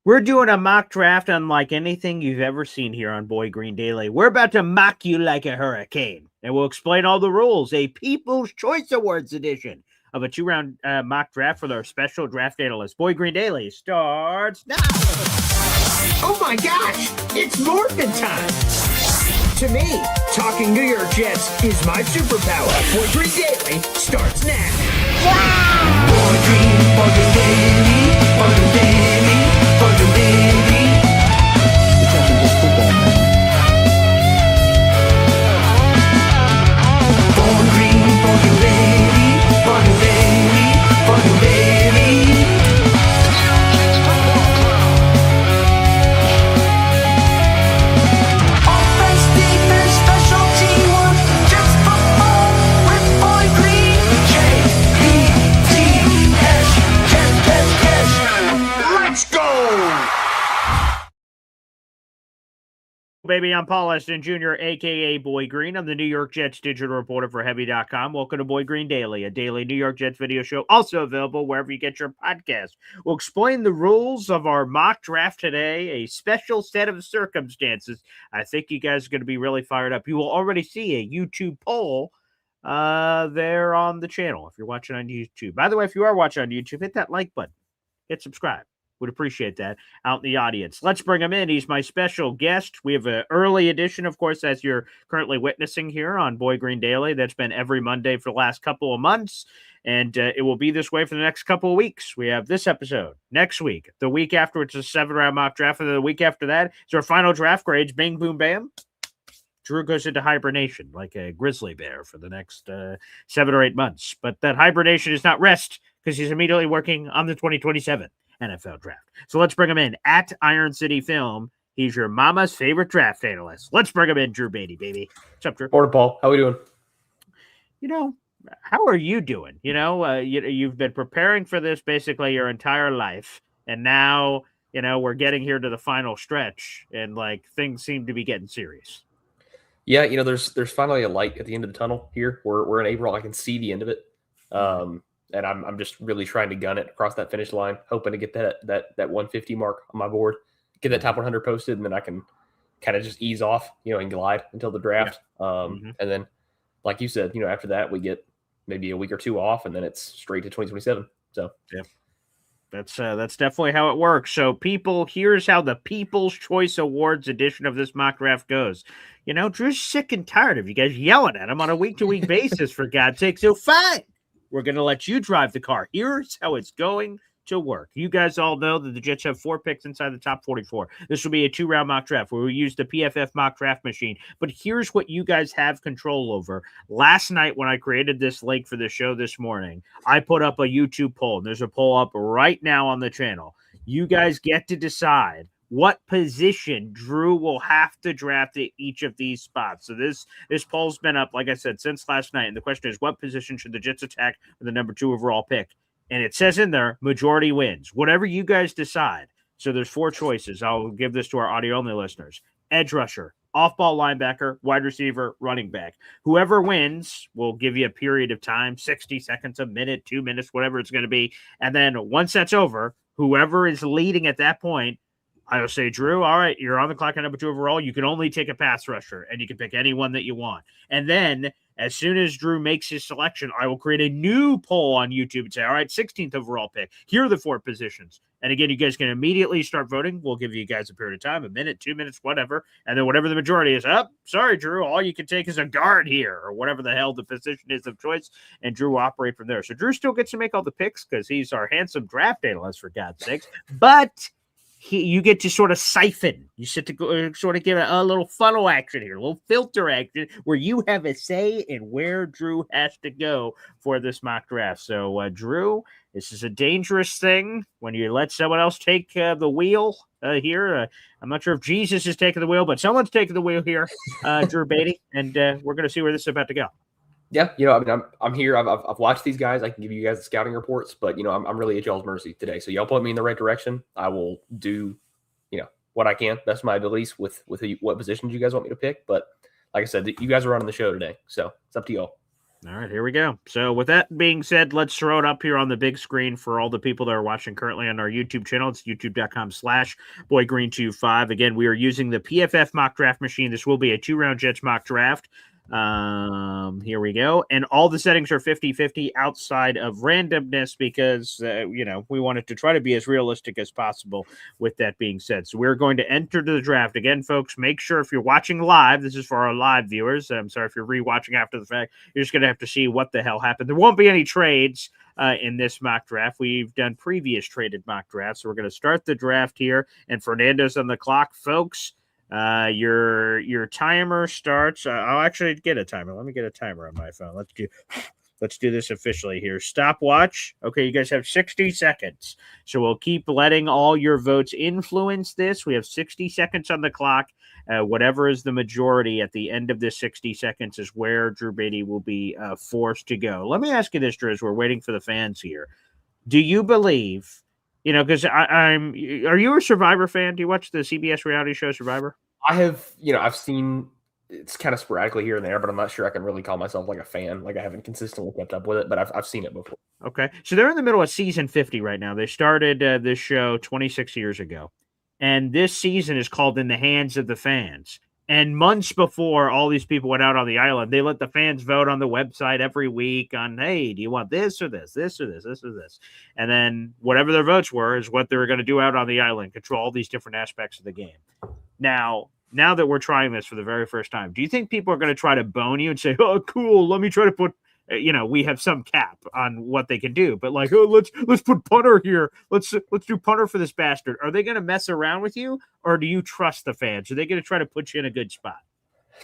We're doing a mock draft unlike anything you've ever seen here on Boy Green Daily. We're about to mock you like a hurricane, and we'll explain all the rules. A People's Choice Awards edition of a two-round mock draft for our special draft analyst. Boy Green Daily starts now. Oh my gosh, it's morphin' time. To me, talking New York Jets is my superpower. Boy Green Daily starts now. Wow! Boy Green Daily, Boy Green Daily, Boy Green Daily. It's not just football, man. Boy Green Daily, Boy Green Daily, Boy Green Daily. Offense, defense, special teamwork, Jets football with Boy Green. J-E-T-S, Jets. Let's go! Baby, I'm Paul Eston Jr., a.k.a. Boy Green. I'm the New York Jets digital reporter for Heavy.com. Welcome to Boy Green Daily, a daily New York Jets video show, also available wherever you get your podcast. We'll explain the rules of our mock draft today, a special set of circumstances. I think you guys are going to be really fired up. You will already see a YouTube poll there on the channel if you're watching on YouTube. By the way, if you are watching on YouTube, hit that like button. Hit subscribe. Would appreciate that out in the audience. Let's bring him in. He's my special guest. We have an early edition, of course, as you're currently witnessing here on Boy Green Daily. That's been every Monday for the last couple of months, and it will be this way for the next couple of weeks. We have this episode next week. The week after, it's a 7-round mock draft, and the week after that is our final draft grades. Bing, boom, bam. Drew goes into hibernation like a grizzly bear for the next 7 or 8 months. But that hibernation is not rest because he's immediately working on the 2027 NFL draft. So let's bring him in at Iron City Film. He's your mama's favorite draft analyst. Let's bring him in, Drew Beatty, baby. What's up, Drew? Morning, Paul. How are we doing? You know, how are you doing? You know, you've been preparing for this basically your entire life, and now, you know, we're getting here to the final stretch, and like things seem to be getting serious. Yeah, you know, there's finally a light at the end of the tunnel here. We're in April. I can see the end of it. And I'm just really trying to gun it across that finish line, hoping to get that 150 mark on my board, get that top 100 posted, and then I can kind of just ease off, you know, and glide until the draft. Yeah. And then, like you said, you know, after that we get maybe a week or two off, and then it's straight to 2027. So yeah, that's definitely how it works. So, people, here's how the People's Choice Awards edition of this mock draft goes. You know, Drew's sick and tired of you guys yelling at him on a week-to-week basis, for God's sake. So, fine. We're going to let you drive the car. Here's how it's going to work. You guys all know that the Jets have 4 picks inside the top 44. This will be a 2-round mock draft where we use the PFF mock draft machine. But here's what you guys have control over. Last night when I created this link for the show this morning, I put up a YouTube poll. And there's a poll up right now on the channel. You guys get to decide what position Drew will have to draft at each of these spots. So this poll's been up, like I said, since last night. And the question is, what position should the Jets attack with the number 2 overall pick? And it says in there, majority wins. Whatever you guys decide. So there's 4 choices. I'll give this to our audio-only listeners. Edge rusher, off-ball linebacker, wide receiver, running back. Whoever wins will give you a period of time, 60 seconds, a minute, 2 minutes, whatever it's going to be. And then once that's over, whoever is leading at that point, I will say, Drew, all right, you're on the clock at number 2 overall. You can only take a pass rusher, and you can pick anyone that you want. And then as soon as Drew makes his selection, I will create a new poll on YouTube and say, all right, 16th overall pick. Here are the 4 positions. And again, you guys can immediately start voting. We'll give you guys a period of time, a minute, 2 minutes, whatever. And then whatever the majority is, sorry, Drew, all you can take is a guard here, or whatever the hell the position is of choice. And Drew will operate from there. So Drew still gets to make all the picks because he's our handsome draft analyst, for God's sakes. But you get to sort of siphon. You sit to sort of give a little funnel action here, a little filter action where you have a say in where Drew has to go for this mock draft. So, Drew, this is a dangerous thing when you let someone else take the wheel here. I'm not sure if Jesus is taking the wheel, but someone's taking the wheel here, Drew Beatty, and we're going to see where this is about to go. Yeah, you know, I mean, I'm here. I've watched these guys. I can give you guys the scouting reports, but you know, I'm really at y'all's mercy today. So y'all point me in the right direction. I will do, you know, what I can, best of my abilities with what positions you guys want me to pick. But like I said, you guys are running the show today, so it's up to y'all. All right, here we go. So with that being said, let's throw it up here on the big screen for all the people that are watching currently on our YouTube channel. It's youtube.com/boygreen25. Again, we are using the PFF mock draft machine. This will be a 2-round Jets mock draft. Here we go. And all the settings are 50-50 outside of randomness because, we wanted to try to be as realistic as possible with that being said. So we're going to enter the draft. Again, folks, make sure if you're watching live, this is for our live viewers. I'm sorry if you're rewatching after the fact. You're just going to have to see what the hell happened. There won't be any trades in this mock draft. We've done previous traded mock drafts. So we're going to start the draft here. And Fernando's on the clock, folks. Your timer starts. I'll actually get a timer. Let me get a timer on my phone. Let's do this officially here. Stopwatch. Okay, you guys have 60 seconds. So we'll keep letting all your votes influence this. We have 60 seconds on the clock. Whatever is the majority at the end of this 60 seconds is where Drew Beatty will be forced to go. Let me ask you this, Drew, as we're waiting for the fans here. Do you believe, because are you a Survivor fan? Do you watch the CBS reality show Survivor? I have, I've seen it's kind of sporadically here and there, but I'm not sure I can really call myself like a fan. Like I haven't consistently kept up with it, but I've seen it before. Okay. So they're in the middle of season 50 right now. They started this show 26 years ago. And this season is called In the Hands of the Fans. And months before all these people went out on the island, they let the fans vote on the website every week on, hey, do you want this or this, this or this, this or this? And then whatever their votes were is what they were going to do out on the island, control all these different aspects of the game. Now that we're trying this for the very first time, do you think people are going to try to bone you and say, oh, cool, let me try to put, we have some cap on what they can do, but like, oh, let's put punter here. Let's do punter for this bastard. Are they going to mess around with you, or do you trust the fans? Are they going to try to put you in a good spot?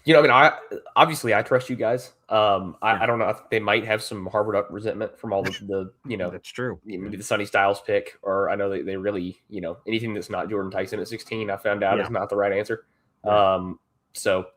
I obviously I trust you guys. I don't know if they might have some harbored up resentment from all the that's true. Maybe the Sonny Styles pick, or I know they really, anything that's not Jordan Tyson at 16, I found out is not the right answer. Yeah. So,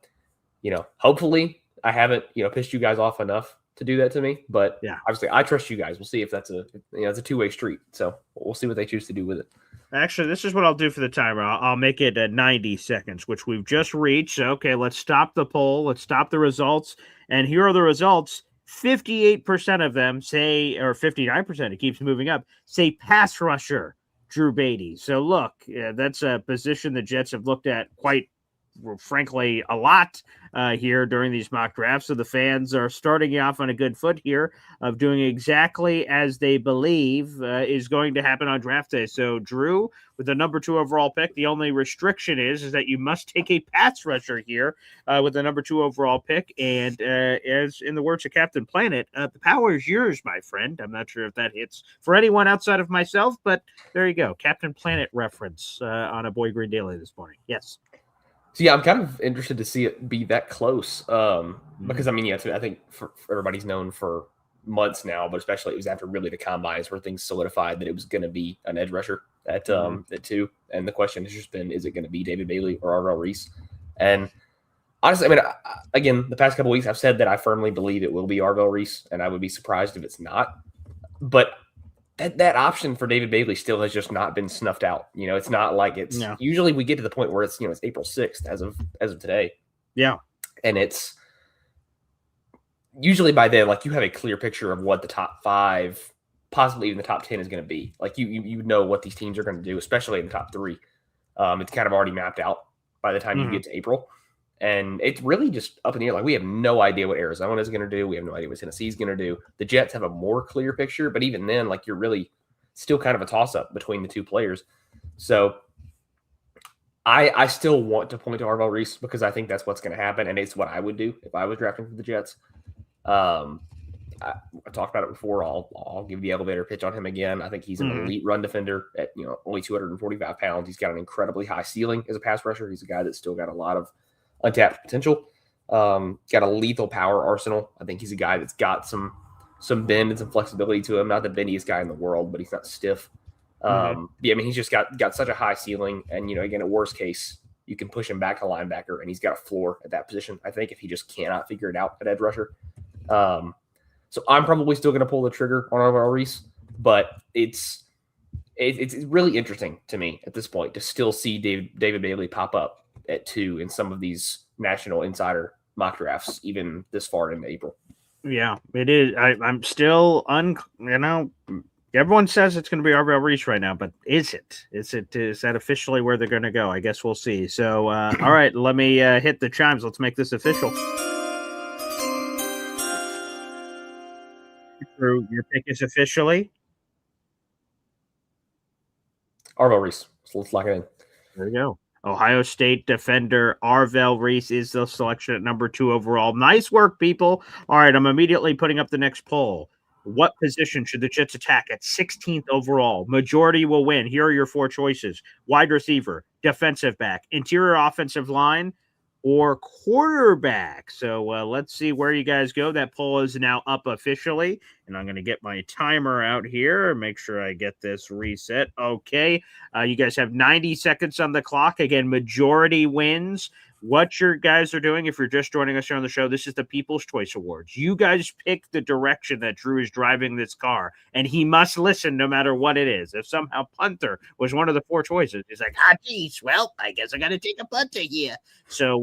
hopefully I haven't, pissed you guys off enough to do that to me, but obviously I trust you guys. We'll see if that's it's a two-way street. So we'll see what they choose to do with it. Actually, this is what I'll do for the timer. I'll make it at 90 seconds, which we've just reached. Okay, let's stop the poll. Let's stop the results. And here are the results. 58% of them say, or 59%, it keeps moving up, say pass rusher Drew Beatty. So look, that's a position the Jets have looked at quite frankly a lot here during these mock drafts. So the fans are starting off on a good foot here of doing exactly as they believe is going to happen on draft day. So Drew, with the number 2 overall pick, the only restriction is that you must take a pass rusher here with the number 2 overall pick. And as in the words of Captain Planet, the power is yours, my friend. I'm not sure if that hits for anyone outside of myself, but there you go. Captain Planet reference on a Boy Green Daily this morning. Yes. So I'm kind of interested to see it be that close because I think for everybody's known for months now, but especially it was after really the combines where things solidified that it was going to be an edge rusher at 2. And the question has just been, is it going to be David Bailey or Arvell Reese? And honestly, again, the past couple of weeks I've said that I firmly believe it will be Arvell Reese, and I would be surprised if it's not. But that option for David Bailey still has just not been snuffed out. It's not like it's usually we get to the point where it's April 6th as of today. Yeah. And it's usually by then, like you have a clear picture of what the top 5, possibly even the top 10 is going to be. Like you know what these teams are going to do, especially in the top 3. It's kind of already mapped out by the time you get to April. And it's really just up in the air. Like we have no idea what Arizona is going to do. We have no idea what Tennessee is going to do. The Jets have a more clear picture, but even then, like you're really still kind of a toss-up between the 2 players. So I still want to point to Arvell Reese because I think that's what's going to happen, and it's what I would do if I was drafting for the Jets. I talked about it before. I'll give the elevator pitch on him again. I think he's an elite run defender at only 245 pounds. He's got an incredibly high ceiling as a pass rusher. He's a guy that's still got a lot of untapped potential. Got a lethal power arsenal. I think he's a guy that's got some bend and some flexibility to him. Not the bendiest guy in the world, but he's not stiff. He's just got such a high ceiling. And again, at worst case, you can push him back to linebacker, and he's got a floor at that position. I think if he just cannot figure it out at edge rusher. So I'm probably still going to pull the trigger on Arvell Reese, but it's really interesting to me at this point to still see David Bailey pop up at 2 in some of these National Insider mock drafts, even this far into April. Yeah, it is. I'm still everyone says it's going to be Arvell Reese right now, but is it? Is that officially where they're going to go? I guess we'll see. So, all right, let me hit the chimes. Let's make this official. Drew, your pick is officially. Arvell Reese. So let's lock it in. There we go. Ohio State defender Arvell Reese is the selection at number 2 overall. Nice work, people. All right, I'm immediately putting up the next poll. What position should the Jets attack at 16th overall? Majority will win. Here are your 4 choices: wide receiver, defensive back, interior offensive line, or quarterback. So let's see where you guys go. That poll is now up officially. And I'm going to get my timer out here and make sure I get this reset. Okay. You guys have 90 seconds on the clock. Again, majority wins. What your guys are doing, if you're just joining us here on the show, this is the People's Choice Awards. You guys pick the direction that Drew is driving this car, and he must listen no matter what it is. If somehow punter was one of the 4 choices, he's like, geez, well, I guess I got to take a punter here. So,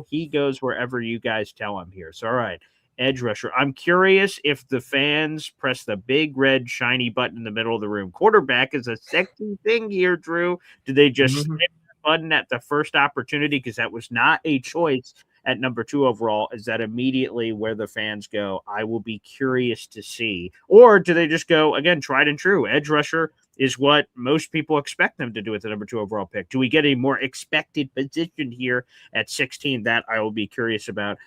he goes wherever you guys tell him here. So, all right. Edge rusher. I'm curious if the fans press the big red shiny button in the middle of the room. Quarterback is a sexy thing here, Drew. Do they just snip that button at the first opportunity? Because that was not a choice at number 2 overall. Is that immediately where the fans go? I will be curious to see. Or do they just go, again, tried and true? Edge rusher is what most people expect them to do with the number 2 overall pick. Do we get a more expected position here at 16? That I will be curious about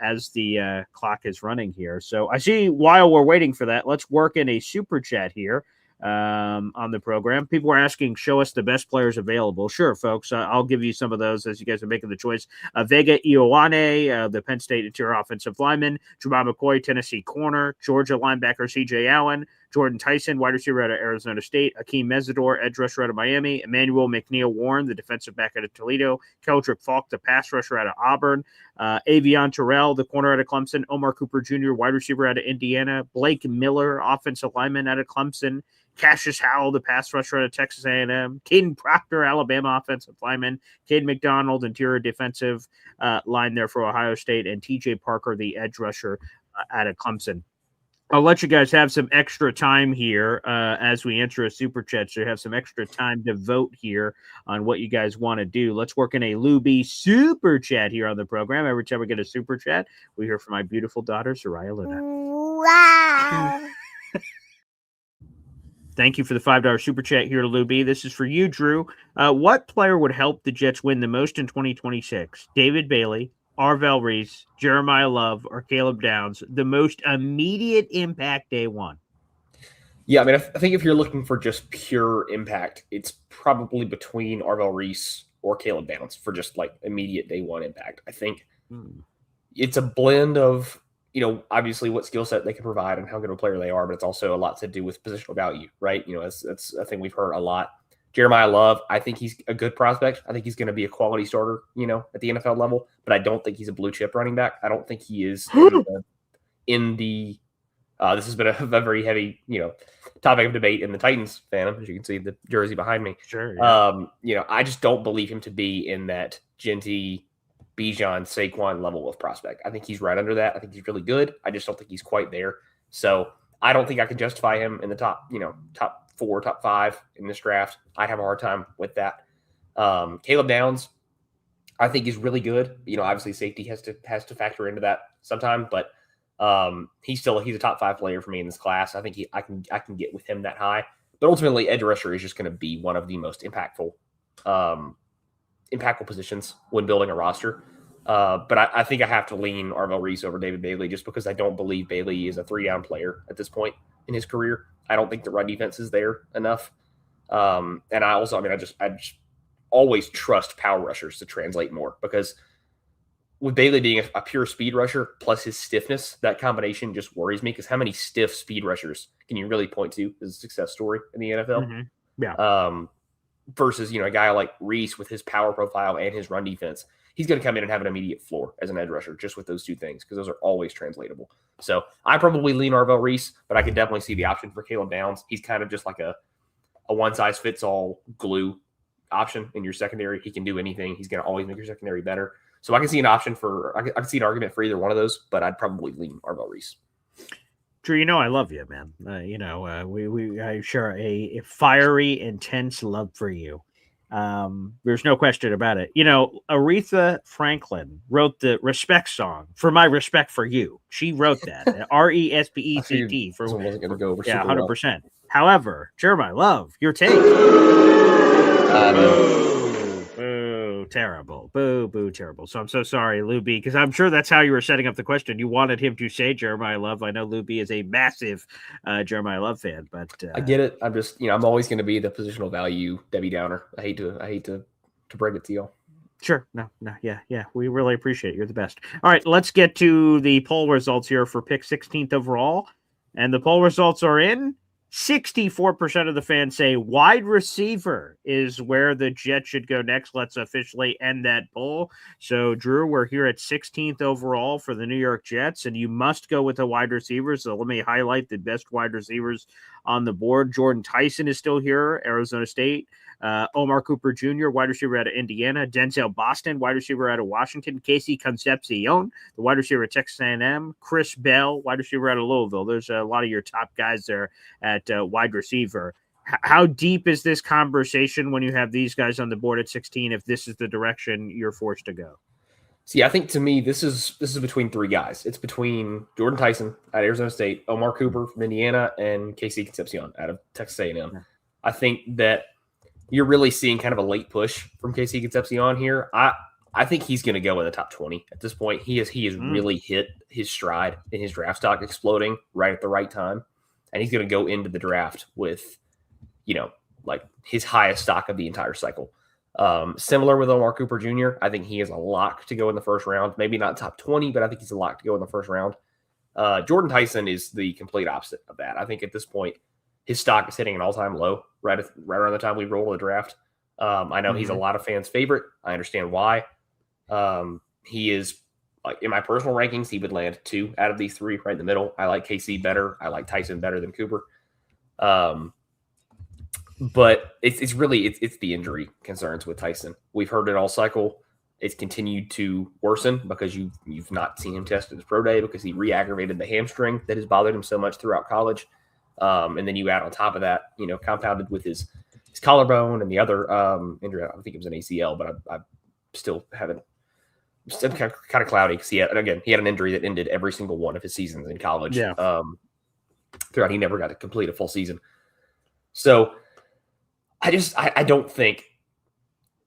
as the clock is running here. So I see while we're waiting for that, let's work in a super chat here on the program. People are asking, show us the best players available. Sure, folks. I'll give you some of those as you guys are making the choice. Vega Ioane, the Penn State interior offensive lineman. Jamal McCoy, Tennessee corner. Georgia linebacker C.J. Allen. Jordan Tyson, wide receiver out of Arizona State. Akeem Mesidor, edge rusher out of Miami. Emmanuel McNeil-Warren, the defensive back out of Toledo. Keldrick Falk, the pass rusher out of Auburn. Avion Terrell, the corner out of Clemson. Omar Cooper Jr., wide receiver out of Indiana. Blake Miller, offensive lineman out of Clemson. Cassius Howell, the pass rusher out of Texas A&M. Caden Proctor, Alabama offensive lineman. Caden McDonald, interior defensive line there for Ohio State. And TJ Parker, the edge rusher out of Clemson. I'll let you guys have some extra time here as we enter a super chat. So you have some extra time to vote here on what you guys want to do. Let's work in a Luby super chat here on the program. Every time we get a super chat, we hear from my beautiful daughter, Soraya Luna. Wow. Thank you for the $5 super chat here to Luby. This is for you, Drew. What player would help the Jets win the most in 2026? David Bailey, Arvell Reese, Jeremiah Love, or Caleb Downs, the most immediate impact day one? Yeah, I mean, I think if you're looking for just pure impact, it's probably between Arvell Reese or Caleb Downs for just like immediate day one impact. I think it's a blend of, obviously what skill set they can provide and how good of a player they are, but it's also a lot to do with positional value, right? That's a thing we've heard a lot. Jeremiah Love, I think he's a good prospect. I think he's going to be a quality starter, at the NFL level, but I don't think he's a blue chip running back. I don't think he is in the this has been a very heavy, topic of debate in the Titans fandom, as you can see the jersey behind me. Sure. Yeah. I just don't believe him to be in that Genty, Bijan, Saquon level of prospect. I think he's right under that. I think he's really good. I just don't think he's quite there. So I don't think I can justify him in the top 4, top 5 in this draft. I have a hard time with that. Caleb Downs, I think is really good. Obviously safety has to factor into that sometime, but he's a top 5 player for me in this class. I think I can get with him that high. But ultimately, edge rusher is just going to be one of the most impactful positions when building a roster. But I think I have to lean Arvell Reese over David Bailey just because I don't believe Bailey is a 3-down player at this point in his career. I don't think the run defense is there enough. And I just always trust power rushers to translate more because with Bailey being a pure speed rusher plus his stiffness, that combination just worries me because how many stiff speed rushers can you really point to as a success story in the NFL? Mm-hmm. Yeah. Versus, a guy like Reese with his power profile and his run defense, he's going to come in and have an immediate floor as an edge rusher just with those two things because those are always translatable. So I probably lean Arvell Reese, but I can definitely see the option for Caleb Downs. He's kind of just like a one-size-fits-all glue option in your secondary. He can do anything. He's going to always make your secondary better. So I can see an option for I can see an argument for either one of those, but I'd probably lean Arbel Reese. Drew, I love you, man. I share a fiery, intense love for you. There's no question about it. Aretha Franklin wrote the respect song for my respect for you. She wrote that RESPECT This one wasn't going to go over yeah, super 100%. However, Jeremiah, love your take. Boo, terrible. Boo, terrible. So I'm so sorry, Luby, because I'm sure that's how you were setting up the question. You wanted him to say Jeremiah Love. I know Luby is a massive Jeremiah Love fan, but I get it. I'm just, I'm always going to be the positional value Debbie Downer. I hate to break it to y'all. Sure. No. Yeah. We really appreciate it. You're the best. All right, let's get to the poll results here for pick 16th overall. And the poll results are in. 64% of the fans say wide receiver is where the Jets should go next. Let's officially end that poll. So, Drew, we're here at 16th overall for the New York Jets, and you must go with a wide receiver. So let me highlight the best wide receivers on the board. Jordan Tyson is still here, Arizona State. Omar Cooper Jr., wide receiver out of Indiana. Denzel Boston, wide receiver out of Washington. Casey Concepcion, the wide receiver at Texas A&M. Chris Bell, wide receiver out of Louisville. There's a lot of your top guys there at wide receiver. How deep is this conversation when you have these guys on the board at 16 if this is the direction you're forced to go? See, I think to me, this is between three guys. It's between Jordan Tyson at Arizona State, Omar Cooper from Indiana, and Casey Concepcion out of Texas A&M. Yeah. I think that you're really seeing kind of a late push from Casey Concepcion here. I think he's going to go in the top 20 at this point. He has really hit his stride in his draft stock, exploding right at the right time, and he's going to go into the draft with, like his highest stock of the entire cycle. Similar with Omar Cooper Jr., I think he is a lock to go in the first round. Maybe not top 20, but I think he's a lock to go in the first round. Jordan Tyson is the complete opposite of that. I think at this point, his stock is hitting an all-time low right around the time we roll the draft. I know he's a lot of fans' favorite. I understand why. He is, like, in my personal rankings, he would land 2 out of these 3 right in the middle. I like KC better. I like Tyson better than Cooper. But it's really the injury concerns with Tyson. We've heard it all cycle. It's continued to worsen because you've not seen him tested his pro day because he re-aggravated the hamstring that has bothered him so much throughout college. And then you add on top of that, compounded with his collarbone and the other injury. I think it was an ACL, but I still haven't. Still kind of cloudy because he had an injury that ended every single one of his seasons in college. Yeah. Throughout, he never got to complete a full season. So I don't think,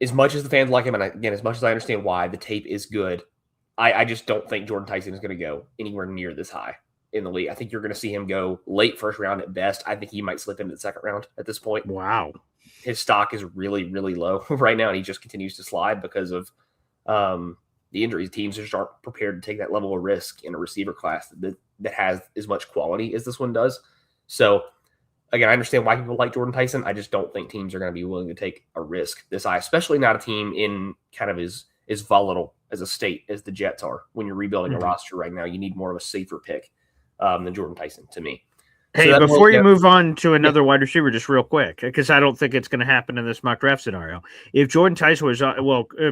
as much as the fans like him, and again, as much as I understand why the tape is good, I just don't think Jordan Tyson is going to go anywhere near this high in the league. I think you're going to see him go late first round at best. I think he might slip into the second round at this point. Wow. His stock is really, really low right now, and he just continues to slide because of the injuries. Teams just aren't prepared to take that level of risk in a receiver class that has as much quality as this one does. So, again, I understand why people like Jordan Tyson. I just don't think teams are going to be willing to take a risk this high, especially not a team in kind of as volatile as a state as the Jets are. When you're rebuilding a roster right now, you need more of a safer pick than Jordan Tyson to me. Hey, so before you move on to another wide receiver, just real quick, because I don't think it's going to happen in this mock draft scenario. If Jordan Tyson was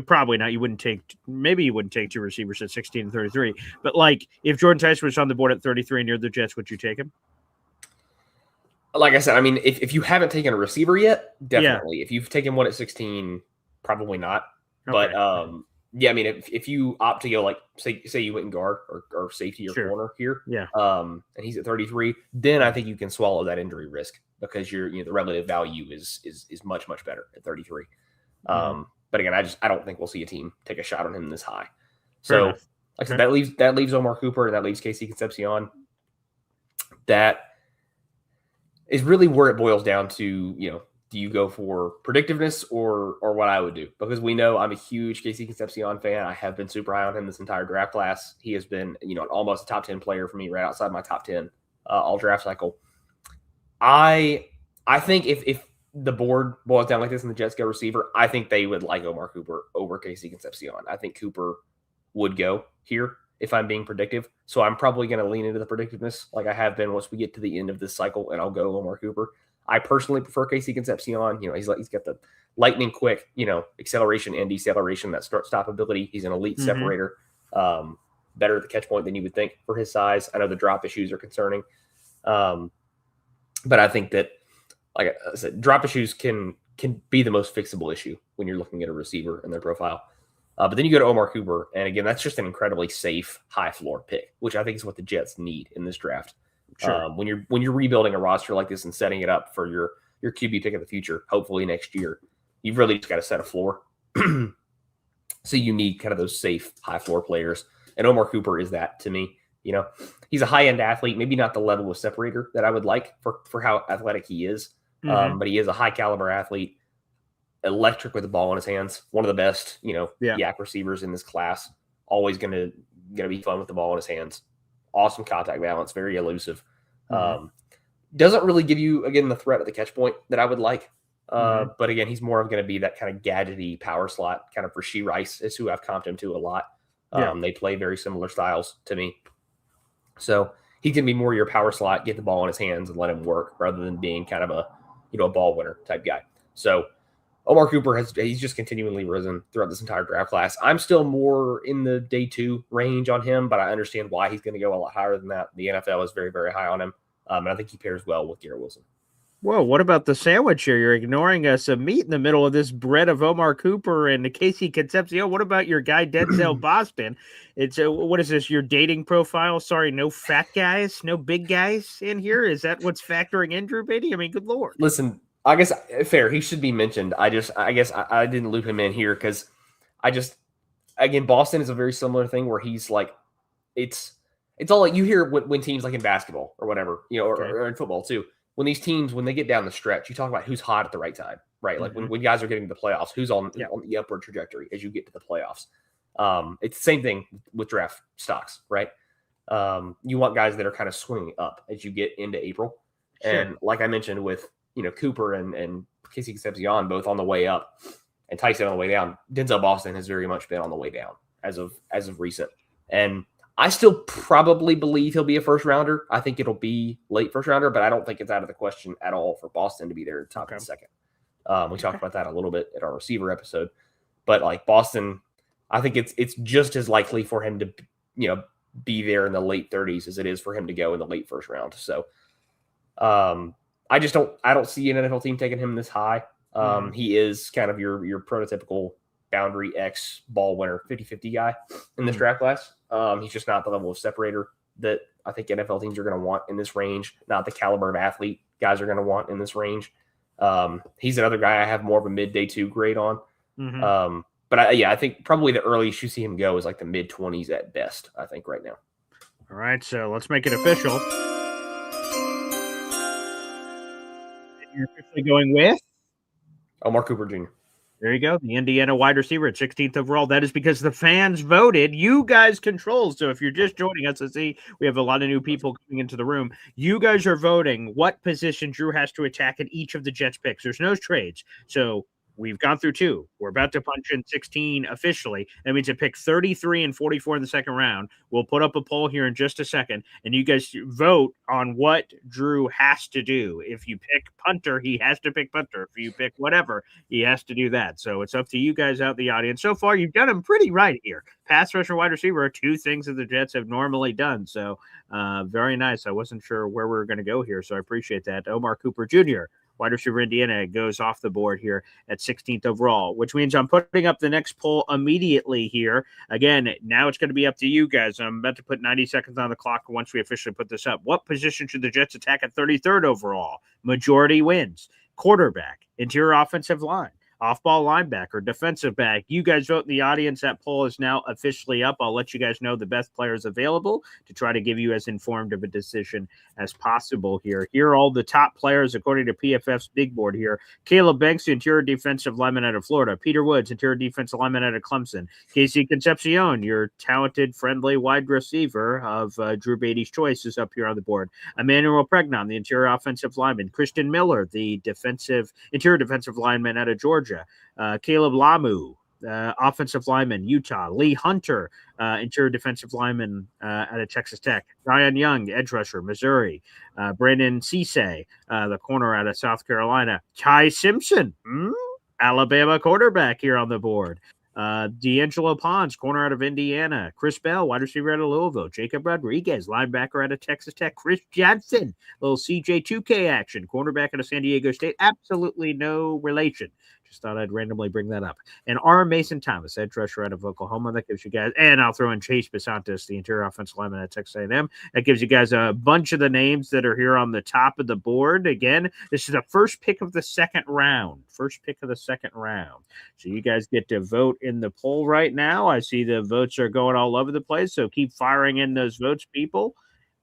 probably not. Maybe you wouldn't take 2 receivers at 16 and 33. But like, if Jordan Tyson was on the board at 33 and you're the Jets, would you take him? Like I said, I mean, if you haven't taken a receiver yet, definitely. Yeah. If you've taken one at 16, probably not. Okay. But yeah, I mean, if you opt to go, like, say you went in guard or safety or corner here, and he's at 33, then I think you can swallow that injury risk because the relative value is much, much better at 33. But again, I don't think we'll see a team take a shot on him this high. So, like I said, that leaves Omar Cooper and that leaves Casey Concepcion. That is really where it boils down to, do you go for predictiveness or what I would do? Because we know I'm a huge Casey Concepcion fan. I have been super high on him this entire draft class. He has been, almost a top 10 player for me, right outside my top 10 all draft cycle. I think if the board boils down like this and the Jets go receiver, I think they would like Omar Cooper over Casey Concepcion. I think Cooper would go here if I'm being predictive. So I'm probably going to lean into the predictiveness like I have been once we get to the end of this cycle, and I'll go Omar Cooper. I personally prefer Casey Concepcion. He's got the lightning quick, acceleration and deceleration, that stop ability. He's an elite separator, better at the catch point than you would think for his size. I know the drop issues are concerning, but I think that, like I said, drop issues can be the most fixable issue when you're looking at a receiver and their profile. But then you go to Omar Cooper, and again, that's just an incredibly safe, high floor pick, which I think is what the Jets need in this draft. Sure. When you're rebuilding a roster like this and setting it up for your QB pick of the future, hopefully next year, you've really just got to set a floor. So you need kind of those safe, high floor players, and Omar Cooper is that to me. He's a high end athlete, maybe not the level of separator that I would like for how athletic he is, but he is a high caliber athlete. Electric with the ball in his hands, one of the best, yak receivers in this class. Always gonna be fun with the ball in his hands. Awesome contact balance, very elusive. Doesn't really give you, again, the threat at the catch point that I would like. But again, he's more of going to be that kind of gadgety power slot, kind of Rashee Rice is who I've comped him to a lot. They play very similar styles to me. So he can be more your power slot, get the ball in his hands and let him work, rather than being kind of a ball winner type guy. So Omar Cooper he's just continually risen throughout this entire draft class. I'm still more in the day 2 range on him, but I understand why he's going to go a lot higher than that. The NFL is very, very high on him. And I think he pairs well with Garrett Wilson. Whoa, what about the sandwich here? You're ignoring some meat in the middle of this bread of Omar Cooper and Casey Concepcion. What about your guy, Denzel Boston? It's what is this, your dating profile? Sorry, no fat guys, no big guys in here? Is that what's factoring in, Drew Beatty? I mean, good Lord. Listen, I guess fair. He should be mentioned. I guess I didn't loop him in here because again, Boston is a very similar thing where he's like, it's all like you hear when teams like in basketball or whatever, or in football too. When these teams, when they get down the stretch, you talk about who's hot at the right time, right? Like when guys are getting to the playoffs, who's on the upward trajectory as you get to the playoffs. It's the same thing with draft stocks, right? You want guys that are kind of swinging up as you get into April. Sure. And like I mentioned with, Cooper and Casey Concepcion both on the way up and Tyson on the way down, Denzel Boston has very much been on the way down as of recent. And I still probably believe he'll be a first rounder. I think it'll be late first rounder, but I don't think it's out of the question at all for Boston to be there at the top of the second. We talked about that a little bit at our receiver episode, but like Boston, I think it's just as likely for him to, be there in the late 30s as it is for him to go in the late first round. So, I don't see an NFL team taking him this high. He is kind of your prototypical boundary X ball winner, 50-50 guy in this draft class. He's just not the level of separator that I think NFL teams are going to want in this range, not the caliber of athlete guys are going to want in this range. He's another guy I have more of a mid day 2 grade on. But I think probably the earliest you see him go is like the mid 20s at best, I think right now. All right, so let's make it official. You're officially going with Omar Cooper Jr. There you go. The Indiana wide receiver at 16th overall. That is because the fans voted. You guys control. So if you're just joining us, we have a lot of new people coming into the room. You guys are voting what position Drew has to attack at each of the Jets picks. There's no trades. So we've gone through 2. We're about to punch in 16 officially. That means to pick 33 and 44 in the second round. We'll put up a poll here in just a second, and you guys vote on what Drew has to do. If you pick punter, he has to pick punter. If you pick whatever, he has to do that. So it's up to you guys out in the audience. So far, you've done them pretty right here. Pass rusher, wide receiver are 2 things that the Jets have normally done. So very nice. I wasn't sure where we were going to go here, so I appreciate that. Omar Cooper Jr., wide receiver Indiana, goes off the board here at 16th overall, which means I'm putting up the next poll immediately here. Again, now it's going to be up to you guys. I'm about to put 90 seconds on the clock once we officially put this up. What position should the Jets attack at 33rd overall? Majority wins. Quarterback, interior offensive line, off-ball linebacker, defensive back. You guys vote in the audience. That poll is now officially up. I'll let you guys know the best players available to try to give you as informed of a decision as possible here. Here are all the top players according to PFF's big board here. Caleb Banks, interior defensive lineman out of Florida. Peter Woods, interior defensive lineman out of Clemson. Casey Concepcion, your talented, friendly wide receiver of Drew Beatty's choice, is up here on the board. Emanuel Pregnon, the interior offensive lineman. Christian Miller, the interior defensive lineman out of Georgia. Caleb Lamu, offensive lineman, Utah. Lee Hunter, interior defensive lineman out of Texas Tech. Ryan Young, edge rusher, Missouri. Brandon Cisse, the corner out of South Carolina. Ty Simpson, Alabama quarterback here on the board. D'Angelo Pons, corner out of Indiana. Chris Bell, wide receiver out of Louisville. Jacob Rodriguez, linebacker out of Texas Tech. Chris Johnson, little CJ2K action, cornerback out of San Diego State. Absolutely no relation. Just thought I'd randomly bring that up. And R. Mason Thomas, edge rusher out of Oklahoma. That gives you guys, and I'll throw in Chase Basantis, the interior offensive lineman at Texas A&M. That gives you guys a bunch of the names that are here on the top of the board. Again, this is the first pick of the second round. First pick of the second round. So you guys get to vote in the poll right now. I see the votes are going all over the place, so keep firing in those votes, people.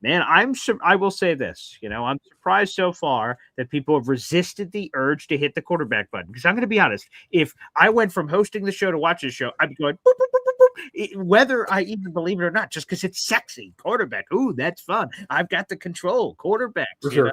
Man, I will say this, I'm surprised so far that people have resisted the urge to hit the quarterback button. Because I'm going to be honest, if I went from hosting the show to watching the show, I'd be going, boop, boop, boop, boop, whether I even believe it or not, just because it's sexy. Quarterback, ooh, that's fun. I've got the control. Quarterbacks, For sure.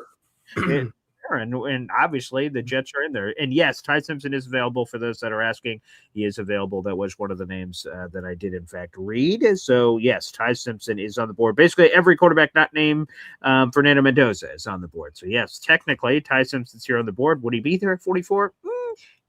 And obviously the Jets are in there. And yes, Ty Simpson is available for those that are asking. He is available. That was one of the names that I did, in fact, read. So, yes, Ty Simpson is on the board. Basically, every quarterback not named Fernando Mendoza is on the board. So, yes, technically, Ty Simpson's here on the board. Would he be there at 44?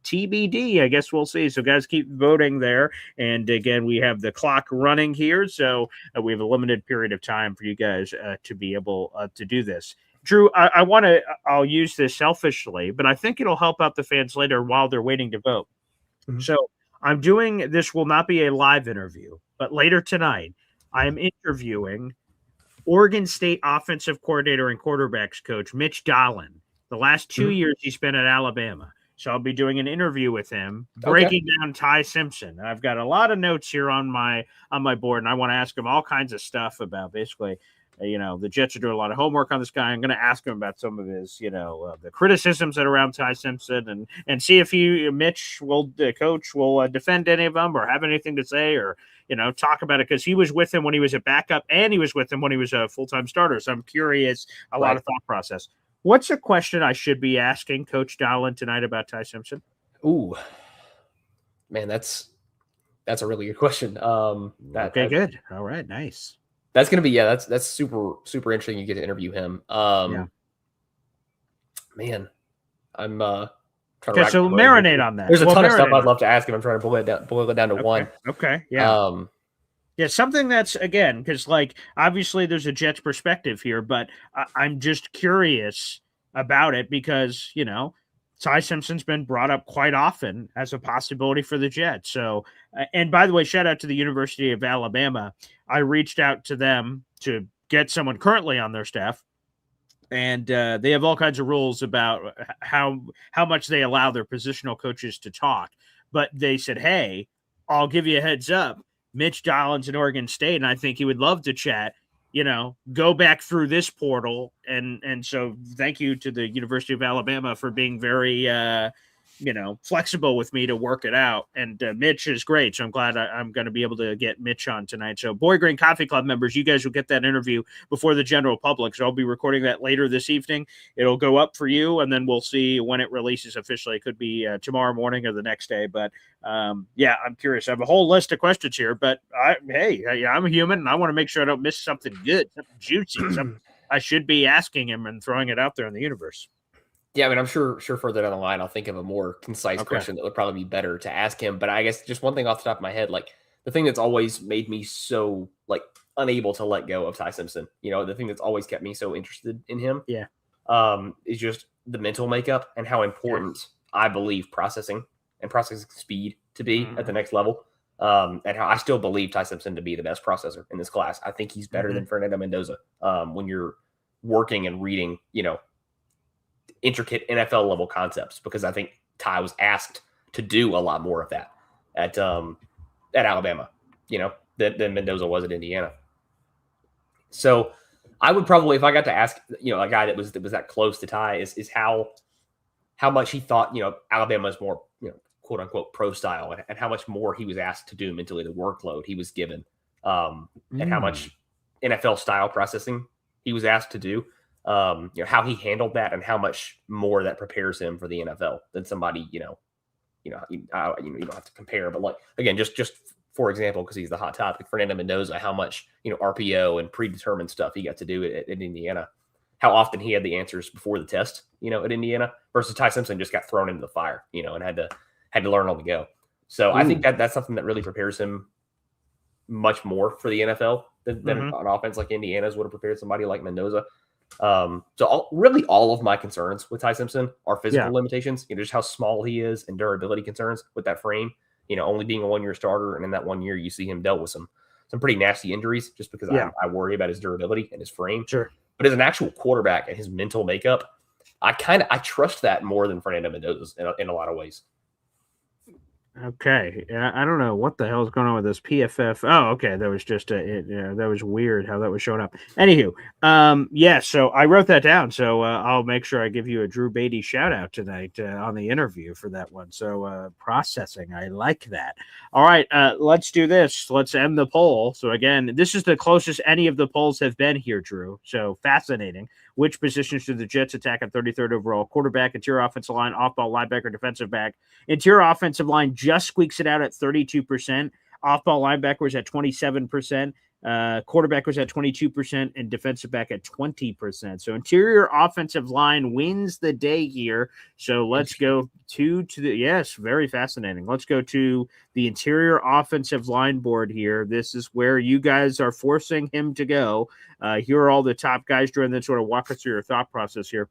TBD, I guess we'll see. So, guys, keep voting there. And, again, we have the clock running here. So, we have a limited period of time for you guys to be able to do this. Drew, I'll use this selfishly, but I think it'll help out the fans later while they're waiting to vote. Mm-hmm. So I'm doing, this will not be a live interview, but later tonight, I am interviewing Oregon State offensive coordinator and quarterbacks coach, Mitch Dahlen. The last 2 years he spent at Alabama. So I'll be doing an interview with him, breaking down Ty Simpson. And I've got a lot of notes here on my board, and I want to ask him all kinds of stuff about basically, the Jets are doing a lot of homework on this guy. I'm going to ask him about some of his, the criticisms that are around Ty Simpson and see if the coach will defend any of them or have anything to say or, talk about it. Because he was with him when he was a backup and he was with him when he was a full-time starter. So I'm curious, a lot of thought process. What's a question I should be asking Coach Dahlen tonight about Ty Simpson? Ooh, man, that's a really good question. Good. All right. Nice. That's going to be, that's super, super interesting. You get to interview him. Man, I'm trying to so marinate on that. There's a ton of stuff I'd love to ask him. I'm trying to boil it down to one. Okay. Yeah. Yeah, something that's, again, because, obviously there's a Jets perspective here, but I'm just curious about it because, Ty Simpson's been brought up quite often as a possibility for the Jets. So, and by the way, shout out to the University of Alabama. I reached out to them to get someone currently on their staff, and they have all kinds of rules about how much they allow their positional coaches to talk. But they said, hey, I'll give you a heads up. Mitch Dahlen's in Oregon State, and I think he would love to chat. Go back through this portal. And so thank you to the University of Alabama for being very, flexible with me to work it out. And Mitch is great. So I'm glad I'm going to be able to get Mitch on tonight. So Boy Green Coffee Club members, you guys will get that interview before the general public. So I'll be recording that later this evening. It'll go up for you, and then we'll see when it releases officially. It could be tomorrow morning or the next day. But I'm curious. I have a whole list of questions here, but I'm a human and I want to make sure I don't miss something good, something juicy, something I should be asking him and throwing it out there in the universe. Yeah, I'm sure further down the line, I'll think of a more concise question that would probably be better to ask him. But I guess just one thing off the top of my head, the thing that's always made me so unable to let go of Ty Simpson, the thing that's always kept me so interested in him, is just the mental makeup and how important I believe processing speed to be at the next level. And how I still believe Ty Simpson to be the best processor in this class. I think he's better than Fernando Mendoza when you're working and reading, intricate NFL level concepts, because I think Ty was asked to do a lot more of that at Alabama, than Mendoza was at Indiana. So I would probably, if I got to ask, a guy that was that close to Ty is how much he thought, Alabama is more, quote unquote pro style, and how much more he was asked to do mentally, the workload he was given, and how much NFL style processing he was asked to do. How he handled that and how much more that prepares him for the NFL than somebody, you don't have to compare, but like again, just for example, because he's the hot topic, Fernando Mendoza, how much RPO and predetermined stuff he got to do at Indiana, how often he had the answers before the test, at Indiana, versus Ty Simpson just got thrown into the fire, and had to learn on the go. So I think that's something that really prepares him much more for the NFL than an offense like Indiana's would have prepared somebody like Mendoza. So all of my concerns with Ty Simpson are physical limitations, just how small he is, and durability concerns with that frame, only being a 1-year starter. And in that 1 year, you see him dealt with some pretty nasty injuries just because I worry about his durability and his frame. Sure. But as an actual quarterback and his mental makeup, I trust that more than Fernando Mendoza's in a lot of ways. Okay, I don't know what the hell is going on with this PFF. Oh, okay, that was just that was weird how that was showing up. Anywho, so I wrote that down, so I'll make sure I give you a Drew Beatty shout out tonight on the interview for that one. So processing, I like that. All right, let's do this. Let's end the poll. So again, this is the closest any of the polls have been here, Drew. So fascinating. Which positions do the Jets attack at 33rd overall? Quarterback, interior offensive line, off-ball linebacker, defensive back. Interior offensive line just squeaks it out at 32%. Off-ball linebacker was at 27%. Quarterback was at 22%, and defensive back at 20%. So interior offensive line wins the day here. So let's go very fascinating. Let's go to the interior offensive line board here. This is where you guys are forcing him to go. Here are all the top guys. Drew, and then sort of walk us through your thought process here.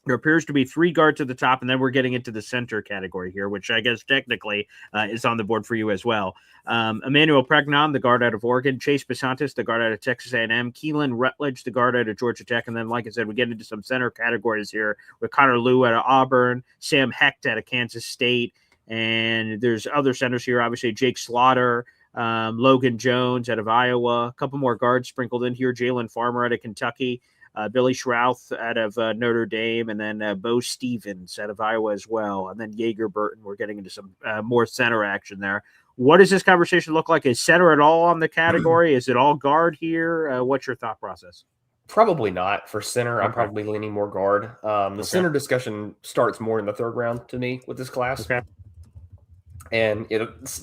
There appears to be 3 guards at the top, and then we're getting into the center category here, which I guess technically is on the board for you as well. Emanuel Pregnon, the guard out of Oregon. Chase Besantis, the guard out of Texas A&M. Keelan Rutledge, the guard out of Georgia Tech. And then, like I said, we get into some center categories here with Connor Lew out of Auburn, Sam Hecht out of Kansas State, and there's other centers here, obviously Jake Slaughter, Logan Jones out of Iowa, a couple more guards sprinkled in here, Jalen Farmer out of Kentucky, Billy Schrouth out of Notre Dame, and then Bo Stevens out of Iowa as well. And then Yeager Burton. We're getting into some more center action there. What does this conversation look like? Is center at all on the category? Is it all guard here? What's your thought process? Probably not for center. Okay. I'm probably leaning more guard. The center discussion starts more in the 3rd round to me with this class. Okay. And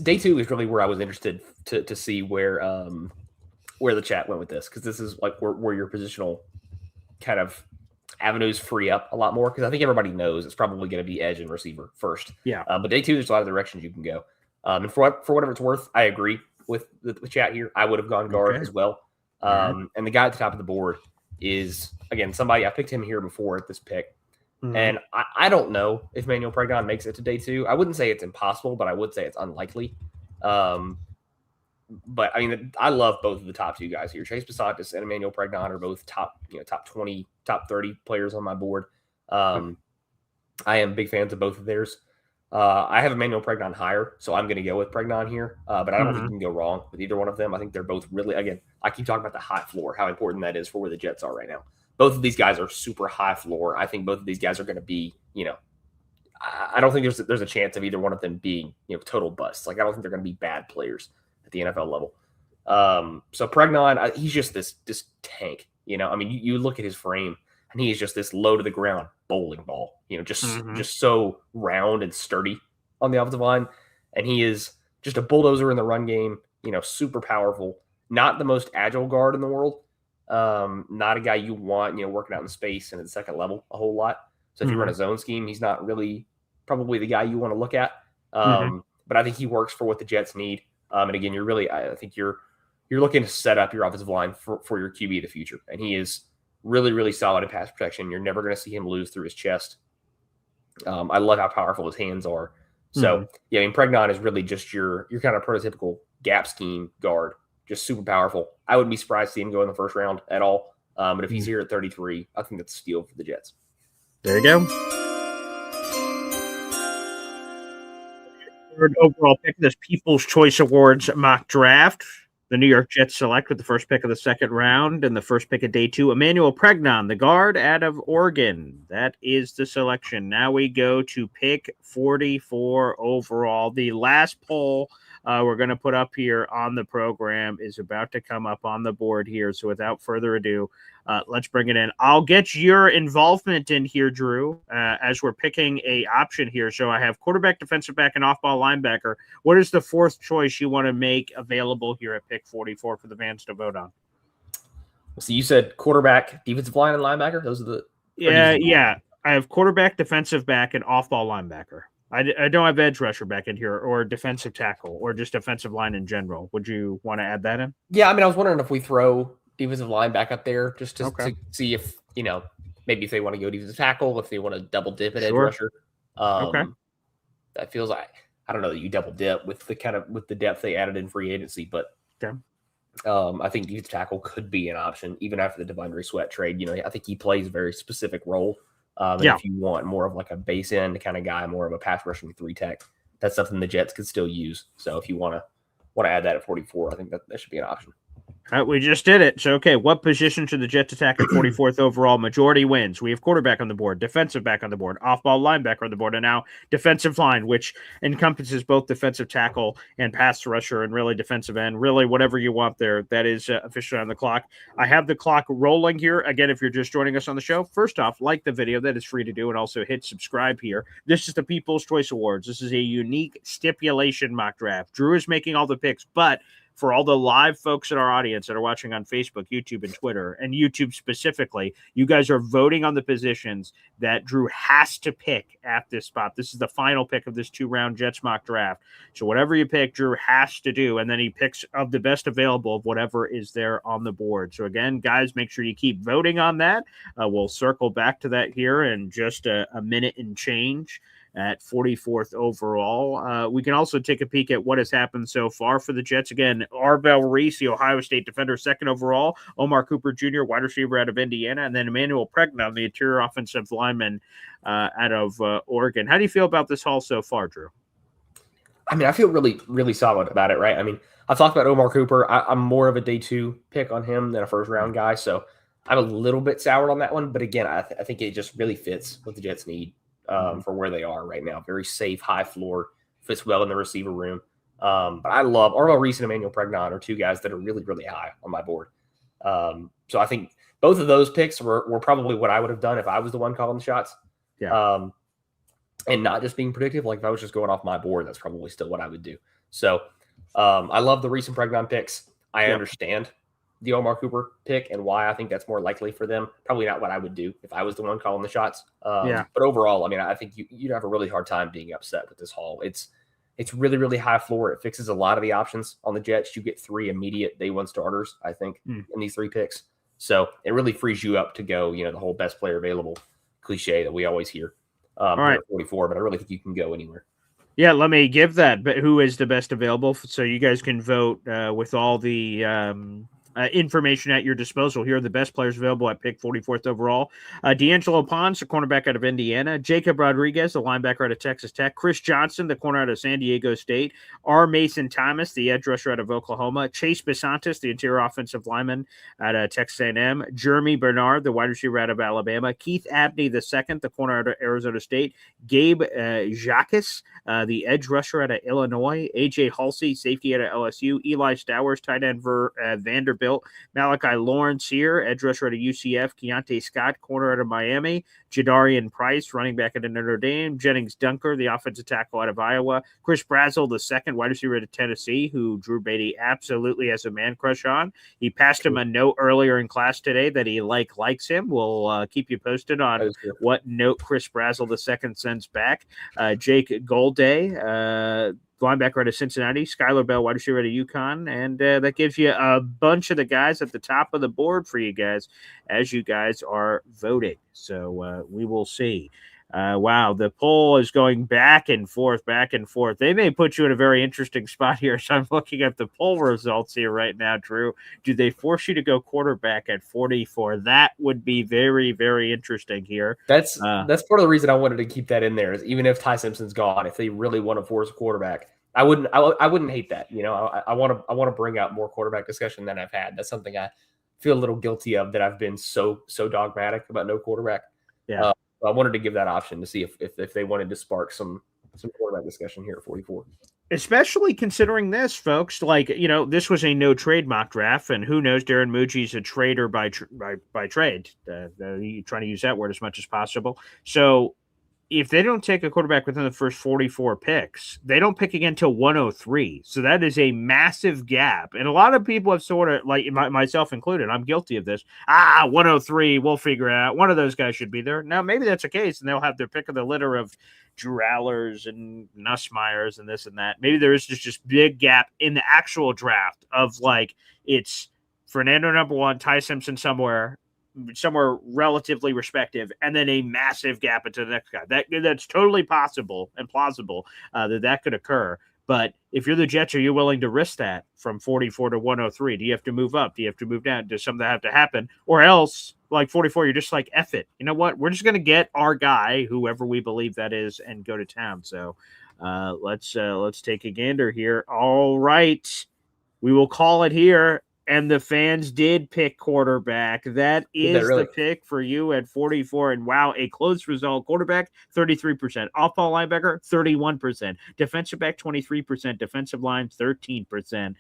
day 2 is really where I was interested to see where the chat went with this, because this is like where your positional kind of avenues free up a lot more, because I think everybody knows it's probably going to be edge and receiver first. Yeah. But day 2, there's a lot of directions you can go. And for whatever it's worth, I agree with the chat here. I would have gone guard as well. And the guy at the top of the board is, again, somebody, I picked him here before at this pick. Mm-hmm. And I don't know if Emanuel Pregnon makes it to day 2. I wouldn't say it's impossible, but I would say it's unlikely. But I mean, I love both of the top 2 guys here. Chase Besantis and Emanuel Pregnon are both top 20, top 30 players on my board. I am big fans of both of theirs. I have Emanuel Pregnon higher, so I'm going to go with Pregnon here. But I don't think you can go wrong with either one of them. I think they're both really, again, I keep talking about the high floor, how important that is for where the Jets are right now. Both of these guys are super high floor. I think both of these guys are going to be, I don't think there's a chance of either one of them being, total busts. Like, I don't think they're going to be bad players at the NFL level. So Pregnon, he's just this tank, I mean, you look at his frame and he is just this low to the ground bowling ball, just so round and sturdy on the offensive line. And he is just a bulldozer in the run game, super powerful, not the most agile guard in the world. Not a guy you want, working out in space and at the second level a whole lot. So if you run a zone scheme, he's not really probably the guy you want to look at. But I think he works for what the Jets need. And again, I think you're looking to set up your offensive line for your QB of the future. And he is really, really solid in pass protection. You're never going to see him lose through his chest. I love how powerful his hands are. So I mean, Pregnon is really just your kind of prototypical gap scheme guard, just super powerful. I wouldn't be surprised to see him go in the 1st round at all. But if he's here at 33, I think that's a steal for the Jets. There you go. 3rd overall pick of this People's Choice Awards mock draft. The New York Jets select with the 1st pick of the 2nd round and the 1st pick of day 2, Emanuel Pregnon, the guard out of Oregon. That is the selection. Now we go to pick 44 overall, the last poll we're going to put up here on the program is about to come up on the board here. So without further ado, let's bring it in. I'll get your involvement in here, Drew, as we're picking a option here. So I have quarterback, defensive back, and off-ball linebacker. What is the fourth choice you want to make available here at pick 44 for the fans to vote on? So you said quarterback, defensive line, and linebacker? Those are the yeah. I have quarterback, defensive back, and off-ball linebacker. I don't have edge rusher back in here or defensive tackle or just defensive line in general. Would you want to add that in? Yeah, I mean, I was wondering if we throw defensive line back up there just to see if, maybe if they want to go defensive tackle, if they want to double dip at edge rusher. That feels like, I don't know that you double dip with the depth they added in free agency, but I think defensive tackle could be an option even after the Devondre Sweat trade. I think he plays a very specific role. If you want more of like a base end kind of guy, more of a pass rushing 3-tech, that's something the Jets could still use. So if you want to add that at 44, I think that should be an option. We just did it. So, okay, what position should the Jets attack at 44th overall? Majority wins. We have quarterback on the board, defensive back on the board, off-ball linebacker on the board, and now defensive line, which encompasses both defensive tackle and pass rusher and really defensive end, really whatever you want there. That is officially on the clock. I have the clock rolling here. Again, if you're just joining us on the show, first off, like the video. That is free to do, and also hit subscribe here. This is the People's Choice Awards. This is a unique stipulation mock draft. Drew is making all the picks, but for all the live folks in our audience that are watching on Facebook, YouTube, and Twitter, and YouTube specifically, you guys are voting on the positions that Drew has to pick at this spot. This is the final pick of this 2-round Jets mock draft. So whatever you pick, Drew has to do, and then he picks of the best available of whatever is there on the board. So again, guys, make sure you keep voting on that. We'll circle back to that here in just a minute and change. At 44th overall. We can also take a peek at what has happened so far for the Jets. Again, Arbel Reese, the Ohio State defender, 2nd overall. Omar Cooper Jr., wide receiver out of Indiana. And then Emmanuel Pregnon, the interior offensive lineman out of Oregon. How do you feel about this haul so far, Drew? I mean, I feel really, really solid about it, right? I mean, I've talked about Omar Cooper. I'm more of a day 2 pick on him than a first-round guy. So I'm a little bit soured on that one. But again, I think it just really fits what the Jets need. For where they are right now. Very safe, high floor, fits well in the receiver room. But I love Arbel Reese and Emmanuel Pregnon are 2 guys that are really, really high on my board. So I think both of those picks were probably what I would have done if I was the one calling the shots. Yeah. And not just being predictive. Like if I was just going off my board, that's probably still what I would do. So I love the recent Pregnon picks. I understand the Omar Cooper pick and why I think that's more likely for them. Probably not what I would do if I was the one calling the shots. But overall, I mean, I think you'd have a really hard time being upset with this haul. It's really, really high floor. It fixes a lot of the options on the Jets. You get 3 immediate day 1 starters, I think, in these 3 picks. So it really frees you up to go, the whole best player available cliche that we always hear at 44, but I really think you can go anywhere. Yeah, let me give that. But who is the best available? So you guys can vote with all the information at your disposal. Here are the best players available at pick 44th overall. D'Angelo Pons, the cornerback out of Indiana. Jacob Rodriguez, the linebacker out of Texas Tech. Chris Johnson, the corner out of San Diego State. R. Mason Thomas, the edge rusher out of Oklahoma. Chase Besantis, the interior offensive lineman out of Texas A&M. Jeremy Bernard, the wide receiver out of Alabama. Keith Abney II, the corner out of Arizona State. Gabe Jacques, the edge rusher out of Illinois. A.J. Halsey, safety out of LSU. Eli Stowers, tight end for Vanderbilt. Malachi Lawrence here, edge rusher out of UCF. Keontae Scott, corner out of Miami. Jadarian Price, running back out of Notre Dame. Jennings Dunker, the offensive tackle out of Iowa. Chris Brazzell, the second wide receiver out of Tennessee, who Drew Beatty absolutely has a man crush on. He passed him a note earlier in class today that he likes him. We'll keep you posted on what note Chris Brazzell the second sends back. Jake Golday, linebacker out of Cincinnati. Skylar Bell, wide receiver out of UConn. And that gives you a bunch of the guys at the top of the board for you guys as you guys are voting. So we will see. Wow, the poll is going back and forth, back and forth. They may put you in a very interesting spot here. So I'm looking at the poll results here right now, Drew. Do they force you to go quarterback at 44? That would be very, very interesting here. That's part of the reason I wanted to keep that in there. Is even if Ty Simpson's gone, if they really want to force a quarterback, I wouldn't hate that. I want to bring out more quarterback discussion than I've had. That's something I feel a little guilty of, that I've been so dogmatic about no quarterback. Yeah. I wanted to give that option to see if they wanted to spark some quarterback discussion here at 44. Especially considering this, folks, like, this was a no trade mock draft, and who knows, Darren Muji's a trader by trade. Trying to use that word as much as possible. So if they don't take a quarterback within the first 44 picks, they don't pick again till 103. So that is a massive gap. And a lot of people have sort of, like myself included, I'm guilty of this. 103, we'll figure it out. One of those guys should be there. Now, maybe that's the case, and they'll have their pick of the litter of Drew Allers and Nussmeiers and this and that. Maybe there is just big gap in the actual draft of, like, it's Fernando number 1, Ty Simpson somewhere relatively respective, and then a massive gap into the next guy. That's totally possible and plausible that could occur. But if you're the Jets, are you willing to risk that from 44 to 103? Do you have to move up? Do you have to move down? Does something have to happen? Or else, like 44, you're just like, F it. You know what? We're just going to get our guy, whoever we believe that is, and go to town. So let's take a gander here. All right. We will call it here. And the fans did pick quarterback. That is the pick for you at 44. And wow, a close result. Quarterback, 33%. Off-ball linebacker, 31%. Defensive back, 23%. Defensive line, 13%.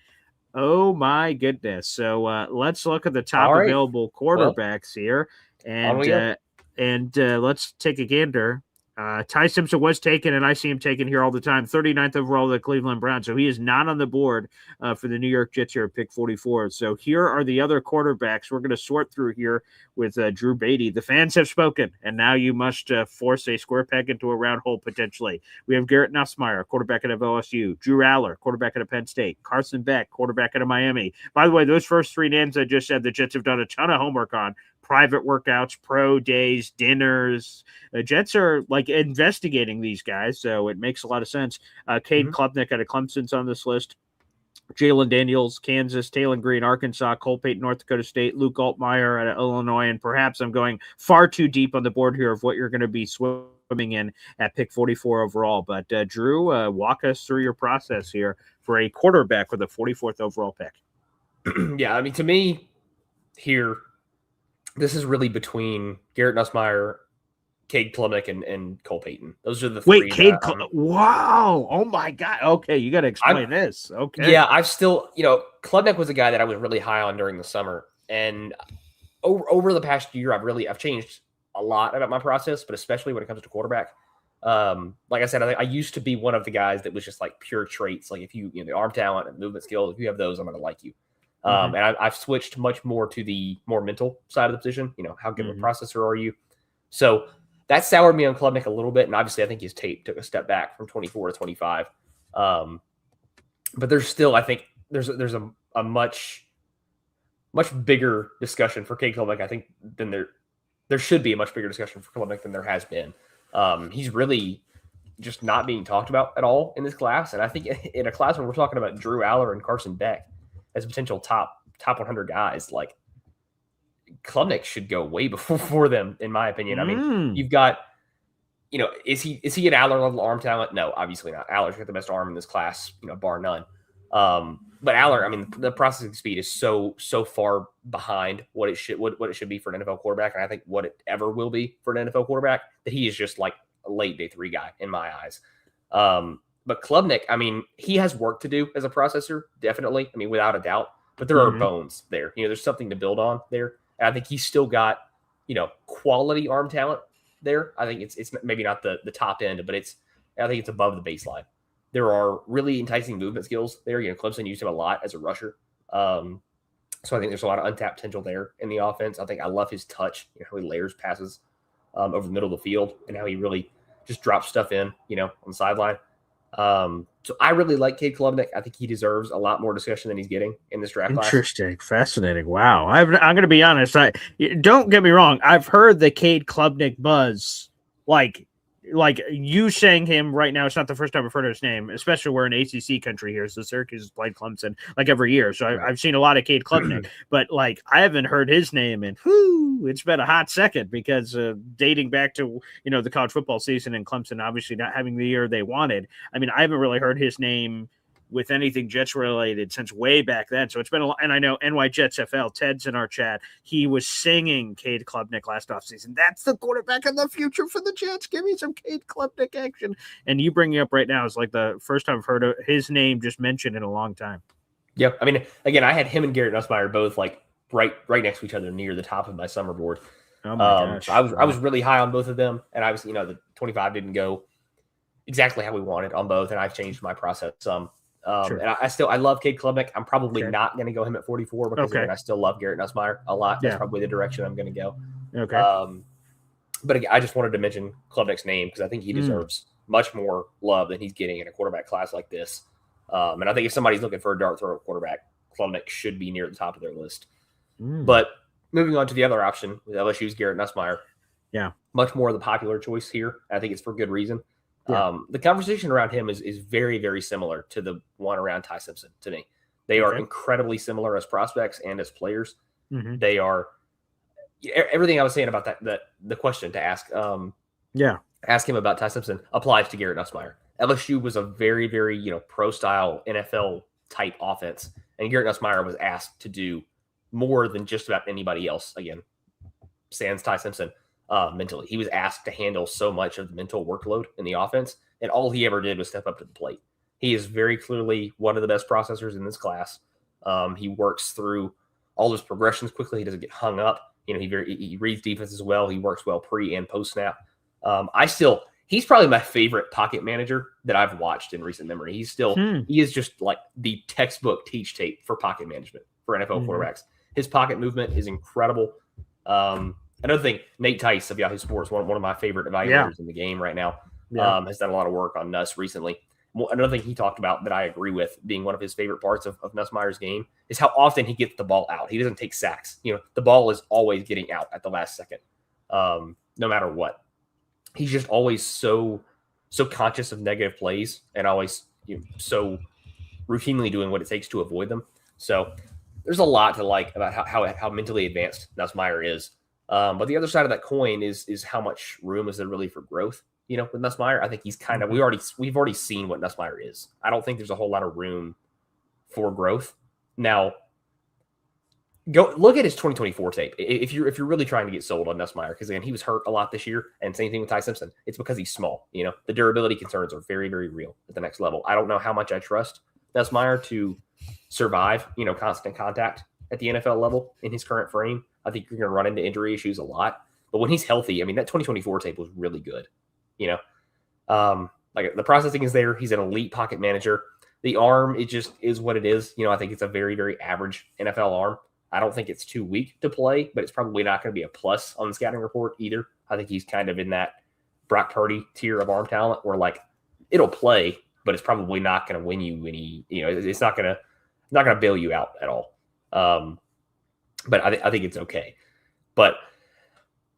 Oh, my goodness. So let's look at the top available quarterbacks here. And let's take a gander. Ty Simpson was taken, and I see him taken here all the time. 39th overall of the Cleveland Browns. So he is not on the board for the New York Jets here at pick 44. So here are the other quarterbacks we're going to sort through here with Drew Beatty. The fans have spoken, and now you must force a square peg into a round hole potentially. We have Garrett Nussmeier, quarterback out of LSU. Drew Aller, quarterback out of Penn State. Carson Beck, quarterback out of Miami. By the way, those first three names I just said, the Jets have done a ton of homework on. Private workouts, pro days, dinners. The Jets are like investigating these guys, so it makes a lot of sense. Cade Klubnik out of Clemson's on this list. Jalen Daniels, Kansas. Taylor Green, Arkansas. Cole Payton, North Dakota State. Luke Altmaier out of Illinois. And perhaps I'm going far too deep on the board here of what you're going to be swimming in at pick 44 overall. But Drew, walk us through your process here for a quarterback with a 44th overall pick. Yeah, I mean, to me, here, this is really between Garrett Nussmeier, Cade Klubnik, and Cole Payton. Those are the three. Wait, Cade wow. Oh, my God. Okay, you got to explain this. Okay. Yeah, I've still, Klubnik was a guy that I was really high on during the summer. And over the past year, I've changed a lot about my process, but especially when it comes to quarterback. Like I said, I used to be one of the guys that was just like pure traits. Like if you the arm talent and movement skills, if you have those, I'm going to like you. And I've switched much more to the more mental side of the position. How good of a processor are you? So that soured me on Klubnik a little bit. And obviously, I think his tape took a step back from 24 to 25. But there's still, I think, there's a much bigger discussion for Cade Klubnik, I think, than there should be a much bigger discussion for Klubnik than there has been. He's really just not being talked about at all in this class. And I think in a class where we're talking about Drew Aller and Carson Beck as potential top 100 guys, like Klubnik should go way before them, in my opinion. I mean, you've got, is he an Aller level arm talent? No, obviously not. Aller's got the best arm in this class, bar none. But Aller, I mean, the processing speed is so far behind what it should be for an NFL quarterback, and I think what it ever will be for an NFL quarterback, that he is just like a late day 3 guy in my eyes. But Klubnik, I mean, he has work to do as a processor, definitely. I mean, without a doubt. But there are bones there. There's something to build on there. And I think he's still got, quality arm talent there. I think it's maybe not the top end, but I think it's above the baseline. There are really enticing movement skills there. Clemson used him a lot as a rusher. So I think there's a lot of untapped potential there in the offense. I love his touch, how he layers passes over the middle of the field and how he really just drops stuff in, on the sideline. So I really like Cade Klubnik. I think he deserves a lot more discussion than he's getting in this draft class. Interesting. Fascinating. Wow. I'm going to be honest. Don't get me wrong. I've heard the Cade Klubnik buzz, like you saying him right now. It's not the first time I've heard his name, especially we're in ACC country here. So Syracuse has played Clemson like every year. So I've seen a lot of Cade Klubnik, but like I haven't heard his name in it's been a hot second because dating back to, the college football season and Clemson obviously not having the year they wanted. I mean, I haven't really heard his name with anything Jets related since way back then. So it's been a lot. And I know NY Jets FL, Ted's in our chat. He was singing Cade Klubnik last offseason. That's the quarterback of the future for the Jets. Give me some Cade Klubnik action. And you bringing up right now is like the first time I've heard of his name just mentioned in a long time. Yep. I mean, again, I had him and Garrett Nussmeier both like right next to each other near the top of my summer board. Oh my gosh. So I was really high on both of them, and I was, the 25 didn't go exactly how we wanted on both, and I've changed my process some. Sure. And I love Cade Klubnik. I'm probably not going to go him at 44 because again, I still love Garrett Nussmeier a lot. That's probably the direction I'm going to go. Okay. But again, I just wanted to mention Klubnik's name because I think he deserves much more love than he's getting in a quarterback class like this. And I think if somebody's looking for a dart thrower quarterback, Klubnik should be near the top of their list. But moving on to the other option with LSU's Garrett Nussmeier. Yeah. Much more of the popular choice here. I think it's for good reason. Yeah. The conversation around him is very, very similar to the one around Ty Simpson to me. They are incredibly similar as prospects and as players. They are everything I was saying about that the question to ask ask him about Ty Simpson applies to Garrett Nussmeier. LSU was a very, very, pro style NFL type offense. And Garrett Nussmeier was asked to do more than just about anybody else. Again, sans Ty Simpson. Mentally, he was asked to handle so much of the mental workload in the offense, and all he ever did was step up to the plate. He is very clearly one of the best processors in this class. He works through all his progressions quickly. He doesn't get hung up. He reads defense as well. He works well pre and post snap. He's probably my favorite pocket manager that I've watched in recent memory. He is just like the textbook teach tape for pocket management for NFL quarterbacks. His pocket movement is incredible. Another thing, Nate Tice of Yahoo Sports, one of my favorite evaluators in the game right now, has done a lot of work on Nuss recently. Another thing he talked about that I agree with being one of his favorite parts of Nussmeier's game is how often he gets the ball out. He doesn't take sacks. The ball is always getting out at the last second, no matter what. He's just always so conscious of negative plays and always so routinely doing what it takes to avoid them. So there's a lot to like about how mentally advanced Nussmeier is. But the other side of that coin is how much room is there really for growth? With Nussmeier, I think he's kind of we've already seen what Nussmeier is. I don't think there's a whole lot of room for growth. Now, go look at his 2024 tape. If you're really trying to get sold on Nussmeier, because again, he was hurt a lot this year, and same thing with Ty Simpson. It's because he's small. The durability concerns are very, very real at the next level. I don't know how much I trust Nussmeier to survive, constant contact at the NFL level in his current frame. I think you're going to run into injury issues a lot. But when he's healthy, I mean, that 2024 tape was really good. Like the processing is there. He's an elite pocket manager. The arm, it just is what it is. I think it's a very, very average NFL arm. I don't think it's too weak to play, but it's probably not going to be a plus on the scouting report either. I think he's kind of in that Brock Purdy tier of arm talent where like it'll play, but it's probably not going to win you any, it's not going to bail you out at all. But I think it's okay. But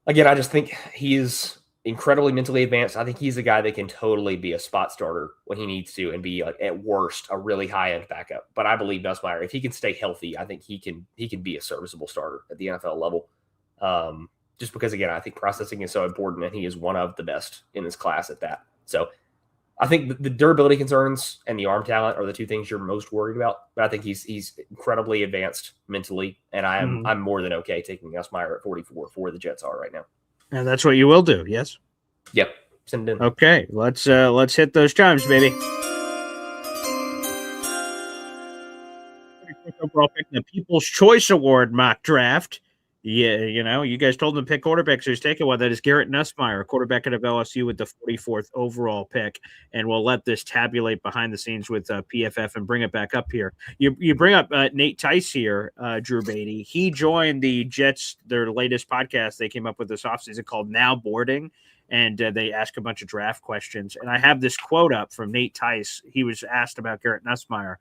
again, I just think he is incredibly mentally advanced. I think he's a guy that can totally be a spot starter when he needs to and be like at worst a really high end backup. But I believe Nussmeier, if he can stay healthy, I think he can be a serviceable starter at the NFL level. Just because again, I think processing is so important and he is one of the best in this class at that. So I think the durability concerns and the arm talent are the two things you're most worried about. But I think he's incredibly advanced mentally, and I'm more than okay taking Nussmeier at 44 for where the Jets are right now. And that's what you will do, yes? Yep. Send it in. Okay, let's hit those chimes, baby. Overall pick the People's Choice Award mock draft. Yeah, you guys told him to pick quarterback, so he's taking one. That is Garrett Nussmeier, quarterback out of LSU with the 44th overall pick. And we'll let this tabulate behind the scenes with PFF and bring it back up here. You bring up Nate Tice here, Drew Beatty. He joined the Jets, their latest podcast they came up with this offseason called Now Boarding, and they ask a bunch of draft questions. And I have this quote up from Nate Tice. He was asked about Garrett Nussmeier.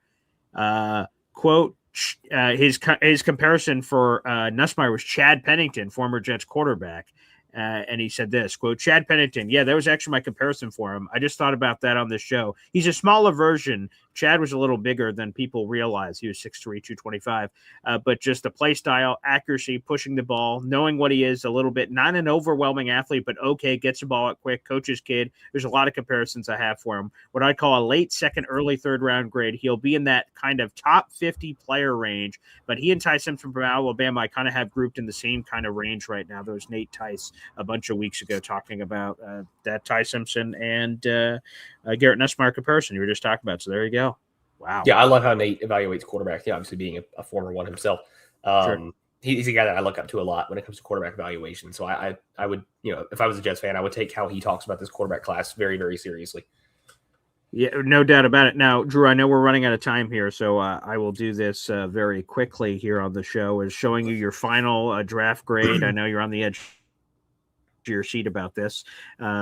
Quote, his comparison for Nussmeier was Chad Pennington, former Jets quarterback. And he said this, quote, Chad Pennington. Yeah, that was actually my comparison for him. I just thought about that on this show. He's a smaller version, Chad was a little bigger than people realize. He was 6'3", 225. But just the play style, accuracy, pushing the ball, knowing what he is a little bit, not an overwhelming athlete, but okay, gets the ball out quick, coach's kid. There's a lot of comparisons I have for him. What I call a late second, early third round grade. He'll be in that kind of top 50 player range, but he and Ty Simpson from Alabama I kind of have grouped in the same kind of range right now. There was Nate Tice a bunch of weeks ago talking about that Ty Simpson and Garrett Nussmeier comparison you were just talking about. So there you go. Wow. Yeah, I love how Nate evaluates quarterbacks. Yeah, obviously being a former one himself. Sure. He's a guy that I look up to a lot when it comes to quarterback evaluation. So I would, if I was a Jets fan, I would take how he talks about this quarterback class very, very seriously. Yeah, no doubt about it. Now, Drew, I know we're running out of time here, so I will do this very quickly here on the show, is showing you your final draft grade. I know you're on the edge to your seat about this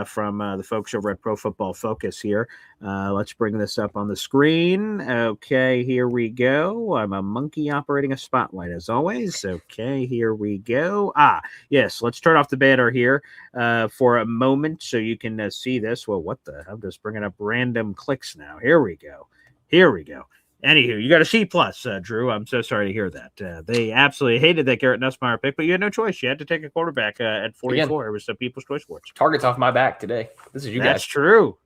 from the folks over at Pro Football Focus here. Let's bring this up on the screen. Okay, here we go. I'm a monkey operating a spotlight as always. Okay, here we go. Yes, let's turn off the banner here for a moment so you can see this. Well, what the? I'm just bringing up random clicks now. Here we go. Anywho, you got a C plus, Drew. I'm so sorry to hear that. They absolutely hated that Garrett Nussmeier pick, but you had no choice. You had to take a quarterback at 44. Again, it was the People's Choice Awards. Target's off my back today. This is you guys. That's true.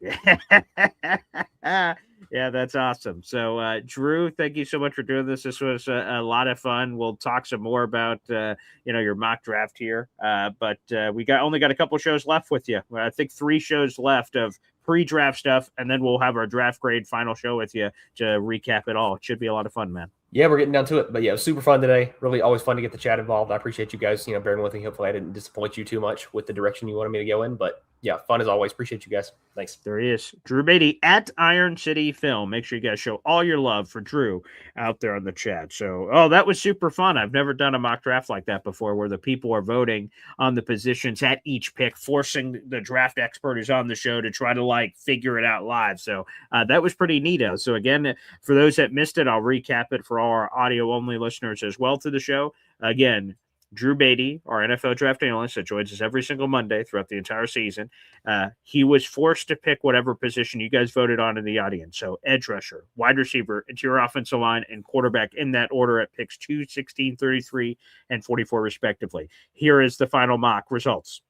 Yeah, that's awesome. So, Drew, thank you so much for doing this. This was a lot of fun. We'll talk some more about your mock draft here. But we only got a couple shows left with you. I think 3 shows left of pre-draft stuff, and then we'll have our draft grade final show with you to recap it all. It should be a lot of fun, man. Yeah, we're getting down to it. But yeah, it was super fun today. Really always fun to get the chat involved. I appreciate you guys, bearing with me. Hopefully I didn't disappoint you too much with the direction you wanted me to go in. But yeah, fun as always. Appreciate you guys. Thanks. There he is. Drew Beatty at Iron City Film. Make sure you guys show all your love for Drew out there on the chat. So, that was super fun. I've never done a mock draft like that before where the people are voting on the positions at each pick, forcing the draft expert who's on the show to try to figure it out live. So that was pretty neato. So again, for those that missed it, I'll recap it for all our audio only listeners as well to the show. Again, Drew Beatty, our NFL draft analyst that joins us every single Monday throughout the entire season, he was forced to pick whatever position you guys voted on in the audience. So edge rusher, wide receiver, interior offensive line, and quarterback in that order at picks 2, 16, 33, and 44 respectively. Here is the final mock results.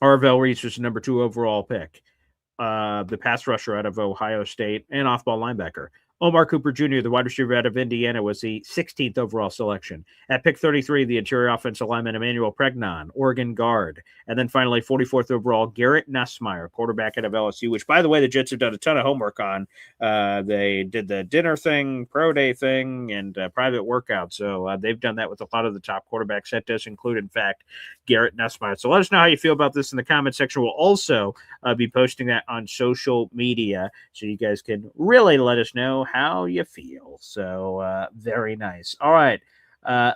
Arvell Reese was the number 2 overall pick. The pass rusher out of Ohio State and off-ball linebacker. Omar Cooper Jr., the wide receiver out of Indiana, was the 16th overall selection. At pick 33, the interior offensive lineman Emanuel Pregnon, Oregon guard. And then finally, 44th overall, Garrett Nussmeier, quarterback out of LSU, which, by the way, the Jets have done a ton of homework on. They did the dinner thing, pro day thing, and private workout. So they've done that with a lot of the top quarterbacks. That does include, in fact, Garrett Nussmeier. So let us know how you feel about this in the comment section. We'll also be posting that on social media so you guys can really let us know how you feel. So very nice. All right.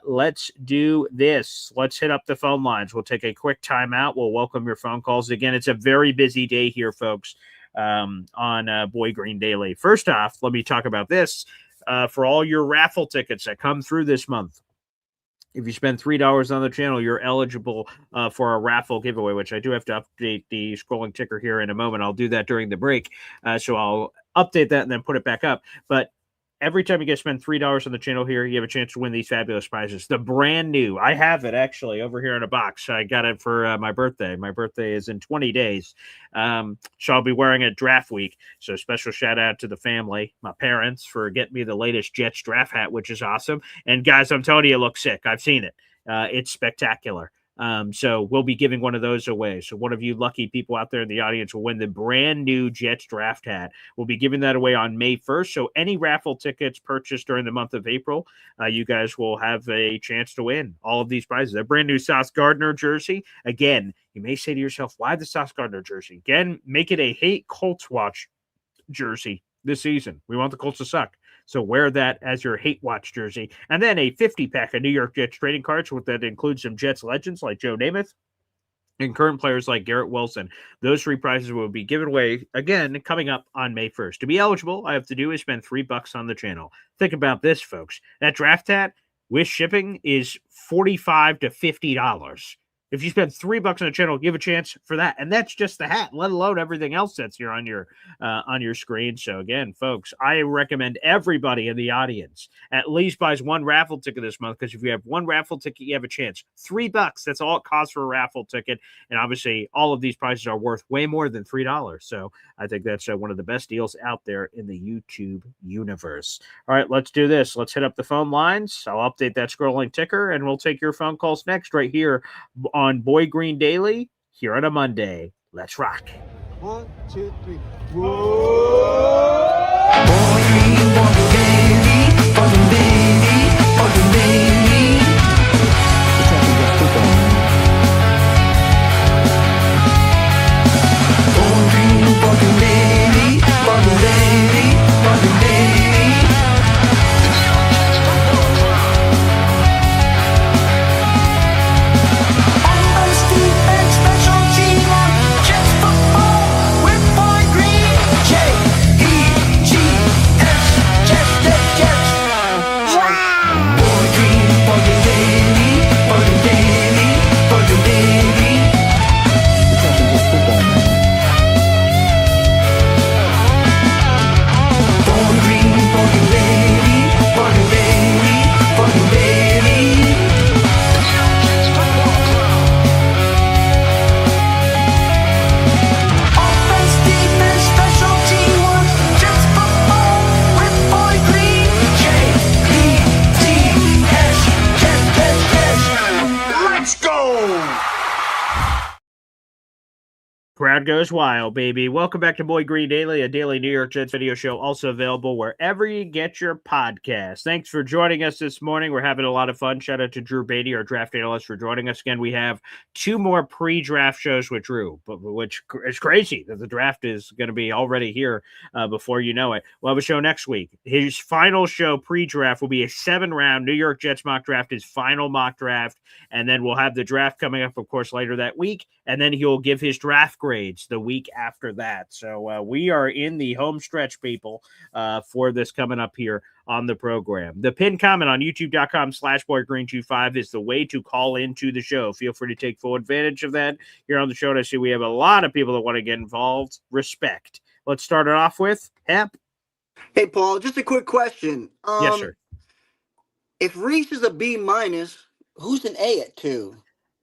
Let's do this. Let's hit up the phone lines. We'll take a quick timeout. We'll welcome your phone calls. Again, it's a very busy day here, folks, on Boy Green Daily. First off, let me talk about this. For all your raffle tickets that come through this month, if you spend $3 on the channel, you're eligible for a raffle giveaway, which I do have to update the scrolling ticker here in a moment. I'll do that during the break. So I'll update that and then put it back up. But every time you guys spend $3 on the channel here, you have a chance to win these fabulous prizes. The brand new, I have it actually over here in a box. I got it for my birthday. My birthday is in 20 days. So I'll be wearing it draft week. So special shout out to the family, my parents, for getting me the latest Jets draft hat, which is awesome. And guys, I'm telling you, it looks sick. I've seen it. It's spectacular. So we'll be giving one of those away. So one of you lucky people out there in the audience will win the brand new Jets draft hat. We'll be giving that away on May 1st. So any raffle tickets purchased during the month of April, you guys will have a chance to win all of these prizes. A brand new Sauce Gardner jersey. Again, you may say to yourself, why the Sauce Gardner jersey? Again, make it a hate Colts watch jersey this season. We want the Colts to suck. So wear that as your hate watch jersey. And then a 50-pack of New York Jets trading cards that includes some Jets legends like Joe Namath and current players like Garrett Wilson. Those 3 prizes will be given away, again, coming up on May 1st. To be eligible, all I have to do is spend $3 on the channel. Think about this, folks. That draft hat with shipping is $45 to $50. If you spend $3 on the channel, you have a chance for that, and that's just the hat, let alone everything else that's here on your screen. So again, folks, I recommend everybody in the audience at least buys one raffle ticket this month, because if you have one raffle ticket, you have a chance. $3, that's all it costs for a raffle ticket, and obviously all of these prizes are worth way more than $3. So I think that's one of the best deals out there in the YouTube universe. All right, let's do this. Let's hit up the phone lines. I'll update that scrolling ticker, and we'll take your phone calls next right here on Boy Green Daily here on a Monday. Let's rock. 1, 2, 3. It's actually just football, man. It's actually just football, man. Crowd goes wild, baby. Welcome back to Boy Green Daily, a daily New York Jets video show, also available wherever you get your podcast. Thanks for joining us this morning. We're having a lot of fun. Shout out to Drew Beatty, our draft analyst, for joining us again. We have 2 more pre-draft shows with Drew, which is crazy that the draft is going to be already here before you know it. We'll have a show next week. His final show pre-draft will be a 7-round New York Jets mock draft, his final mock draft, and then we'll have the draft coming up, of course, later that week, and then he'll give his draft grades the week after that. So we are in the home stretch, people, for this coming up here on the program. The pinned comment on youtube.com/boygreen25 is the way to call into the show. Feel free to take full advantage of that here on the show. And I see we have a lot of people that want to get involved. Respect. Let's start it off with Hep. Hey, Paul, just a quick question. Yes, sir. If Reese is a B minus, who's an A at 2?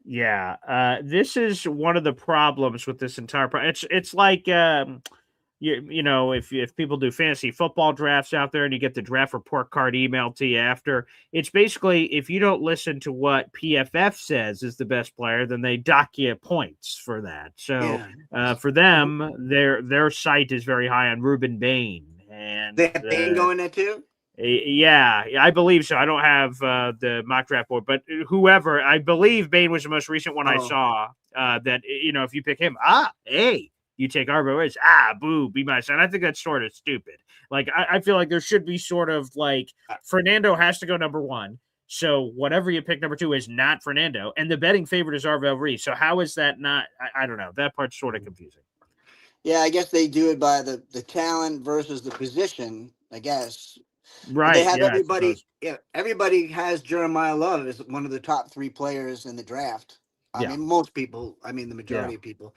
Yeah, this is one of the problems with this entire it's like you know, if people do fantasy football drafts out there and you get the draft report card emailed to you after, it's basically, if you don't listen to what PFF says is the best player, then they dock you points for that. So for them, their site is very high on Ruben Bain, and They have Bain going there too? Yeah, I believe so. I don't have the mock draft board, but whoever, I believe Bain was the most recent one I saw. That, you know, if you pick him, hey, you take RBOs, boo, be my son. I think that's sort of stupid. Like, I feel like there should be sort of like Fernando has to go number 1. So whatever you pick number 2 is not Fernando, and the betting favorite is Arvel Reese. So how is that not? I don't know. That part's sort of confusing. Yeah, I guess they do it by the talent versus the position, I guess. Right. They have everybody. Yeah, everybody has Jeremiah Love as one of the top 3 players in the draft. I mean, most people. I mean, the majority of people.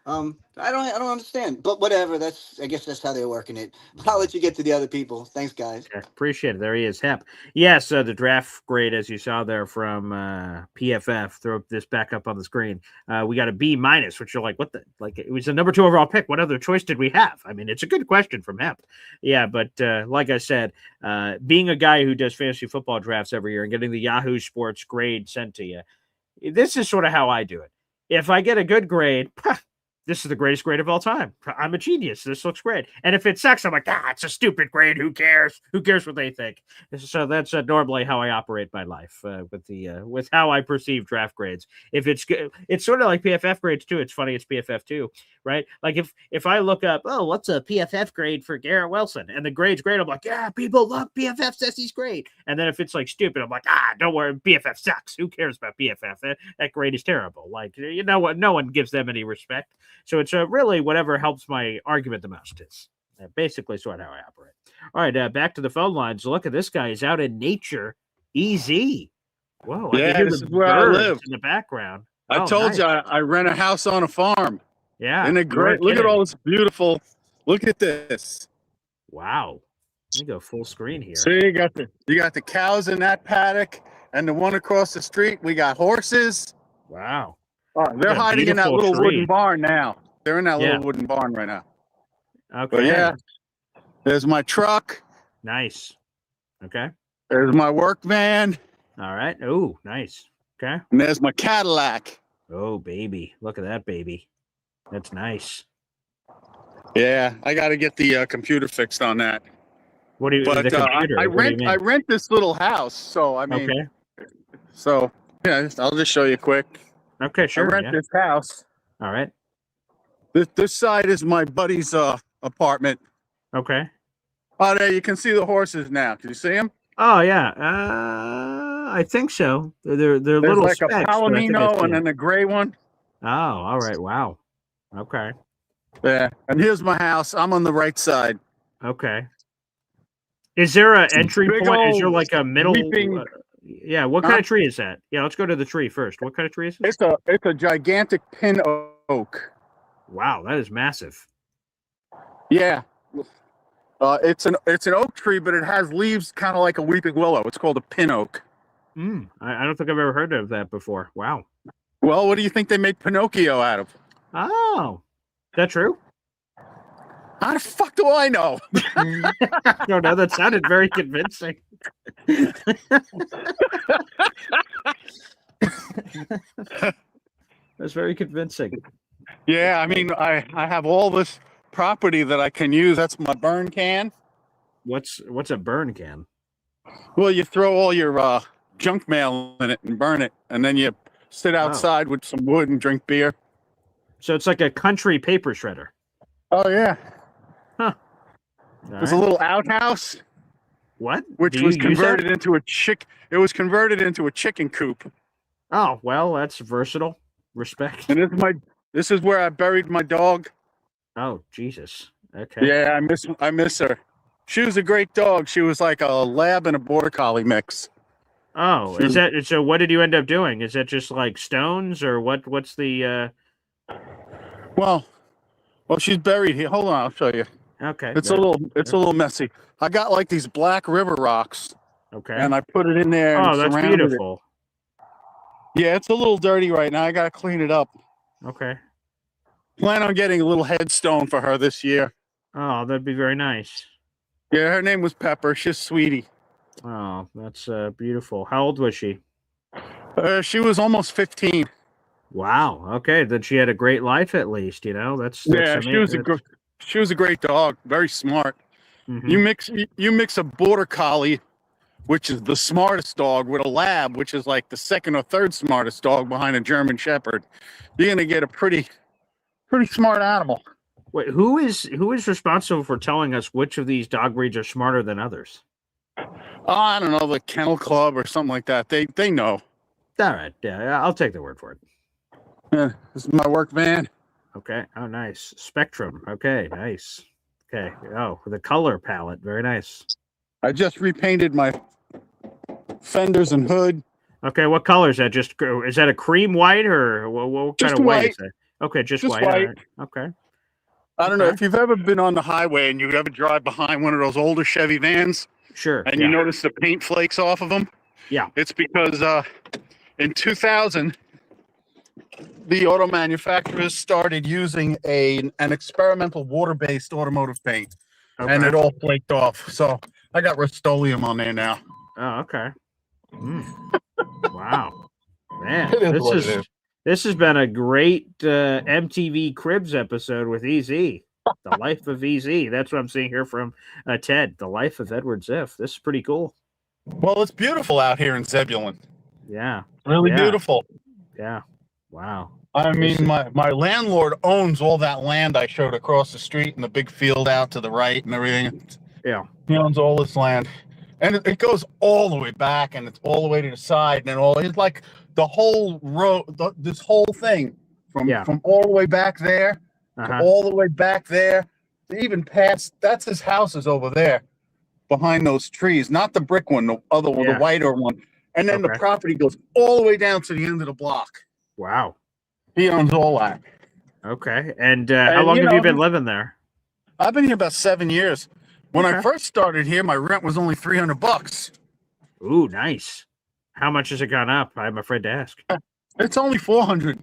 I don't understand, but whatever. I guess that's how they're working it. I'll let you get to the other people. Thanks, guys. Okay, appreciate it. There he is, Hep. Yes, the draft grade, as you saw there from PFF. Throw this back up on the screen. We got a B minus, which you're like, what the? Like, it was the number 2 overall pick. What other choice did we have? I mean, it's a good question from Hep. Yeah, but like I said, being a guy who does fantasy football drafts every year and getting the Yahoo Sports grade sent to you, this is sort of how I do it. If I get a good grade, this is the greatest grade of all time. I'm a genius. This looks great. And if it sucks, I'm like, it's a stupid grade. Who cares? Who cares what they think? So that's normally how I operate my life with how I perceive draft grades. If it's good, it's sort of like PFF grades too. It's funny, it's PFF too, right? Like if I look up, what's a PFF grade for Garrett Wilson, and the grade's great, I'm like, yeah, people love PFF, says he's great. And then if it's like stupid, I'm like, don't worry, PFF sucks. Who cares about PFF? That grade is terrible. Like, you know what? No one gives them any respect. So it's really whatever helps my argument the most is basically sort of how I operate. All right, back to the phone lines. Look at this guy. He's out in nature. EZ. Whoa. Yeah, this is where I live. In the background. I Oh, told nice. you I rent a house on a farm. Yeah. Isn't it you great? weren't Look at kidding. all this beautiful. Look at this. Wow. Let me go full screen here. See, you got the cows in that paddock, and the one across the street. We got horses. Wow. Oh, they're a hiding in that beautiful little tree. wooden barn now. They're in that Yeah. little wooden barn right now. Okay. But yeah, there's my truck. Nice. Okay. There's my work van. All right. Oh, nice. Okay. And there's my Cadillac. Oh, baby. Look at that baby. That's nice. Yeah, I got to get the computer fixed on that. What do you? But the computer. I what do you rent mean? I rent this little house, so I mean, Okay. so yeah, I'll just show you quick. Okay. Sure. I rent Yeah. this house. All right. This side is my buddy's apartment. Okay. Oh, there you can see the horses now. Can you see them? Oh yeah. I think so. They're There's little like specks, a but I think I Palomino see and them. then a gray one. Oh, all right. Wow. Okay. Yeah, and here's my house. I'm on the right side. Okay. Is there an entry big point? Is there old like a middle? weeping- Yeah. What kind of tree is that? Yeah. Let's go to the tree first. What kind of tree is it? It's a gigantic pin oak. Wow, that is massive. Yeah. It's an oak tree, but it has leaves kind of like a weeping willow. It's called a pin oak. I don't think I've ever heard of that before. Wow. Well, what do you think they make Pinocchio out of? Oh, is that true? How the fuck do I know? I don't know. That sounded very convincing. That's very convincing. Yeah, I mean, I have all this property that I can use. That's my burn can. What's a burn can? Well, you throw all your junk mail in it and burn it, and then you sit outside with some wood and drink beer. So it's like a country paper shredder. Oh yeah. Huh. There's a little outhouse, What? which Do you was use that? converted into a It was converted into a chicken coop. Oh, well, that's versatile. Respect. And this is where I buried my dog. Oh, Jesus. Okay. Yeah, I miss her. She was a great dog. She was like a lab and a border collie mix. Oh, is that so? What did you end up doing? Is that just like stones, or what? What's the? Well, she's buried here. Hold on, I'll show you. Okay. It's a little messy. I got like these black river rocks, Okay. and I put it in there. Oh, and that's surrounded it. beautiful. Yeah, it's a little dirty right now. I gotta clean it up. Okay. Plan on getting a little headstone for her this year. Oh, that'd be very nice. Yeah, her name was Pepper. She's sweetie. Oh, that's beautiful. How old was she? She was almost 15. Wow. Okay, then she had a great life at least. That's Yeah, she was a great dog. Very smart. Mhm. You mix a border collie, which is the smartest dog, with a lab, which is like the second or third smartest dog behind a German Shepherd. You're gonna get a pretty smart animal. Wait, who is responsible for telling us which of these dog breeds are smarter than others? Oh, I don't know, the Kennel Club or something like that. They know. All right. Yeah, I'll take their word for it. Yeah, this is my work van. Okay. Oh, nice. Spectrum. Okay. Nice. Okay. Oh, the color palette. Very nice. I just repainted my fenders and hood. Okay. What color is that? Is that a cream white or what kind Just of white is white. that? Okay. Just Just white. All white. right. Okay. I don't know Okay. if you've ever been on the highway and you ever drive behind one of those older Chevy vans Sure. and yeah. you notice the paint flakes off of them. Yeah. It's because in 2000, the auto manufacturers started using an experimental water-based automotive paint, and Okay. it all flaked off. So I got Rust-Oleum on there now. Oh, okay. Wow. Man, It is what it is. this has been a great MTV Cribs episode with EZ. The life of EZ. That's what I'm seeing here from Ted. The life of Edward Ziff. This is pretty cool. Well, it's beautiful out here in Zebulon. Yeah. Really Yeah. beautiful. Yeah. Wow. I mean, my landlord owns all that land I showed across the street and the big field out to the right and everything. Yeah. He owns all this land. And it goes all the way back and it's all the way to the side and it's like the whole road, this whole thing from all the way back there to all the way back there, to even past, that's his house is over there behind those trees, not the brick one, the other one, the whiter one. And then the property goes all the way down to the end of the block. Wow. He owns all that. Okay. And how long have you been living there? I've been here about 7 years. When I Okay. first started here, my rent was only $300. Ooh, nice. How much has it gone up? I'm afraid to ask. It's only 400.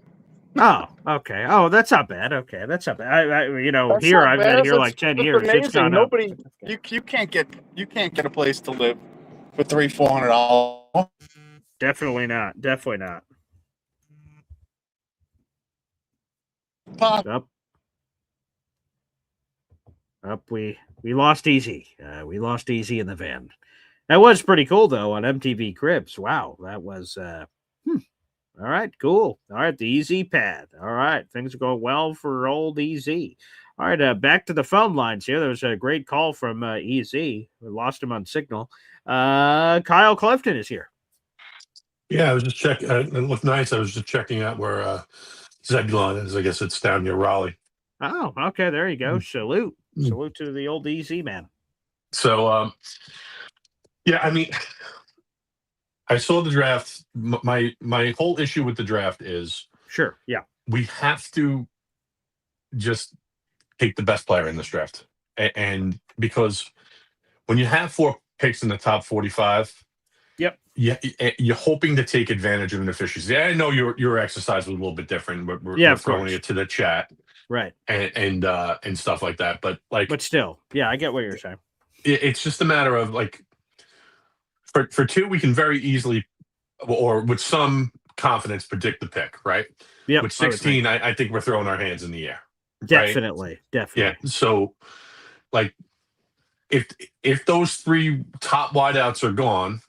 Oh, okay. Oh, that's not bad. Okay, that's not bad. That's Here not I've bad. been here like 10 It's years. It's amazing. gone up. Nobody, you can't get a place to live for $400. Definitely not. Definitely not. Pop. Up. We lost Easy. We lost Easy in the van. That was pretty cool though on MTV Cribs. Wow, that was. All right, cool. All right, the Easy pad. All right, things are going well for old Easy. All right, back to the phone lines here. There was a great call from Easy. We lost him on signal. Kyle Clifton is here. Yeah, I was just checking. It looked nice. I was just checking out where Zebulon is. I guess it's down near Raleigh. Oh, okay. There you go. Salute to the old Easy man. So, yeah, I mean, I saw the draft. My whole issue with the draft is sure. Yeah, we have to just take the best player in this draft, and because when you have 4 picks in the top 45. Yep. Yeah, you're hoping to take advantage of inefficiency. I know your exercise was a little bit different. We're throwing it to the chat, right? And stuff like that. But still, yeah, I get what you're saying. It's just a matter of like, for 2, we can very easily, or with some confidence, predict the pick, right? Yeah. With 16, I think we're throwing our hands in the air. Definitely, right? Definitely. Yeah. So, like, if those 3 top wideouts are gone.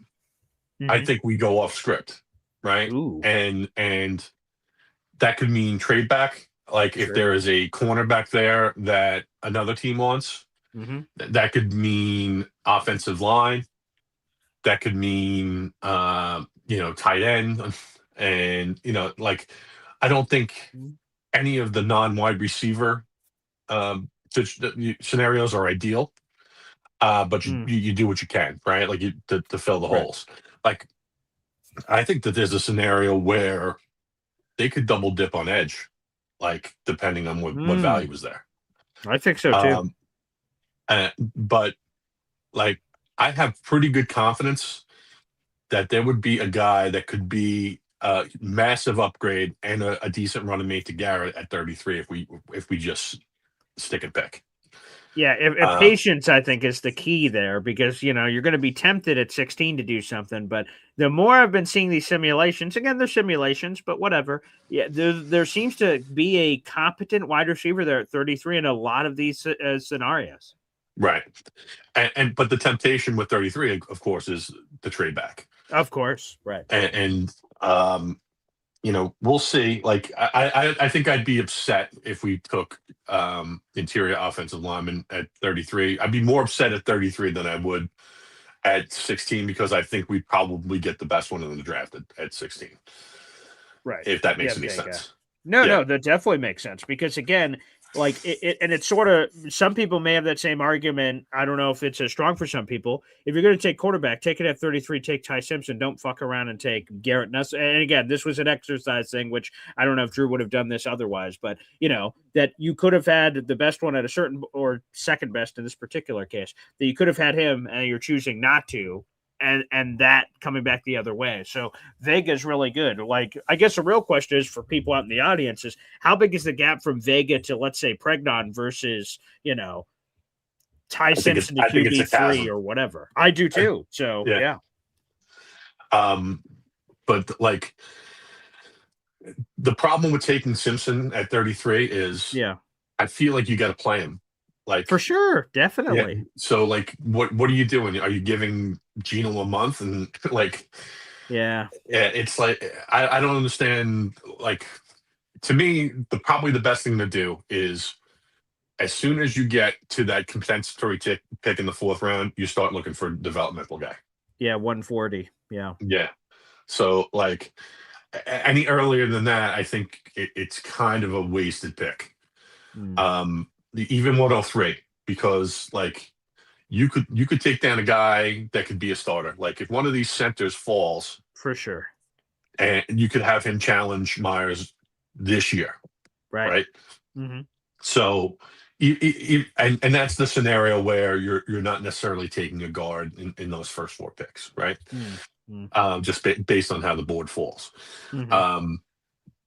I think we go off script, right? Ooh. And that could mean trade back. Like if there is a cornerback there that another team wants, that could mean offensive line. That could mean tight end, and like I don't think any of the non-wide receiver scenarios are ideal. But you do what you can, right? Like to fill the holes. Like, I think that there's a scenario where they could double dip on edge, like depending on what value is there. I think so too. But like, I have pretty good confidence that there would be a guy that could be a massive upgrade and a decent running mate to Garrett at 33 if we just stick and pick. Yeah, if patience, I think, is the key there because, you're going to be tempted at 16 to do something. But the more I've been seeing these simulations, again, they're simulations, but whatever. Yeah, there seems to be a competent wide receiver there at 33 in a lot of these scenarios. Right. But the temptation with 33, of course, is the trade back. Of course. Right. And we'll see. Like, I think I'd be upset if we took interior offensive lineman at 33. I'd be more upset at 33 than I would at 16 because I think we'd probably get the best one in the draft at 16. Right. If that makes any sense. No, that definitely makes sense because, again, like and it's sort of, some people may have that same argument. I don't know if it's as strong for some people. If you're going to take quarterback, take it at 33, take Ty Simpson. Don't fuck around and take Garrett Nussmeier. And again, this was an exercise thing, which I don't know if Drew would have done this otherwise, but that you could have had the best one at a certain, or second best in this particular case, that you could have had him and you're choosing not to. And that coming back the other way. So Vega's really good. Like, I guess the real question is for people out in the audience is how big is the gap from Vega to, let's say, Pregnon versus, Ty Simpson to QB3 or whatever. I do too. So, yeah. But like, the problem with taking Simpson at 33 is I feel like you got to play him. Like, for sure, definitely. Yeah. So like, what are you doing? Are you giving Geno a month and like? Yeah. It's like I don't understand. Like, to me, probably the best thing to do is as soon as you get to that compensatory pick in the 4th round, you start looking for a developmental guy. Yeah, 140. Yeah. Yeah. So like, any earlier than that, I think it's kind of a wasted pick. Even 103, because like you could take down a guy that could be a starter. Like if one of these centers falls, for sure, and you could have him challenge Myers this year, right? Mm-hmm. So, and that's the scenario where you're not necessarily taking a guard in those first 4 picks, right? Just based on how the board falls. Mm-hmm.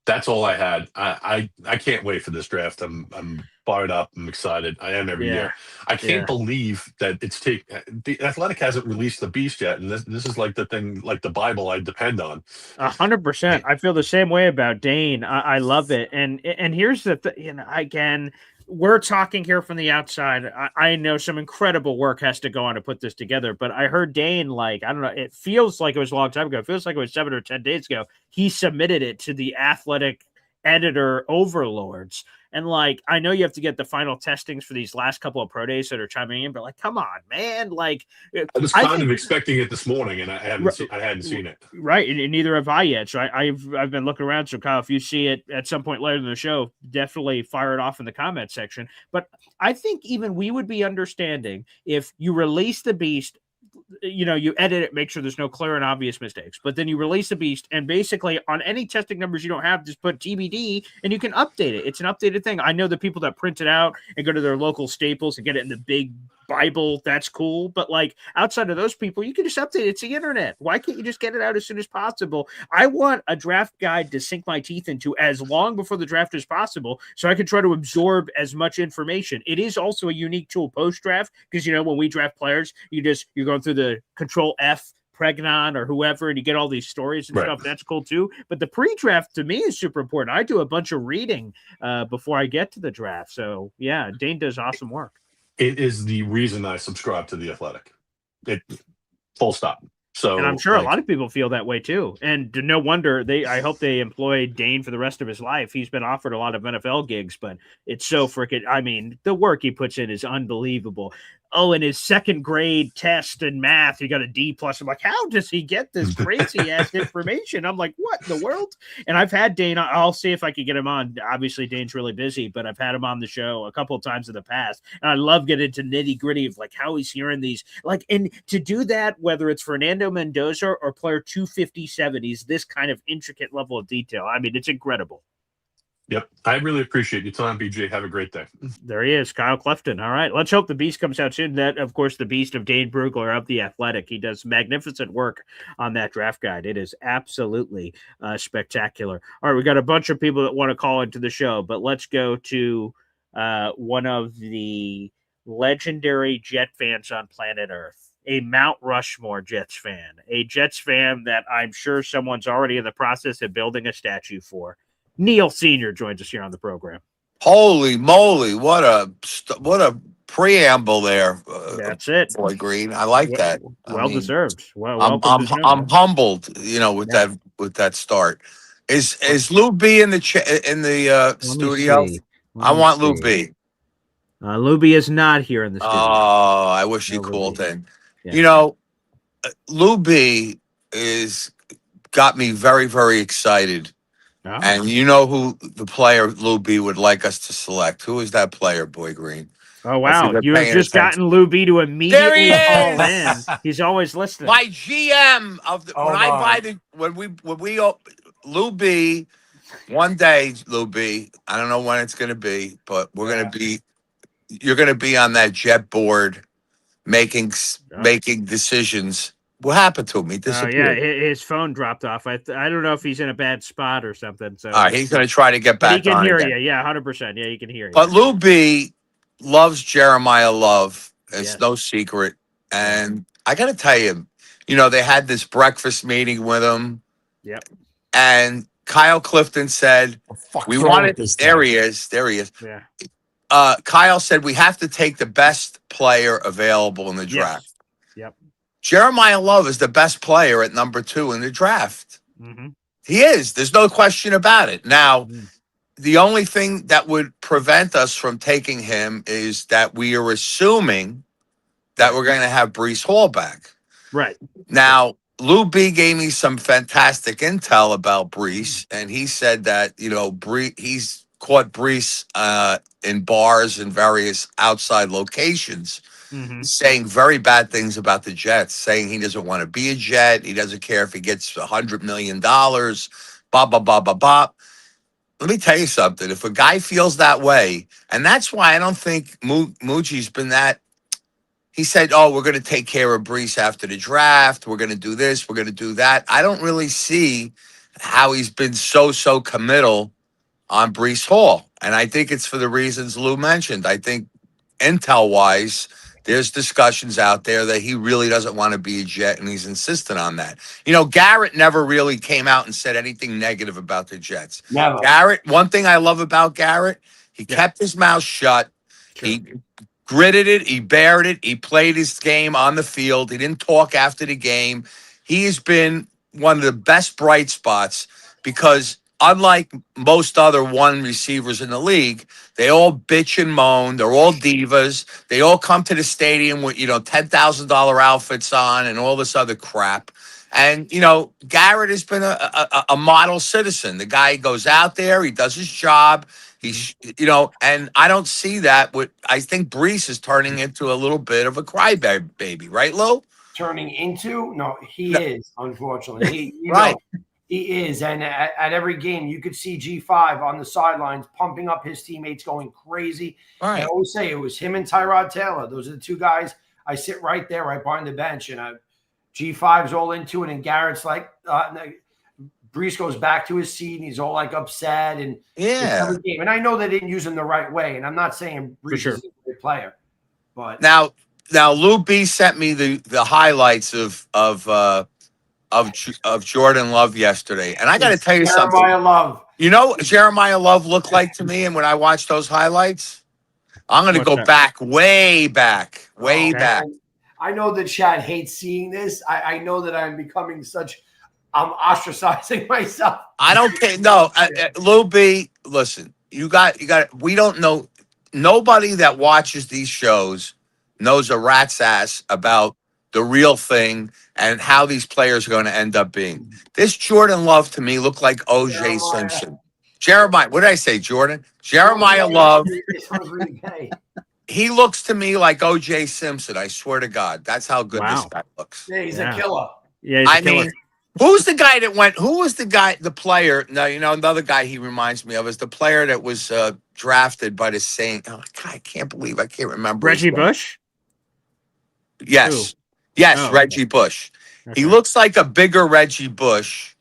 That's all I had. I can't wait for this draft. I'm fired up. I'm excited. I am every year. I can't believe that the Athletic hasn't released the Beast yet, and this is like the thing, like the Bible I depend on. 100%. I feel the same way about Dane. I love it, and here's the thing. Again, we're talking here from the outside. I know some incredible work has to go on to put this together, but I heard Dane, like, I don't know, it feels like it was a long time ago. It feels like it was 7 or 10 days ago. He submitted it to the Athletic editor overlords. And like, I know you have to get the final testings for these last couple of pro days that are chiming in, but like, come on, man. Like, I was kind of expecting it this morning, and I hadn't seen it. Right, and neither have I yet. So I've been looking around. So Kyle, if you see it at some point later in the show, definitely fire it off in the comment section. But I think even we would be understanding if you release the Beast, you edit it, make sure there's no clear and obvious mistakes, but then you release the Beast, and basically on any testing numbers you don't have, just put TBD and you can update it. It's an updated thing. I know the people that print it out and go to their local Staples and get it in the big Bible, that's cool. But like, outside of those people, you can just update it. It's the internet. Why can't you just get it out as soon as possible? I want a draft guide to sink my teeth into as long before the draft as possible, so I can try to absorb as much information. It is also a unique tool post draft, because when we draft players, you're going through the Control F Pregnon or whoever, and you get all these stories and stuff. That's cool too. But the pre-draft to me is super important. I do a bunch of reading before I get to the draft. So yeah, Dane does awesome work. It is the reason I subscribe to the Athletic. Full stop. So, and I'm sure a lot of people feel that way too. And no wonder I hope they employ Dane for the rest of his life. He's been offered a lot of NFL gigs, but it's so freaking, I mean, the work he puts in is unbelievable. Oh, in his second grade test in math, he got a D+. I'm like, how does he get this crazy ass information? I'm like, what in the world? And I've had Dane. I'll see if I can get him on. Obviously, Dane's really busy, but I've had him on the show a couple of times in the past. And I love getting into nitty gritty of like how he's hearing these. Like, and to do that, whether it's Fernando Mendoza or player 257, he's this kind of intricate level of detail. I mean, it's incredible. Yep. I really appreciate your time, BJ. Have a great day. There he is, Kyle Clifton. All right. Let's hope the Beast comes out soon. That, of course, the Beast of Dane Brugler of The Athletic. He does magnificent work on that draft guide. It is absolutely spectacular. All right. We got a bunch of people that want to call into the show, but let's go to one of the legendary Jet fans on planet Earth, a Mount Rushmore Jets fan, a Jets fan that I'm sure someone's already in the process of building a statue for. Neil Sr. joins us here on the program. Holy moly! What a preamble there. That's it, Boy Green. I like that. Well deserved. Well, I'm humbled, with that start. Is Lou B in the studio? I want Lou B. Lou B is not here in the studio. Oh, I wish he called in. Yeah. Lou B got me very, very excited. Oh. And you know who the player Lou B would like us to select? Who is that player, Boy Green? Oh, wow. You have just gotten Lou B to immediately call in. He's always listening. My GM of Lou B, one day, Lou B, I don't know when it's going to be, but you're going to be on that Jet board making decisions. What happened to him? He disappeared. His phone dropped off. I don't know if he's in a bad spot or something. So he's going to try to get back on. He can hear again. you. Yeah, 100%. Yeah, he can hear you. But Lou B loves Jeremiah Love. It's no secret. And I got to tell you, they had this breakfast meeting with him. Yep. And Kyle Clifton said, we wanted this. There he is. Yeah. Kyle said, we have to take the best player available in the draft. Yep. Jeremiah Love is the best player at number 2 in the draft. Mm-hmm. He is. There's no question about it. Now, the only thing that would prevent us from taking him is that we are assuming that we're going to have Breece Hall back. Right. Now, Lou B gave me some fantastic intel about Breece, and he said that, he's caught Brees in bars and various outside locations saying very bad things about the Jets, saying he doesn't want to be a Jet. He doesn't care if he gets $100 million, blah, blah, blah, blah, blah. Let me tell you something. If a guy feels that way, and that's why I don't think Muji's been that. He said, oh, we're going to take care of Brees after the draft. We're going to do this. We're going to do that. I don't really see how he's been so committal on Brees Hall. And I think it's for the reasons Lou mentioned. I think intel-wise, there's discussions out there that he really doesn't want to be a Jet, and he's insistent on that. You know, Garrett never really came out and said anything negative about the Jets. Never. Garrett, one thing I love about Garrett, he kept his mouth shut. Sure. He gritted it. He bared it. He played his game on the field. He didn't talk after the game. He has been one of the best bright spots because unlike most other one receivers in the league, they all bitch and moan. They're all divas. They all come to the stadium with, $10,000 outfits on and all this other crap. And, Garrett has been a model citizen. The guy goes out there. He does his job. He's, and I don't see that. I think Brees is turning into a little bit of a crybaby, right, Lou? Turning into? No, he is, unfortunately. Right. He is. And at every game, you could see G5 on the sidelines pumping up his teammates, going crazy. Right. I always say it was him and Tyrod Taylor. Those are the two guys. I sit right there, right behind the bench, and G5's all into it, and Garrett's like, Brees goes back to his seat, and he's all like upset. And every game. And I know they didn't use him the right way, and I'm not saying Brees is a great player. But now Lou B sent me the highlights of Jordan Love yesterday, and I got to tell you something. Jeremiah Love. You know what Jeremiah Love looked like to me, and when I watched those highlights, I'm going to go back, way back. I know that Chad hates seeing this. I know that I'm becoming I'm ostracizing myself. I don't care. No, Lou B, listen, you got. We don't know. Nobody that watches these shows knows a rat's ass about the real thing and how these players are going to end up being. This Jordan Love to me looked like O.J. Simpson. Jeremiah, what did I say, Jordan? Jeremiah Love. He looks to me like O.J. Simpson. I swear to God, that's how good this guy looks. Yeah, he's a killer. Yeah, he's a killer. Mean, who's the guy that went? Who was the guy? The player? No, another guy he reminds me of is the player that was drafted by the Saints. Oh, God, I can't remember. Reggie Bush. Yes. Ooh. Yes, Reggie Bush. Okay. He looks like a bigger Reggie Bush.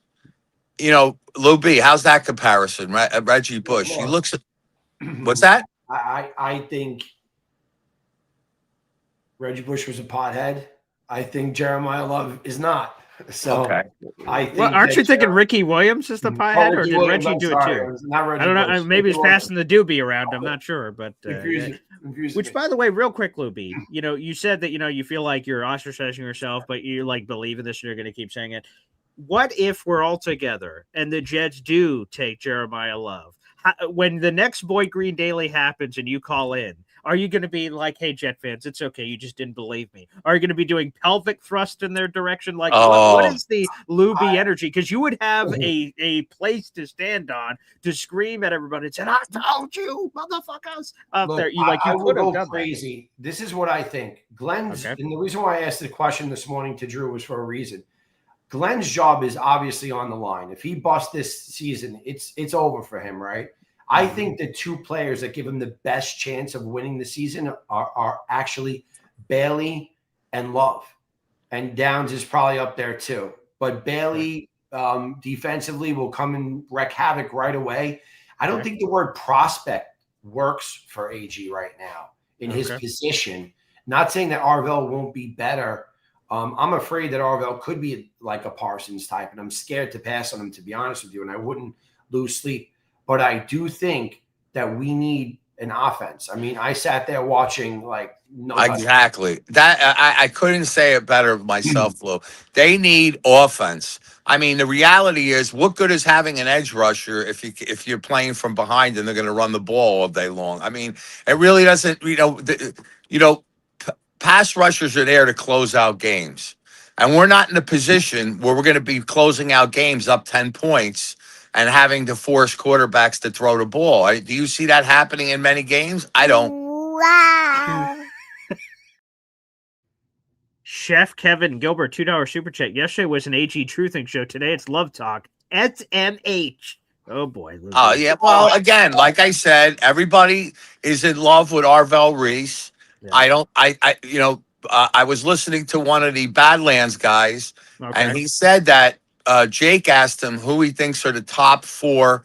Lou B, how's that comparison? Reggie Bush. He looks. What's that? I think Reggie Bush was a pothead. I think Jeremiah Love is not. So I think. Well, aren't you thinking Ricky Williams is the pothead, or did Reggie do it too? I don't know. Maybe he's passing the doobie around. I'm not sure, but which, by the way, real quick, Luby, you said that you feel like you're ostracizing yourself, but you believe in this, and you're going to keep saying it. What if we're all together and the Jets do take Jeremiah Love? When the next Boyd Green Daily happens and you call in, are you going to be like, hey, Jet fans, it's okay, you just didn't believe me? Are you going to be doing pelvic thrust in their direction? Like, what is the Luby energy? Because you would have a place to stand on to scream at everybody and say, I told you, motherfuckers. There. You could have done crazy. That. This is what I think. Glenn's, and the reason why I asked the question this morning to Drew was for a reason. Glenn's job is obviously on the line. If he busts this season, it's over for him, right? I think the two players that give him the best chance of winning the season are actually Bailey and Love. And Downs is probably up there too. But Bailey defensively will come and wreak havoc right away. I don't think the word prospect works for AG right now in his position. Not saying that Arvell won't be better. I'm afraid that Arvell could be like a Parsons type, and I'm scared to pass on him, to be honest with you, and I wouldn't lose sleep. But I do think that we need an offense. I mean, I sat there watching exactly that. I couldn't say it better myself, Lou. They need offense. I mean, the reality is, what good is having an edge rusher if you're playing from behind and they're going to run the ball all day long? I mean, it really doesn't. Pass rushers are there to close out games, and we're not in a position where we're going to be closing out games up 10 points. and having to force quarterbacks to throw the ball. Do you see that happening in many games? I don't. Wow. Chef Kevin Gilbert, $2 super chat. Yesterday was an AG Truthing show. Today it's Love Talk. SMH. Oh boy. Yeah. Well, again, like I said, everybody is in love with Arvell Reese. Yeah. I was listening to one of the Badlands guys, and he said that Jake asked him who he thinks are the top 4.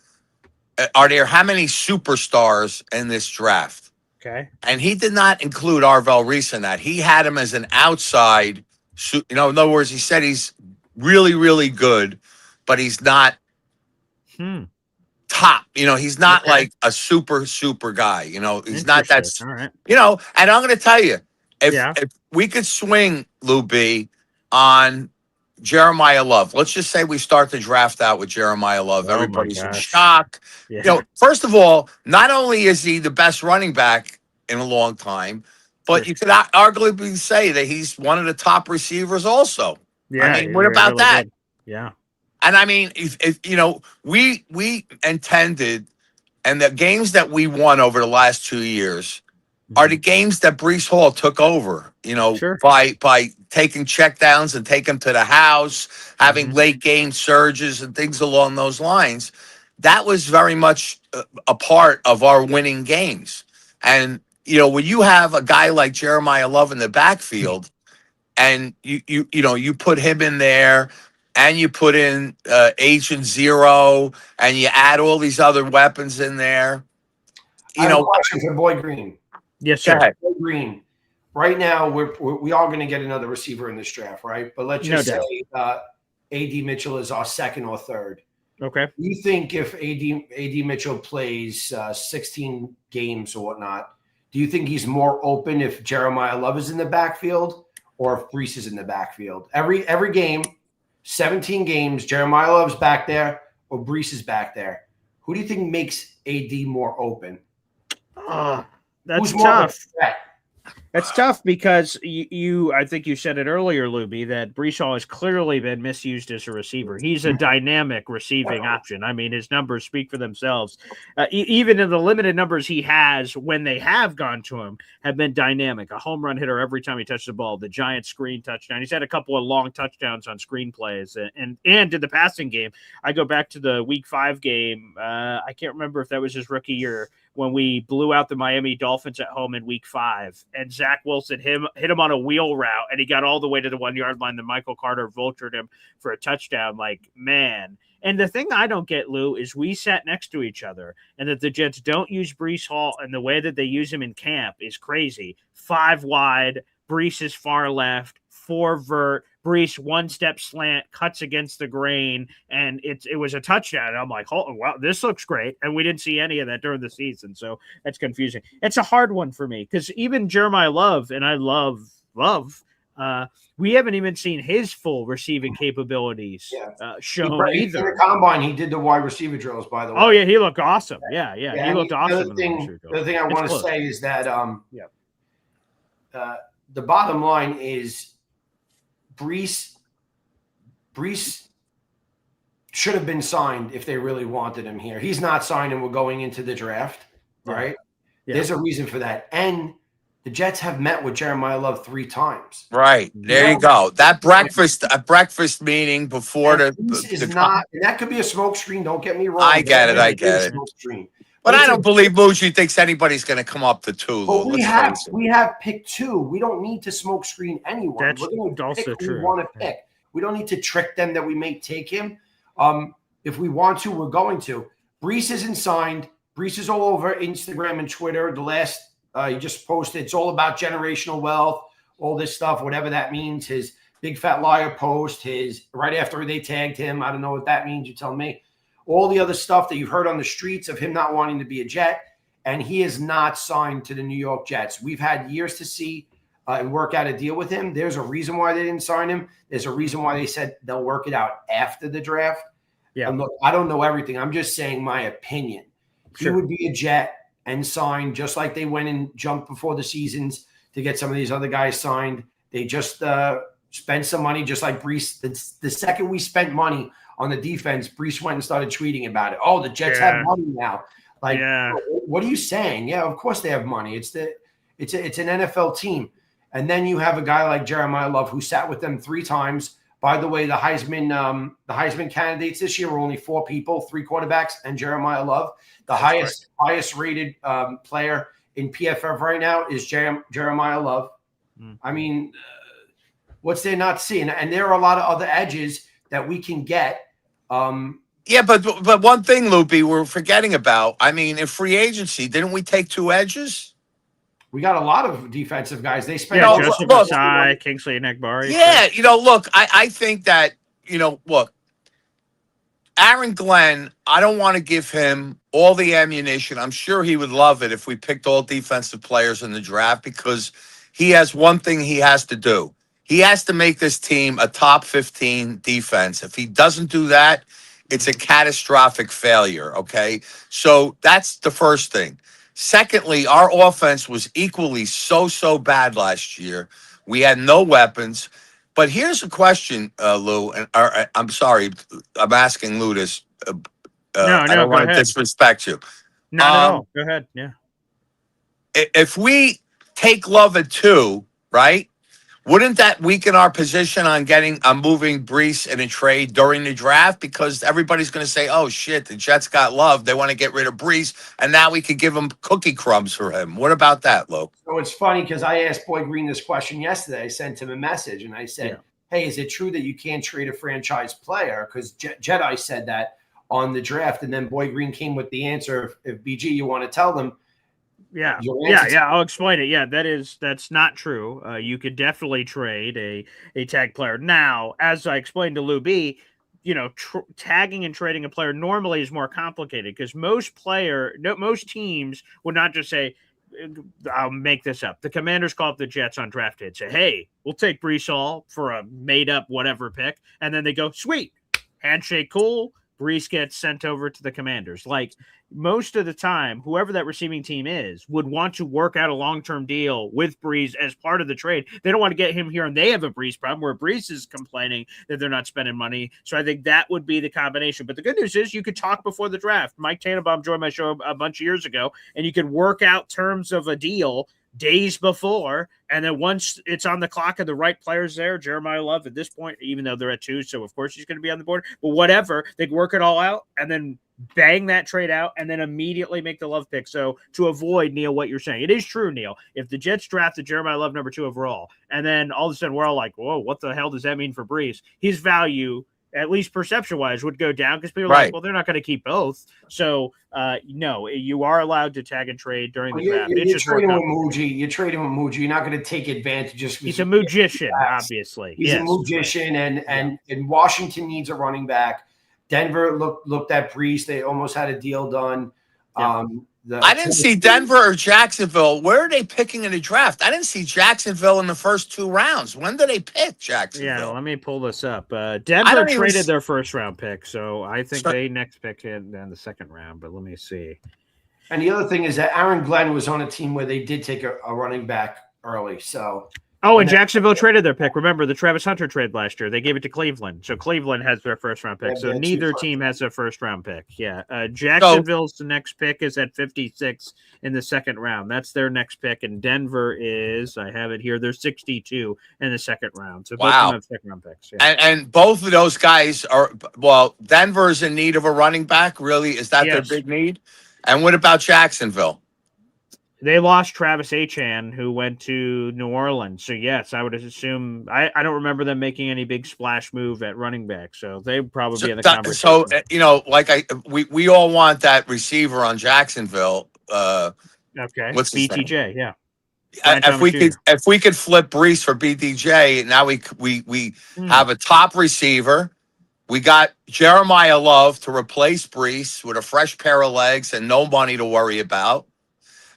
Are there how many superstars in this draft? Okay. And he did not include Arvell Reese in that. He had him as an outside. In other words, he said he's really, really good, but he's not top. He's not like a super guy. He's not that. All right. And I'm going to tell you, if we could swing Lou B on Jeremiah Love, let's just say we start the draft out with Jeremiah Love. Everybody's in shock. Yeah. First of all, not only is he the best running back in a long time, but you could arguably say that he's one of the top receivers also. Yeah. I mean, what about really that? Good. Yeah. And I mean, if we intended, and the games that we won over the last 2 years are the games that Breece Hall took over, by taking checkdowns and take them to the house, having late game surges and things along those lines. That was very much a part of our winning games. And, when you have a guy like Jeremiah Love in the backfield and you put him in there and you put in Agent Zero and you add all these other weapons in there. I have a question for Boy Green. Yes, sir. Boy Green. Right now, we are going to get another receiver in this draft, right? But let's just say A.D. Mitchell is our second or third. Okay. Do you think if A.D. Mitchell plays 16 games or whatnot, do you think he's more open if Jeremiah Love is in the backfield or if Breece is in the backfield? Every game, 17 games, Jeremiah Love's back there or Breece is back there. Who do you think makes A.D. more open? That's tough. That's tough because I think you said it earlier, Luby, that Breece Hall has clearly been misused as a receiver. He's a dynamic receiving option. I mean, his numbers speak for themselves. Even in the limited numbers he has when they have gone to him have been dynamic. A home run hitter every time he touched the ball, the giant screen touchdown. He's had a couple of long touchdowns on screen plays and in the passing game. I go back to the week 5 game. I can't remember if that was his rookie year when we blew out the Miami Dolphins at home in week 5 and Zach Wilson hit him on a wheel route and he got all the way to the 1 yard line. Then Michael Carter vultured him for a touchdown. Like, man. And the thing I don't get, Lou, is we sat next to each other and that the Jets don't use Breece Hall and the way that they use him in camp is crazy. 5 wide, Breece is far left, 4 vert, Breece 1-step slant, cuts against the grain, and it was a touchdown. And I'm like, oh, wow, this looks great. And we didn't see any of that during the season, so that's confusing. It's a hard one for me because even Jeremiah Love, and I love, we haven't even seen his full receiving capabilities shown either. In the combine, he did the wide receiver drills, by the way. Oh, yeah, he looked awesome. Yeah, he looked awesome. The other thing I want to say is that the bottom line is Breece should have been signed if they really wanted him here. He's not signed and we're going into the draft, right? Yeah. There's a reason for that. And the Jets have met with Jeremiah Love 3 times. Right. There you go. That breakfast meeting before and that could be a smoke screen. Don't get me wrong. I get it. But I don't believe Mougie thinks anybody's going to come up to 2. But we have pick 2. We don't need to smoke screen anyone. That's We're going to also pick who true. we want to pick. We don't need to trick them that we may take him. If we want to, we're going to. Breece isn't signed. Breece is all over Instagram and Twitter. The last he just posted, it's all about generational wealth, all this stuff, whatever that means. His big fat liar post, his right after they tagged him. I don't know what that means. You tell me. All the other stuff that you've heard on the streets of him not wanting to be a Jet, and he is not signed to the New York Jets. We've had years to see and work out a deal with him. There's a reason why they didn't sign him. There's a reason why they said they'll work it out after the draft. Yeah. And look, I don't know everything. I'm just saying my opinion. Sure. He would be a Jet and signed just like they went and jumped before the seasons to get some of these other guys signed. They just spend some money, just like Brees. The second we spent money on the defense, Brees went and started tweeting about it. Oh, the Jets have money now. Like, what are you saying? Yeah, of course they have money. It's an NFL team. And then you have a guy like Jeremiah Love who sat with them 3 times. By the way, the Heisman candidates this year were only 4 people, 3 quarterbacks, and Jeremiah Love. The highest rated player in PFF right now is Jeremiah Love. I mean, what's there not seeing? And there are a lot of other edges that we can get. Yeah, but one thing, Loopy, we're forgetting about. I mean, in free agency, didn't we take 2 edges? We got a lot of defensive guys. They spent Joseph Asai, Kingsley Enagbare. Yeah, look, I think that, look, Aaron Glenn, I don't want to give him all the ammunition. I'm sure he would love it if we picked all defensive players in the draft, because he has one thing he has to do. He has to make this team a top 15 defense. If he doesn't do that, it's a catastrophic failure, okay? So that's the first thing. Secondly, our offense was equally so bad last year. We had no weapons. But here's a question, Lou. I'm sorry, I'm asking Lou this. I don't want to disrespect you. Not at all. Go ahead. Yeah. If we take Love at 2, right? Wouldn't that weaken our position on moving Brees in a trade during the draft? Because everybody's going to say, oh, shit, the Jets got Love. They want to get rid of Brees, and now we could give them cookie crumbs for him. What about that, Lo? So it's funny because I asked Boyd Green this question yesterday. I sent him a message, and I said, hey, is it true that you can't trade a franchise player? Because Jedi said that on the draft, and then Boyd Green came with the answer, if BG, you want to tell them. Yeah. I'll explain it. Yeah, that's not true. You could definitely trade a tag player. Now, as I explained to Lou B, tagging and trading a player normally is more complicated because most teams would not just say, I'll make this up. The Commanders call up the Jets on draft day and say, hey, we'll take Brees Hall for a made up whatever pick. And then they go, sweet, handshake, cool. Brees gets sent over to the Commanders. Like, most of the time, whoever that receiving team is would want to work out a long-term deal with Brees as part of the trade. They don't want to get him here and they have a Brees problem where Brees is complaining that they're not spending money. So I think that would be the combination. But the good news is you could talk before the draft. Mike Tannenbaum joined my show a bunch of years ago, and you could work out terms of a deal days before, and then once it's on the clock and the right players there, Jeremiah Love at this point, even though they're at 2, so of course he's going to be on the board, but whatever, they work it all out and then bang that trade out and then immediately make the Love pick. So to avoid, Neil, what you're saying, it is true, Neil, if the Jets drafted Jeremiah Love number 2 overall, and then all of a sudden we're all like, whoa, what the hell does that mean for Brees? His value, at least perception-wise, would go down because people are like, well, they're not going to keep both. So, no, you are allowed to tag and trade during the draft. You're trading with Muji. You're trading with Muji. You're not going to take advantage. He's a magician, obviously. He's a magician, and Washington needs a running back. Denver looked at Brees. They almost had a deal done. Yeah. I didn't see Denver or Jacksonville. Where are they picking in the draft? I didn't see Jacksonville in the first 2 rounds. When did they pick Jacksonville? Yeah, let me pull this up. Denver traded their first round pick, so I think they next picked in the second round, but let me see. And the other thing is that Aaron Glenn was on a team where they did take a running back early, so... Oh, and Jacksonville traded their pick. Remember the Travis Hunter trade last year. They gave it to Cleveland. So Cleveland has their first round pick. So neither team has their first round pick. Yeah. Jacksonville's next pick is at 56 in the second round. That's their next pick. And Denver is, I have it here, they're 62 in the second round. So both of them have second round picks. Yeah. And both of those guys are, well, Denver's in need of a running back. Really? Is that their big need? And what about Jacksonville? They lost Travis Achan, who went to New Orleans. So, yes, I would assume – I don't remember them making any big splash move at running back. So, they would probably be in the conversation. So, we all want that receiver on Jacksonville. Okay. What's BTJ, yeah. If we could flip Brees for BTJ, now we have a top receiver. We got Jeremiah Love to replace Brees with a fresh pair of legs and no money to worry about.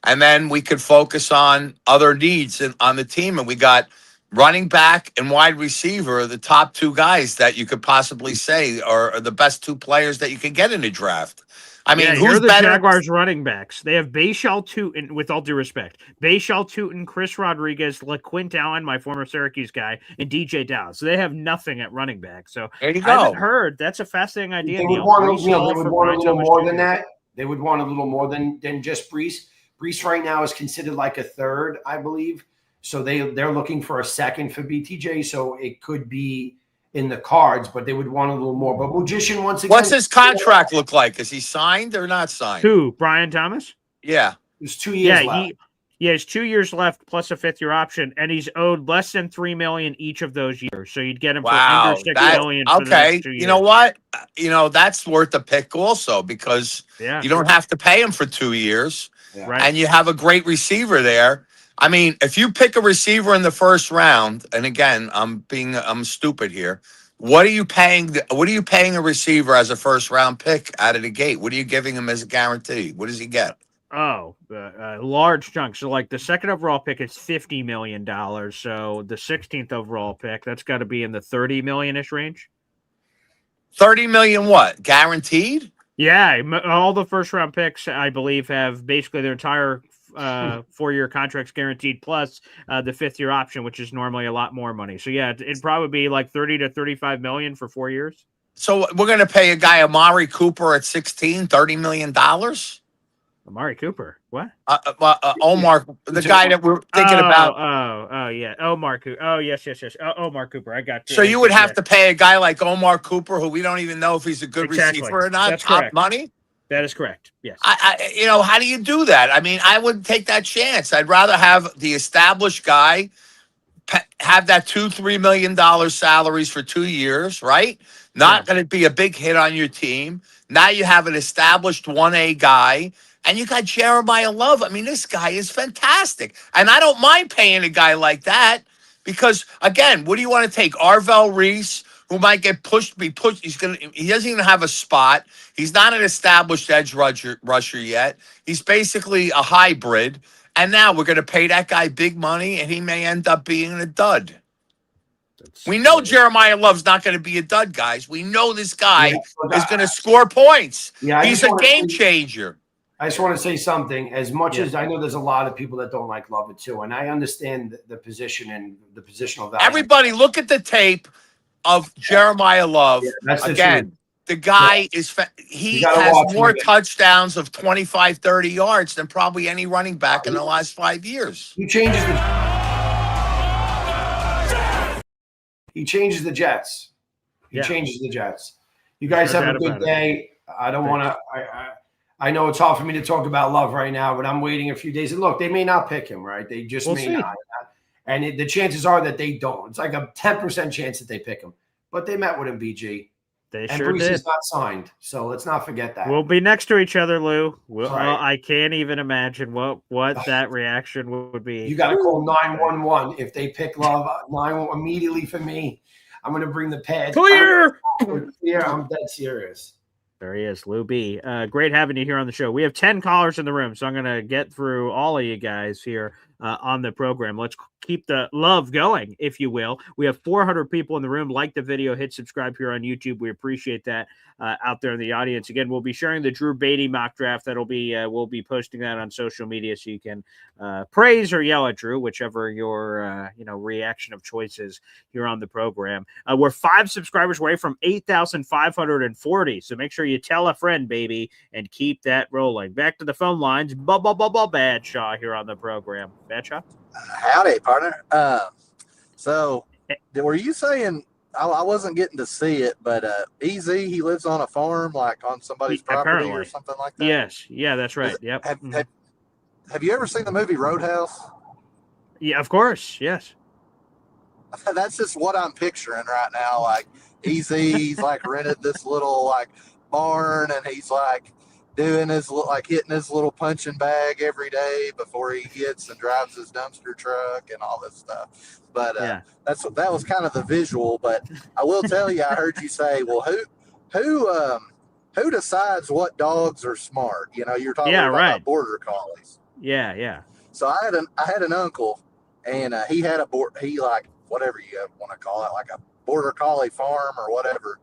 And then we could focus on other needs on the team. And we got running back and wide receiver, the top 2 guys that you could possibly say are the best 2 players that you can get in the draft. I mean, here are who's the better? Jaguars running backs. They have Bayshal Tootin, with all due respect, Bayshal Tootin, Chris Rodriguez, LaQuint Allen, my former Syracuse guy, and DJ Dallas. So they have nothing at running back. So There you I haven't go. heard. That's a fascinating idea. They would Neil. want, Brees they Hall would for want a Brian little Thomas more Jr. than that. They would want a little more than just Brees. Brees right now is considered like a third, I believe. So they're looking for a second for BTJ. So it could be in the cards, but they would want a little more. But Magician, once again, What's his contract look like? Is he signed or not signed? Who? Brian Thomas? Yeah. There's 2 years left. He has 2 years left plus a 5th-year option, and he's owed less than $3 million each of those years. So you'd get him for under $6 million for the next 2 years. You know what? That's worth a pick also, because you don't have to pay him for 2 years, and you have a great receiver there. I mean, if you pick a receiver in the first round, and again, I'm stupid here. What are you paying a receiver as a first round pick out of the gate? What are you giving him as a guarantee? What does he get? Oh, large chunk. So, like, the second overall pick is $50 million. So the 16th overall pick, that's got to be in the $30 million-ish range. 30 million what? Guaranteed? Yeah, all the first round picks, I believe, have basically their entire 4-year contracts guaranteed, plus the 5th-year option, which is normally a lot more money. So yeah, it'd probably be like 30 to 35 million for 4 years. So we're going to pay a guy, Amari Cooper, at 16, $30 million? Amari Cooper, what? Omar, the guy that we're thinking about. Oh, yeah, Omar Cooper. Oh, yes. Omar Cooper, I got you. So you would have to pay a guy like Omar Cooper, who we don't even know if he's a good receiver or not, That's top correct. money? That is correct. Yes. How do you do that? I mean, I wouldn't take that chance. I'd rather have the established guy have that $2-3 million salaries for 2 years, right? Not going to be a big hit on your team. Now you have an established 1A guy, and you got Jeremiah Love. I mean, this guy is fantastic, and I don't mind paying a guy like that because, again, what do you want to take? Arvell Reese, who might get be pushed. He doesn't even have a spot. He's not an established edge rusher yet. He's basically a hybrid. And now we're going to pay that guy big money, and he may end up being a dud. We know Jeremiah Love's not going to be a dud, guys. We know this guy is going to score points. Yeah, he's a game changer. I just want to say something. As much as I know there's a lot of people that don't like Love too, and I understand the position and the positional value. Everybody look at the tape of Jeremiah Love. Again, the guy he has more touchdowns of 25, 30 yards than probably any running back in the last 5 years. He changes the Jets. He changes the Jets. You guys have a good day. I don't want to. I know it's hard for me to talk about Love right now, but I'm waiting a few days. And look, they may not pick him, right? They just may not. And the chances are that they don't. It's like a 10% chance that they pick him. But they met with him, BG. They and sure Bruce did. is not signed, so let's not forget that. We'll be next to each other, Lou. I can't even imagine what that reaction would be. You got to call 911 if they pick Love. 911 immediately for me. I'm going to bring the pads. Clear. I'm dead serious. There he is, Lou B. Great having you here on the show. We have 10 callers in the room, so I'm going to get through all of you guys here on the program. Let's keep the love going, if you will. We have 400 people in the room. Like the video, hit subscribe here on YouTube. We appreciate that out there in the audience. Again, we'll be sharing the Drew Beatty mock draft. That'll be we'll be posting that on social media, so you can praise or yell at Drew, whichever your reaction of choice is here on the program. We're 5 subscribers away from 8,540. So make sure you tell a friend, baby, and keep that rolling. Back to the phone lines. Badshaw here on the program. Badshaw? Howdy, partner. So were you saying I wasn't getting to see it, but EZ, he lives on a farm, like on somebody's property or something like that? Yes. Yeah, that's right. Yep. Have you ever seen the movie Roadhouse? Yeah, of course. Yes. That's just what I'm picturing right now. Like he's like rented this little like barn, and he's like doing his hitting his little punching bag every day before he gets and drives his dumpster truck and all this stuff. But that was kind of the visual. But I will tell you, I heard you say, well, who decides what dogs are smart? You're talking about border collies. Yeah. So I had an uncle, and he had whatever you want to call it, like a border collie farm or whatever.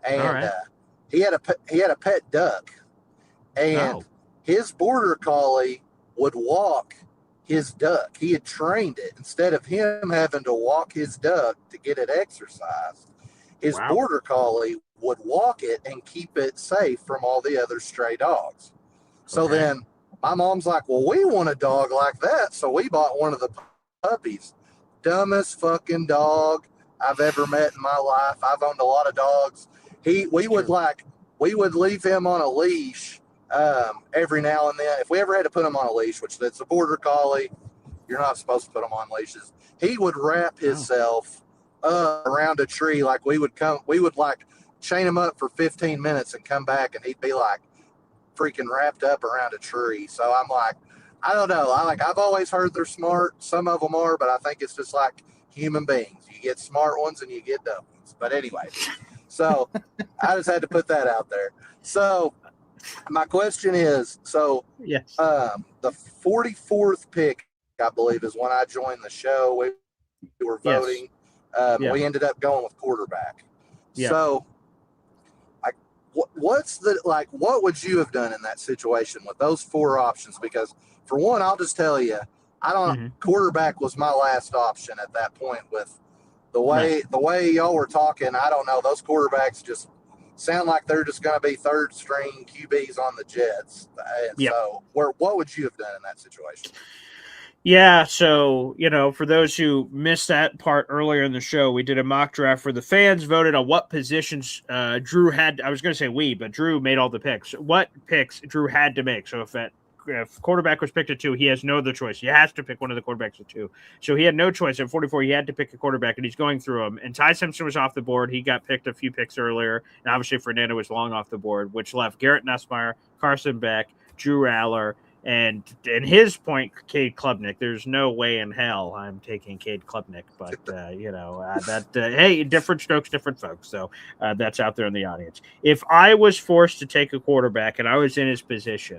And he had a pet duck. and his border collie would walk his duck. He had trained it. Instead of him having to walk his duck to get it exercised, his border collie would walk it and keep it safe from all the other stray dogs. So then my mom's like, well, we want a dog like that. So we bought one of the puppies. Dumbest fucking dog I've ever met in my life. I've owned a lot of dogs. We would leave him on a leash every now and then. If we ever had to put him on a leash, which that's a border collie, you're not supposed to put him on leashes. He would wrap himself around a tree. Like we would like chain him up for 15 minutes and come back, and he'd be like freaking wrapped up around a tree. So I'm like, I don't know. I've always heard they're smart. Some of them are, but I think it's just like human beings. You get smart ones and you get dumb ones. But anyway, so I just had to put that out there. So my question is, the 44th pick, I believe, is when I joined the show. We were voting. We ended up going with quarterback. So what would you have done in that situation with those four options? Because for one, I'll just tell you, quarterback was my last option at that point. With the way y'all were talking, I don't know, those quarterbacks just sound like they're just going to be third string QBs on the Jets. And so what would you have done in that situation? Yeah, so, for those who missed that part earlier in the show, we did a mock draft where the fans voted on what positions Drew had. I was going to say but Drew made all the picks. What picks Drew had to make. So if quarterback was picked at 2, he has no other choice. He has to pick one of the quarterbacks at 2. So he had no choice. At 44, he had to pick a quarterback, and he's going through them. And Ty Simpson was off the board. He got picked a few picks earlier. And obviously Fernando was long off the board, which left Garrett Nussmeier, Carson Beck, Drew Aller, and his point, Cade Klubnik. There's no way in hell I'm taking Cade Klubnik, but hey, different strokes, different folks. So that's out there in the audience. If I was forced to take a quarterback and I was in his position,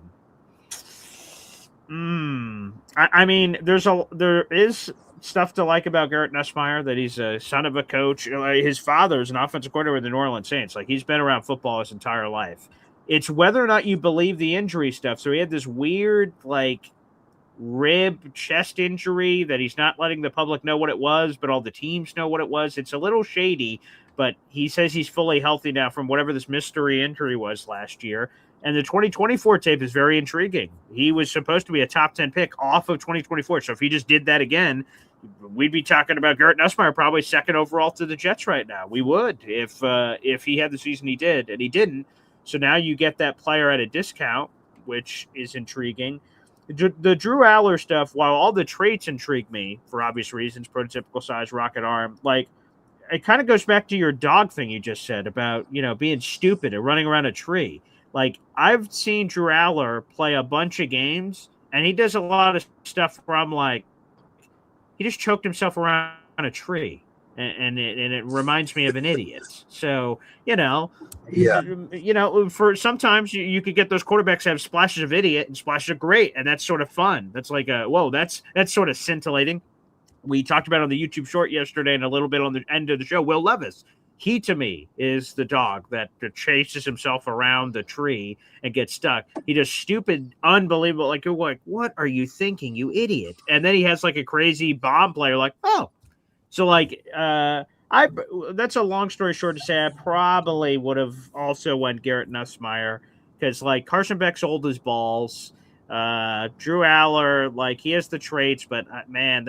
I mean, there is stuff to like about Garrett Nussmeier, that he's a son of a coach. His father is an offensive coordinator with the New Orleans Saints. Like, he's been around football his entire life. It's whether or not you believe the injury stuff. So he had this weird, rib chest injury that he's not letting the public know what it was, but all the teams know what it was. It's a little shady, but he says he's fully healthy now from whatever this mystery injury was last year. And the 2024 tape is very intriguing. He was supposed to be a top 10 pick off of 2024. So if he just did that again, we'd be talking about Garrett Nussmeier probably second overall to the Jets right now. We would if he had the season he did, and he didn't. So now you get that player at a discount, which is intriguing. The Drew Aller stuff, while all the traits intrigue me for obvious reasons, prototypical size, rocket arm, it kind of goes back to your dog thing you just said about, being stupid and running around a tree. I've seen Drew Aller play a bunch of games, and he does a lot of stuff where I'm he just choked himself around a tree. And it reminds me of an idiot. So, for sometimes you could get those quarterbacks that have splashes of idiot and splashes of great, and that's sort of fun. That's that's sort of scintillating. We talked about it on the YouTube short yesterday and a little bit on the end of the show. Will Levis, he to me is the dog that chases himself around the tree and gets stuck. He does stupid, unbelievable. You're like, what are you thinking, you idiot? And then he has a crazy bomb player. So that's a long story short to say I probably would have also went Garrett Nussmeier because Carson Beck's old as balls. Drew Aller, he has the traits, but man,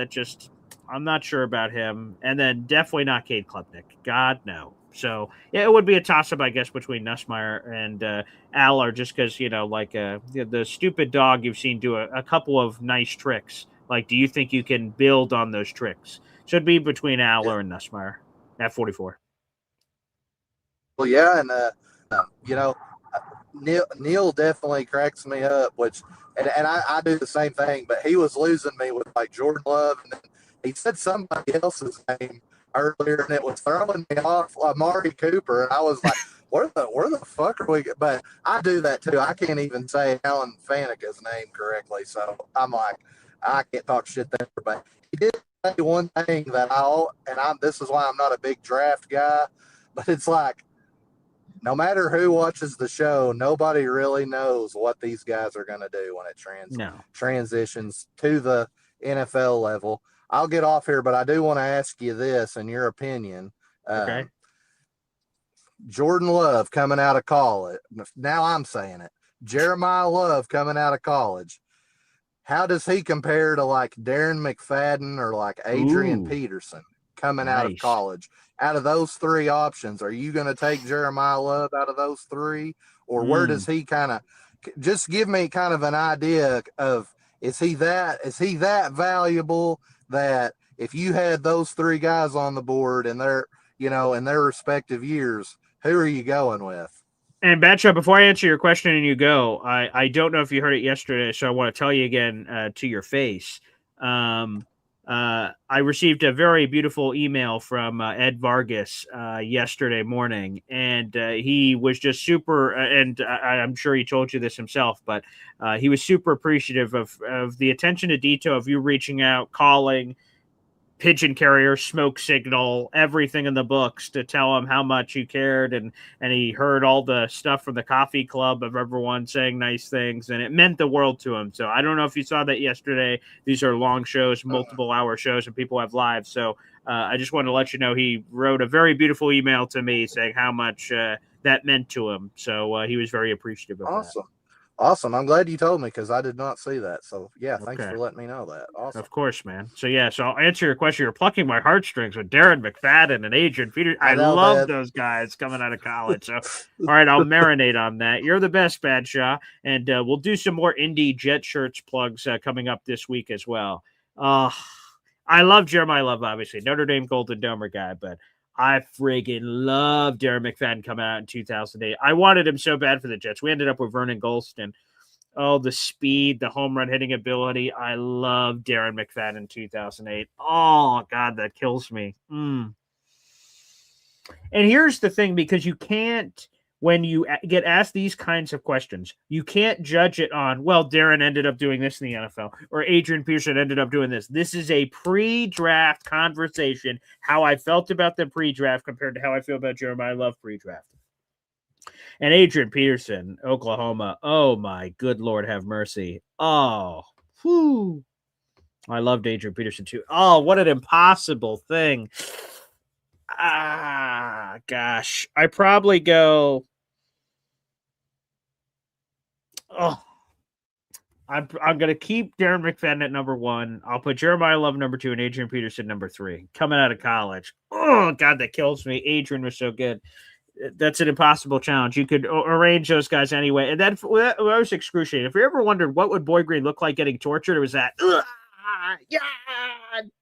I'm not sure about him. And then definitely not Cade Klubnik. God, no. So yeah, it would be a toss-up, I guess, between Nussmeier and Aller, just because the stupid dog you've seen do a couple of nice tricks. Do you think you can build on those tricks? Should be between Aller and Nussmeier at 44. Well, yeah, and Neil definitely cracks me up, and I do the same thing. But he was losing me with Jordan Love, and then he said somebody else's name earlier, and it was throwing me off, Amari Cooper, and I was like, where the fuck are we? But I do that too. I can't even say Alan Faneca's name correctly, so I'm like, I can't talk shit there. But he did say one thing that this is why I'm not a big draft guy, but it's no matter who watches the show, nobody really knows what these guys are going to do when it transitions to the NFL level. I'll get off here, but I do want to ask you this in your opinion. Okay. Jordan Love coming out of college. Now I'm saying it. Jeremiah Love coming out of college. How does he compare to like Darren McFadden or like Adrian Peterson coming out of college? Out of those three options, are you going to take Jeremiah Love out of those three? Or where does he kind of just give me kind of an idea of, is he that valuable that if you had those three guys on the board and they're, in their respective years, who are you going with? And Batshaw, before I answer your question and you go, I don't know if you heard it yesterday, so I want to tell you again to your face. I received a very beautiful email from Ed Vargas yesterday morning, and he was just super, and I'm sure he told you this himself, but he was super appreciative of the attention to detail of you reaching out, calling, pigeon carrier, smoke signal, everything in the books to tell him how much you cared, and he heard all the stuff from the coffee club of everyone saying nice things, and it meant the world to him. So I don't know if you saw that yesterday. These are long shows, multiple hour shows, and people have lives. So I just wanted to let you know he wrote a very beautiful email to me saying how much that meant to him. So he was very appreciative of that. Awesome. I'm glad you told me because I did not see that. So, yeah, thanks for letting me know that. Awesome. Of course, man. So, yeah, so I'll answer your question. You're plucking my heartstrings with Darren McFadden and Adrian Peterson. I love those guys coming out of college. So, all right, I'll marinate on that. You're the best, Badshaw. And we'll do some more Indy Jet shirts plugs coming up this week as well. I love Jeremiah Love, obviously. Notre Dame Golden Domer guy, but I friggin' love Darren McFadden coming out in 2008. I wanted him so bad for the Jets. We ended up with Vernon Golston. Oh, the speed, the home run hitting ability. I love Darren McFadden in 2008. Oh, God, that kills me. And here's the thing, because you can't, when you get asked these kinds of questions, you can't judge it on, well, Darren ended up doing this in the NFL, or Adrian Peterson ended up doing this. This is a pre-draft conversation, how I felt about the pre-draft compared to how I feel about Jeremiah Love pre-draft. And Adrian Peterson, Oklahoma, oh my good Lord, have mercy. Oh, whew. I loved Adrian Peterson too. Oh, what an impossible thing. Gosh. I probably go... Oh, I'm going to keep Darren McFadden at number 1. I'll put Jeremiah Love number 2 and Adrian Peterson number 3. Coming out of college. Oh, God, that kills me. Adrian was so good. That's an impossible challenge. You could arrange those guys anyway. And that was excruciating. If you ever wondered what would Boy Green look like getting tortured, it was that. Darren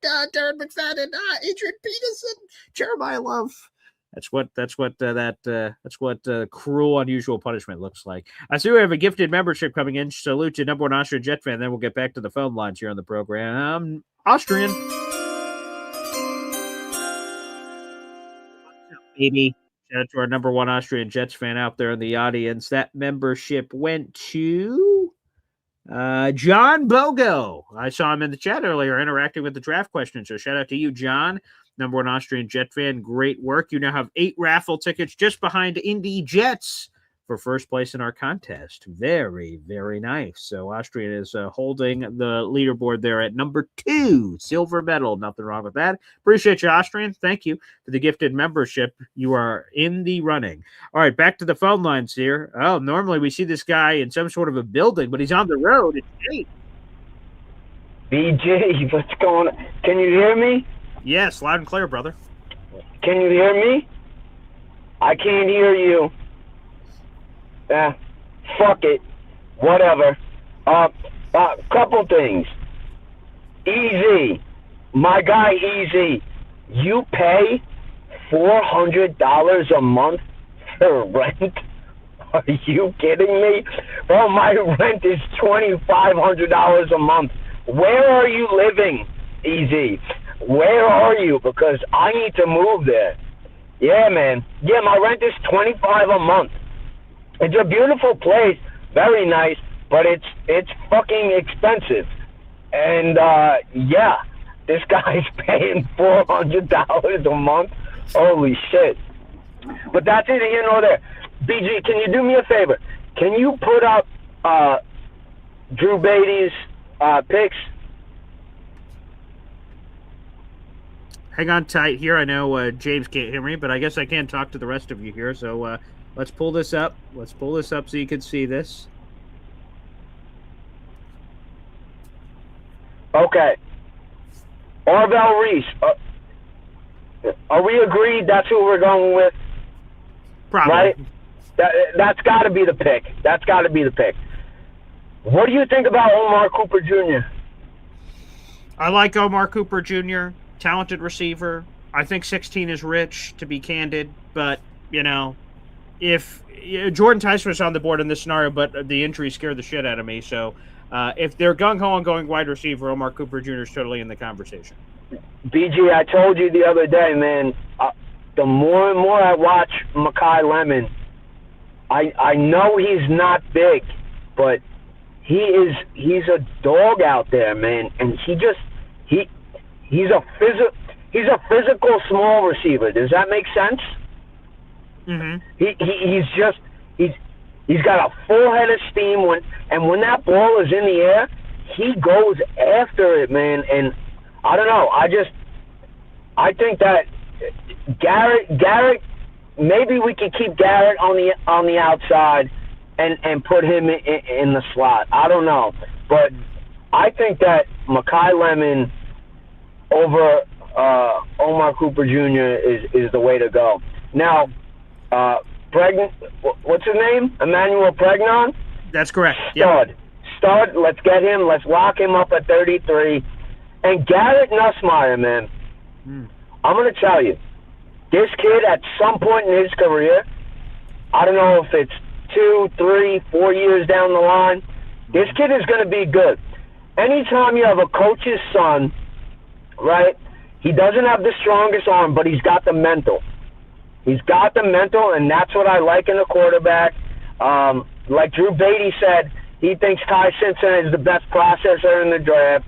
McFadden, Adrian Peterson, Jeremiah Love. That's what cruel, unusual punishment looks like. I see we have a gifted membership coming in. Salute to number 1 Austrian Jet fan. Then we'll get back to the phone lines here on the program. Austrian. Baby. Shout out to our number 1 Austrian Jets fan out there in the audience. That membership went to John Bogo. I saw him in the chat earlier interacting with the draft question. So shout out to you, John. Number 1 Austrian Jet fan. Great work. You now have 8 raffle tickets just behind Indy Jets for first place in our contest. Very, very nice. So Austrian is holding the leaderboard there at number 2. Silver medal. Nothing wrong with that. Appreciate you, Austrian. Thank you for the gifted membership. You are in the running. All right, back to the phone lines here. Oh, normally we see this guy in some sort of a building, but he's on the road. It's Jake. BJ, what's going on? Can you hear me? Yes, loud and clear, brother. Can you hear me? I can't hear you. Fuck it. Whatever. Couple things. Easy. My guy Easy. You pay $400 a month for rent? Are you kidding me? Well, my rent is $2,500 a month. Where are you living, Easy? Where are you? Because I need to move there. Yeah, man. Yeah, my rent is $25 a month. It's a beautiful place, very nice, but it's fucking expensive. And yeah, this guy's paying $400 a month. Holy shit! But that's either here nor there. BG, can you do me a favor? Can you put up Drew Beatty's picks? Hang on tight here. I know James can't hear me, but I guess I can talk to the rest of you here. So let's pull this up. Let's pull this up so you can see this. Okay. Arvell Reese. Are we agreed that's who we're going with? Probably. Right? That's got to be the pick. That's got to be the pick. What do you think about Omar Cooper Jr.? I like Omar Cooper Jr., talented receiver. I think 16 is rich, to be candid. But, if Jordan Tyson was on the board in this scenario, but the injury scared the shit out of me. So if they're gung-ho on going wide receiver, Omar Cooper Jr. is totally in the conversation. BG, I told you the other day, man, the more and more I watch Makai Lemon, I know he's not big, but he's a dog out there, man, and he's a physical small receiver. Does that make sense? Mm-hmm. He's got a full head of steam when that ball is in the air, he goes after it, man. And I don't know. I think that Garrett, maybe we could keep Garrett on the outside and put him in the slot. I don't know, but I think that Makai Lemon over Omar Cooper Jr. is the way to go. Now, Pregnon, what's his name? Emanuel Pregnon? That's correct. Stud. Let's get him. Let's lock him up at 33. And Garrett Nussmeier, man, I'm going to tell you, this kid at some point in his career, I don't know if it's 2, 3, 4 years down the line, this kid is going to be good. Anytime you have a coach's son, right, he doesn't have the strongest arm, but he's got the mental. He's got the mental, and that's what I like in a quarterback. Like Drew Beatty said, he thinks Ty Simpson is the best processor in the draft.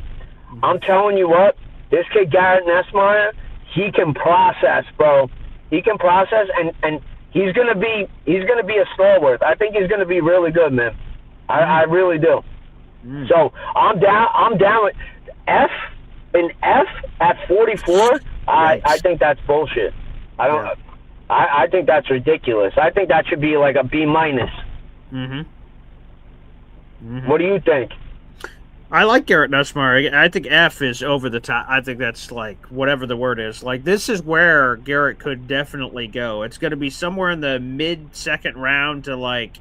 I'm telling you what, this kid Garrett Nussmeier, he can process, bro. He can process, and he's gonna be a stalwart. I think he's gonna be really good, man. I really do. So I'm down with F at 44. I think that's bullshit. I don't. Yeah. I think that's ridiculous. I think that should be like a B-. What do you think? I like Garrett Nussmeier. I think F is over the top. I think that's like whatever the word is. Like, this is where Garrett could definitely go. It's going to be somewhere in the mid-second round to like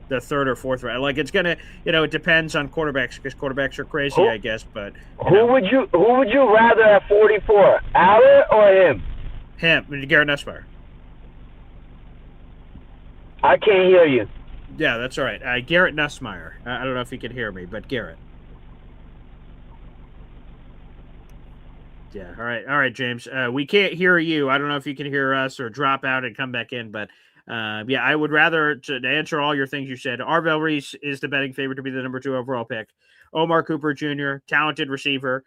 the third or fourth round. Like, it's going to, it depends on quarterbacks because quarterbacks are crazy, I guess. But who would you rather at 44, Aller or him? Him, Garrett Nussmeier. I can't hear you. Yeah, that's all right. Garrett Nussmeier. I don't know if you can hear me, but Garrett. Yeah, all right, James. We can't hear you. I don't know if you can hear us or drop out and come back in, but yeah, I would rather, to answer all your things you said, Arvell Reese is the betting favorite to be the number 2 overall pick. Omar Cooper Jr., talented receiver.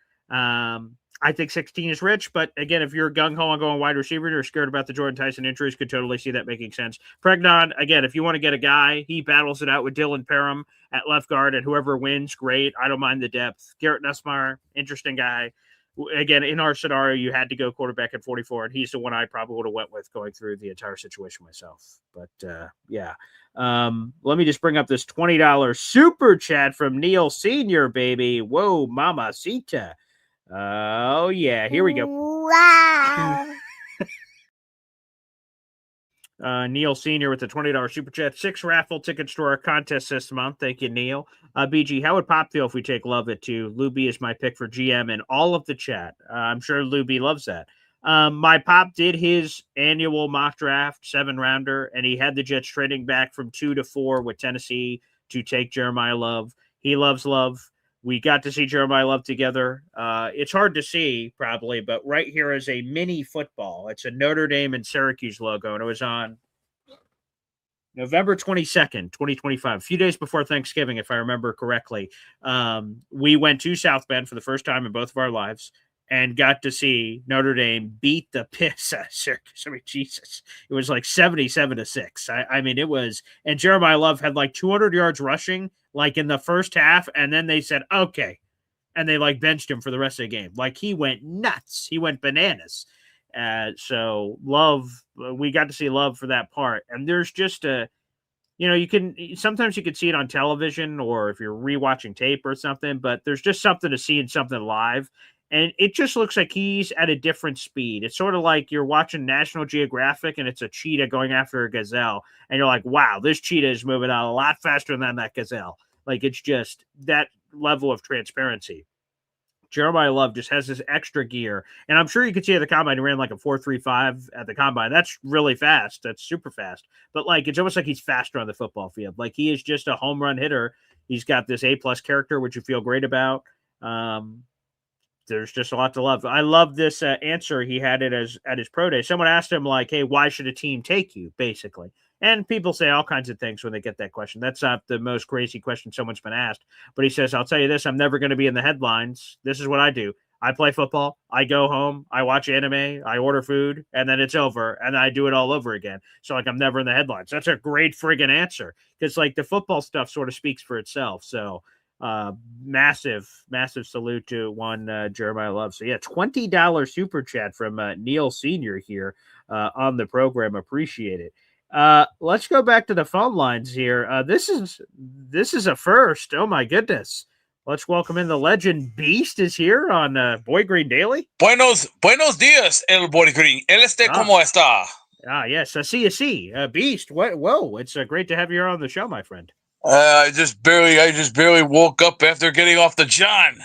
I think 16 is rich, but again, if you're gung-ho on going wide receiver and you're scared about the Jordan Tyson injuries, could totally see that making sense. Pregnon, again, if you want to get a guy, he battles it out with Dylan Parham at left guard, and whoever wins, great. I don't mind the depth. Garrett Nussmeier, interesting guy. Again, in our scenario, you had to go quarterback at 44, and he's the one I probably would have went with going through the entire situation myself. But, yeah. Let me just bring up this $20 super chat from Neil Sr., baby. Whoa, mamacita. Oh, yeah. Here we go. Wow. Neil Sr. with the $20 super chat. 6 raffle tickets to our contest this month. Thank you, Neil. BG, how would Pop feel if we take Lovett to Luby is my pick for GM and all of the chat? I'm sure Luby loves that. My Pop did his annual mock draft 7-rounder, and he had the Jets trading back from 2 to 4 with Tennessee to take Jeremiah Love. He loves Love. We got to see Jeremiah Love together. It's hard to see, probably, but right here is a mini football. It's a Notre Dame and Syracuse logo, and it was on November 22nd, 2025, a few days before Thanksgiving, if I remember correctly. We went to South Bend for the first time in both of our lives, and got to see Notre Dame beat the piss out of Syracuse. I mean, Jesus, it was like 77-6. I mean, it was, and Jeremiah Love had like 200 yards rushing, like in the first half, and then they said, okay, and they like benched him for the rest of the game. Like he went nuts, he went bananas. So Love, we got to see Love for that part, and there's just a, sometimes you can see it on television or if you're rewatching tape or something, but there's just something to see in something live. And it just looks like he's at a different speed. It's sort of like you're watching National Geographic and it's a cheetah going after a gazelle. And you're like, wow, this cheetah is moving out a lot faster than that gazelle. Like it's just that level of transparency. Jeremiah Love just has this extra gear. And I'm sure you could see at the combine, he ran like a 4.35 at the combine. That's really fast. That's super fast. But like, it's almost like he's faster on the football field. Like he is just a home run hitter. He's got this A+ character, which you feel great about. There's just a lot to love. I love this answer he had it at his pro day. Someone asked him like, hey, why should a team take you, basically? And people say all kinds of things when they get that question. That's not the most crazy question someone's been asked. But he says, I'll tell you this, I'm never going to be in the headlines. This is what I do. I play football. I go home. I watch anime. I order food. And then it's over. And I do it all over again. So, like, I'm never in the headlines. That's a great friggin' answer. Because, like, the football stuff sort of speaks for itself. So, massive salute to one Jeremiah Love. So, yeah, $20 super chat from Neil Sr. here on the program. Appreciate it. Let's go back to the phone lines here. This is a first. Oh my goodness. Let's welcome in the legend. Beast is here on Boy Green Daily. Buenos dias, el Boy Green. ¿Cómo está? Yes. Sí. Beast. Whoa. It's great to have you here on the show, my friend. I just barely woke up after getting off the John.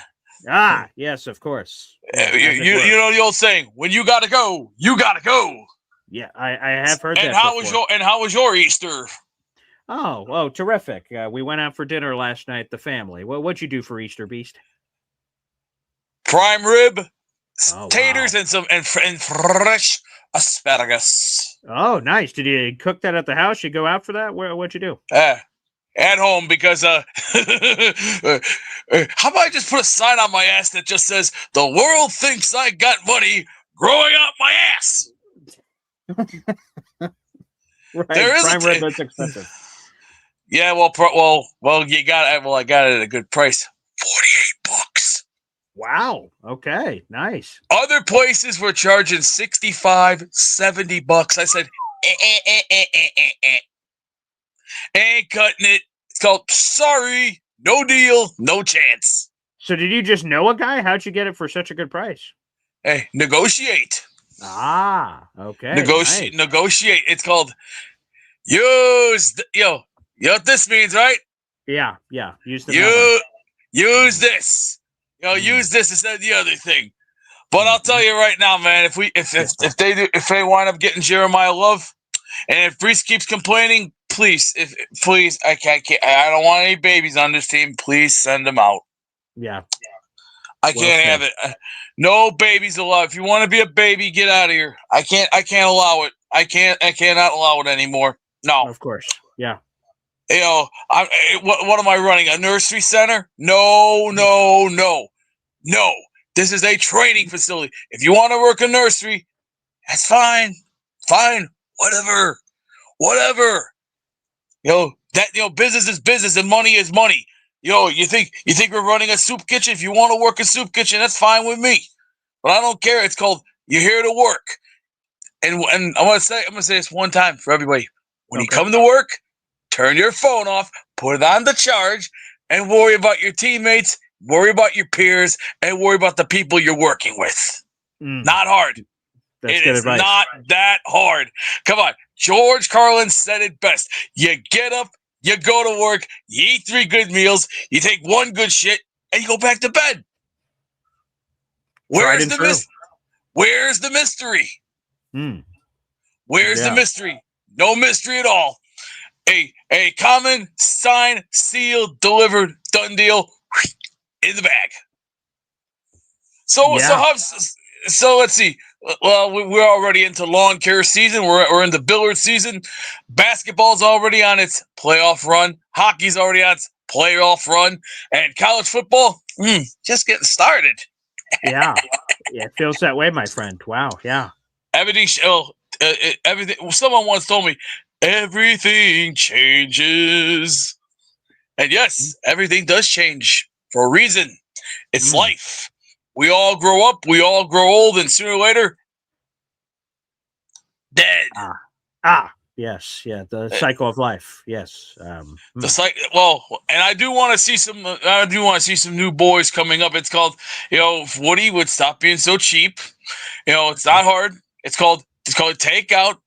Yes, of course. You know the old saying, when you gotta go, you gotta go. Yeah, I have heard and that. How was your Easter? Oh, terrific. We went out for dinner last night, the family. What'd you do for Easter, Beast? Prime rib, taters, and fresh asparagus. Oh, nice. Did you cook that at the house? You go out for that? What'd you do? At home, because how about I just put a sign on my ass that just says, the world thinks I got money growing out my ass. Right. There is prime rib, that's expensive. Yeah, I got it at a good price. $48. Wow. Okay. Nice. Other places were charging $65, $70. I said, ain't cutting it. It's called sorry, no deal, no chance. So did you just know a guy? How'd you get it for such a good price? Hey, negotiate. Okay. Negotiate. It's called use. You know what this means, right? Yeah. Use this. Use this instead of the other thing. But I'll tell you right now, man. If they wind up getting Jeremiah Love, and if Brees keeps complaining, please, I don't want any babies on this team. Please send them out. Yeah. I can't have it. No babies allowed. If you want to be a baby, get out of here. I can't allow it. I cannot allow it anymore. No. Of course. Yeah. What am I running? A nursery center? No. This is a training facility. If you want to work a nursery, that's fine. Fine. Whatever. Business is business and money is money. You think we're running a soup kitchen? If you want to work a soup kitchen, that's fine with me. But I don't care. It's called you're here to work. And I'm gonna say this one time for everybody. When you come to work, turn your phone off, put it on the charge, and worry about your teammates, worry about your peers, and worry about the people you're working with. Not hard. It is not that hard. Come on. George Carlin said it best. You get up, you go to work, you eat 3 good meals, you take 1 good shit, and you go back to bed. Where's the mystery? Where's the mystery? Where's the mystery? No mystery at all. A common, signed, sealed, delivered, done deal in the bag. So let's see. Well, we're already into lawn care season. We're into billiard season. Basketball's already on its playoff run. Hockey's already on its playoff run. And college football, just getting started. Yeah. it feels that way, my friend. Wow, yeah. Everything. Everything. Someone once told me everything changes, and yes, everything does change for a reason. It's life. We all grow up. We all grow old, and sooner or later, dead. Yes, yeah. The cycle of life. Yes. The cycle. Well, and I do want to see some. I do want to see some new boys coming up. It's called, if Woody would stop being so cheap. It's not hard. It's called take out.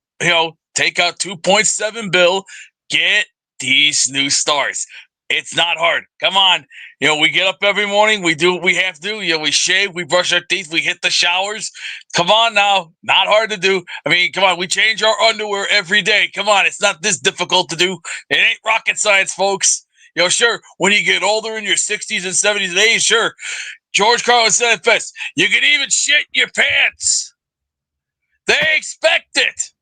Take out 2.7 bill. Get these new stars. It's not hard. Come on. We get up every morning. We do what we have to. We shave. We brush our teeth. We hit the showers. Come on now. Not hard to do. I mean, come on. We change our underwear every day. Come on. It's not this difficult to do. It ain't rocket science, folks. Sure, when you get older in your 60s and 70s and 80s, sure. George Carlin said it best. You can even shit your pants. They expect it.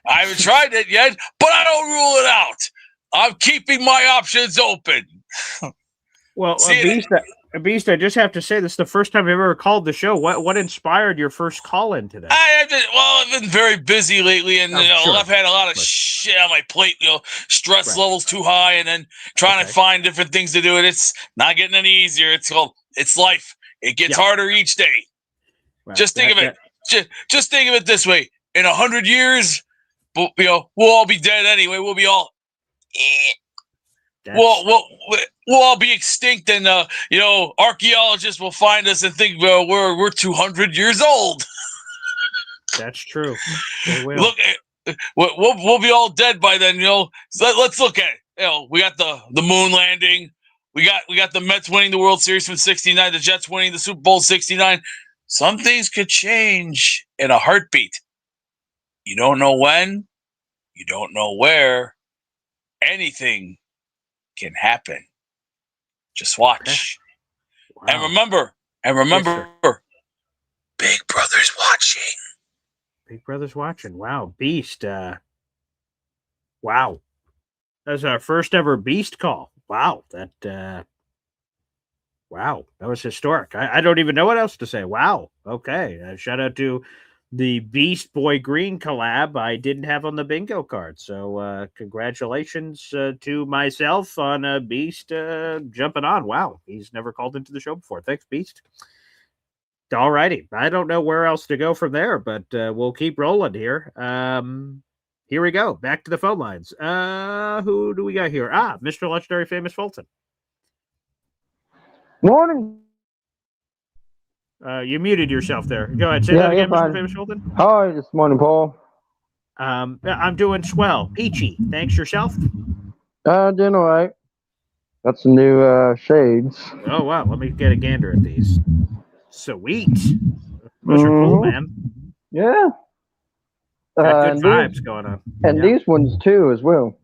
I haven't tried it yet, but I don't rule it out. I'm keeping my options open. Well, Beast, I just have to say, this is the first time I've ever called the show. What inspired your first call in today? I've been very busy lately, and sure. I've had a lot of shit on my plate. Stress levels too high, and then trying to find different things to do, and it's not getting any easier. It's life. It gets harder each day. Well, just think of it. Just think of it this way: in 100 years, we'll all be dead anyway. We'll be all. We'll all be extinct, and archaeologists will find us and think we're 200 years old. That's true. They will. Look, we'll be all dead by then. So let's look at it. We got the moon landing. We got the Mets winning the World Series from '69. The Jets winning the Super Bowl '69. Some things could change in a heartbeat. You don't know when. You don't know where. Anything can happen. Just watch. Wow. And remember, Big Brother's watching. Big Brother's watching. Wow, Beast. Wow. That's our first ever Beast call. Wow. Wow. That was historic. I don't even know what else to say. Wow. Okay. Shout out to the Beast Boy Green collab I didn't have on the bingo card. So congratulations to myself on Beast jumping on. Wow. He's never called into the show before. Thanks, Beast. All righty. I don't know where else to go from there, but we'll keep rolling here. Here we go. Back to the phone lines. Who do we got here? Mr. Legendary Famous Fulton. Morning. You muted yourself there. Go ahead. Say that again, Mr. Famous Fulton. Hi, this morning, Paul. I'm doing swell. Peachy. Thanks yourself. Doing all right. Got some new shades. Oh, wow. Let me get a gander at these. Sweet. Those are cool, man. Yeah. Got good vibes going on. And these ones, too, as well.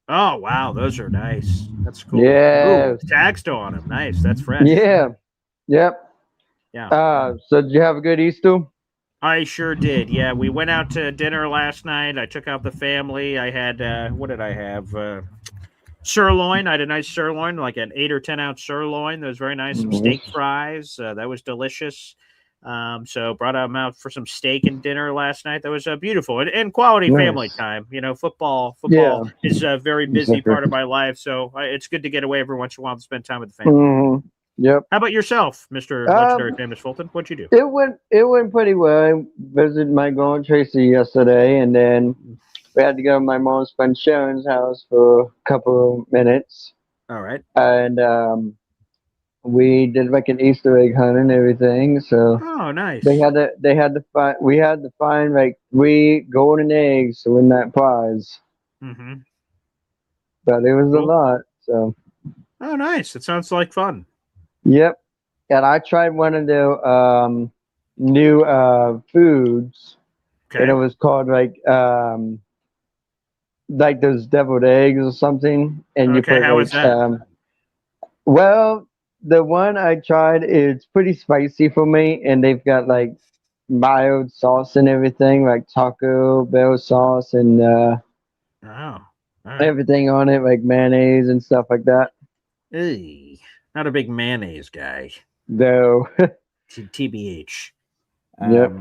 Oh, wow. Those are nice. That's cool. Yeah. Ooh, tag still on them. Nice. That's fresh. Yeah. Yep. Yeah. So did you have a good Easter? I sure did. Yeah, we went out to dinner last night. I took out the family. I had what did I have? Sirloin. I had a nice sirloin, like an 8 or 10 ounce sirloin. That was very nice. Some steak fries. That was delicious. So brought them out for some steak and dinner last night. That was beautiful and quality family time. Football is a very busy part of my life, so it's good to get away every once in a while and spend time with the family. Yep. How about yourself, Mr. Legendary Famous Fulton? What'd you do? It went pretty well. I visited my girl Tracy yesterday, and then we had to go to my mom's friend Sharon's house for a couple of minutes. All right. And we did like an Easter egg hunt and everything. So nice. We had to find like 3 golden eggs to win that prize. Mm-hmm. But it was a lot. So. Oh, nice. It sounds like fun. Yep. And I tried one of the new foods. Okay. And it was called like those deviled eggs or something. And you put how was that? Well, the one I tried is pretty spicy for me, and they've got like mild sauce and everything, like Taco Bell sauce and everything on it, like mayonnaise and stuff like that. Hey, not a big mayonnaise guy. No. TBH. Yep.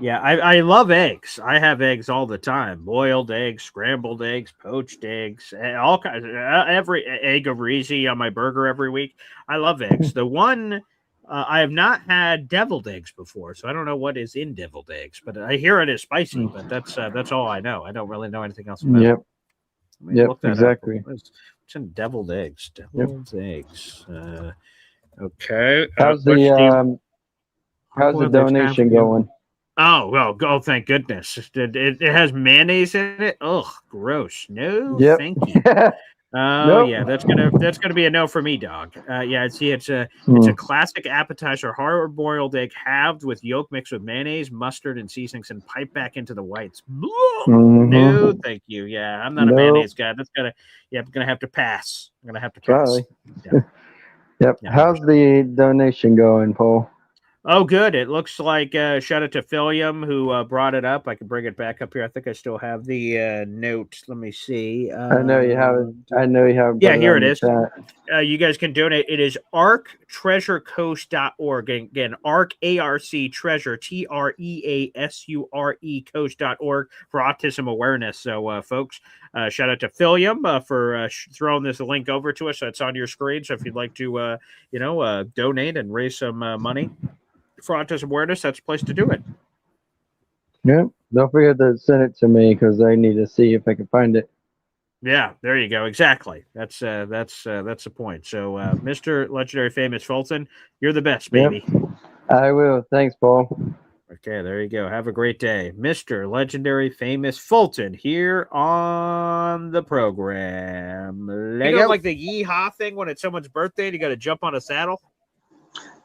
Yeah, I love eggs. I have eggs all the time: boiled eggs, scrambled eggs, poached eggs, all kinds. Every egg over easy on my burger every week. I love eggs. The one I have not had deviled eggs before, so I don't know what is in deviled eggs. But I hear it is spicy. But that's all I know. I don't really know anything else about it. Let me look that exactly. up. What's in deviled eggs? Deviled eggs. Okay. How's the donation going? Oh, well, thank goodness. It has mayonnaise in it. Ugh, gross. No, Yep. thank you. Oh, yeah, that's gonna be a no for me, dog. Yeah, it's a classic appetizer, hard-boiled egg halved with yolk mixed with mayonnaise, mustard, and seasonings, and piped back into the whites. No, thank you. Yeah, I'm not a mayonnaise guy. I'm gonna have to pass. I'm gonna have to pass. Sorry. Yeah. Yep. How's the donation going, Paul? Oh, good. It looks like shout out to Philium who brought it up. I can bring it back up here. I think I still have the note. Let me see. I know you have it. I know you have. Yeah, here it is. You guys can donate. It is arctreasurecoast.org. Again, arc ARC treasure TREASURE coast.org for autism awareness. So, folks, shout out to Philium for throwing this link over to us. That's on your screen. So if you'd like to, donate and raise some money for autism awareness, that's a place to do it. Yep. Don't forget to send it to me because I need to see if I can find it. Yeah, there you go. Exactly. That's the point. So, Mr. Legendary Famous Fulton, you're the best, baby. Yep. I will. Thanks, Paul. Okay, there you go. Have a great day. Mr. Legendary Famous Fulton here on the program. You know, like the yeehaw thing when it's someone's birthday and you got to jump on a saddle?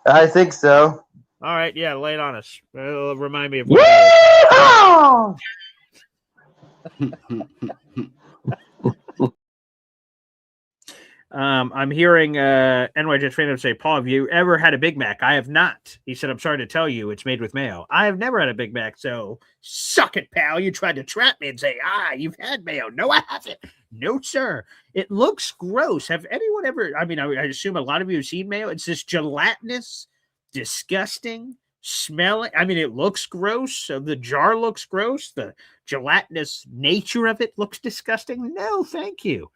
I think so. All right, yeah, lay it on us. It'll remind me of what that is. I'm hearing NYJ Fandom say, Paul, have you ever had a Big Mac? I have not. He said, I'm sorry to tell you, it's made with mayo. I have never had a Big Mac, so suck it, pal. You tried to trap me and say, you've had mayo. No, I haven't. No, sir. It looks gross. Have anyone ever, I assume a lot of you have seen mayo. It's this gelatinous, disgusting, smelling. It looks gross. So the jar looks gross. The gelatinous nature of it looks disgusting. No, thank you.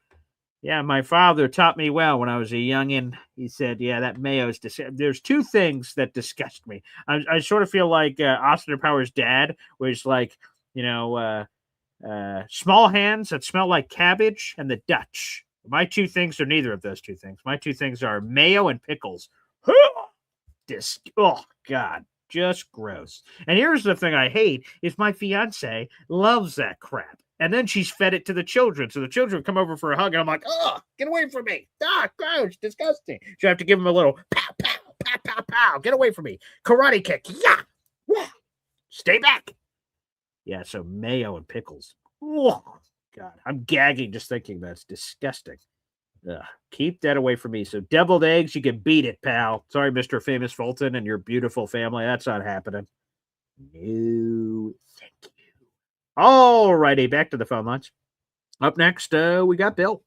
Yeah, my father taught me well when I was a youngin'. He said, yeah, that mayo is disgusting. There's two things that disgust me. I sort of feel like Austin Powers' dad was like, small hands that smell like cabbage and the Dutch. My two things are neither of those two things. My two things are mayo and pickles. Oh, God, just gross. And here's the thing I hate is my fiance loves that crap. And then she's fed it to the children. So the children come over for a hug, and I'm like, get away from me. Gross, disgusting. So I have to give them a little pow, pow, pow, pow, pow. Get away from me. Karate kick. Yeah. Stay back. Yeah, so mayo and pickles. Oh, God, I'm gagging just thinking that's disgusting. Keep that away from me. So deviled eggs, you can beat it, pal. Sorry, Mr. Famous Fulton and your beautiful family. That's not happening. No, thank you. All righty, back to the phone lines. Up next, we got Bill.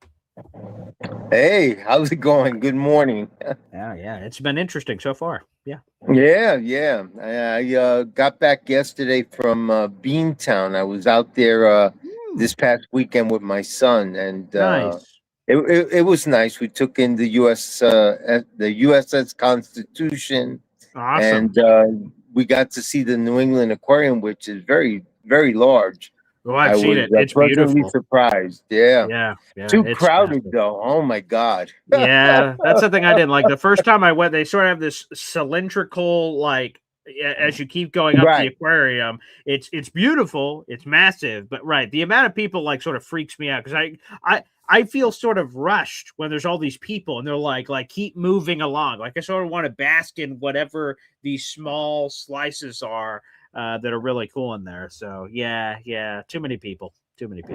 Hey, how's it going? Good morning. Yeah, it's been interesting so far. Yeah. I got back yesterday from Beantown. I was out there this past weekend with my son, and nice. It was nice. We took in the USS Constitution, awesome, and we got to see the New England Aquarium, which is very, very large. Oh, I've seen it. It's pleasantly beautiful. Surprised. Yeah. Too crowded though. Oh my God. Yeah, that's the thing I didn't like. The first time I went, they sort of have this cylindrical, like, as you keep going up the aquarium, it's beautiful, it's massive, but the amount of people like sort of freaks me out because I feel sort of rushed when there's all these people and they're like keep moving along. Like I sort of want to bask in whatever these small slices are that are really cool in there. So yeah, too many people.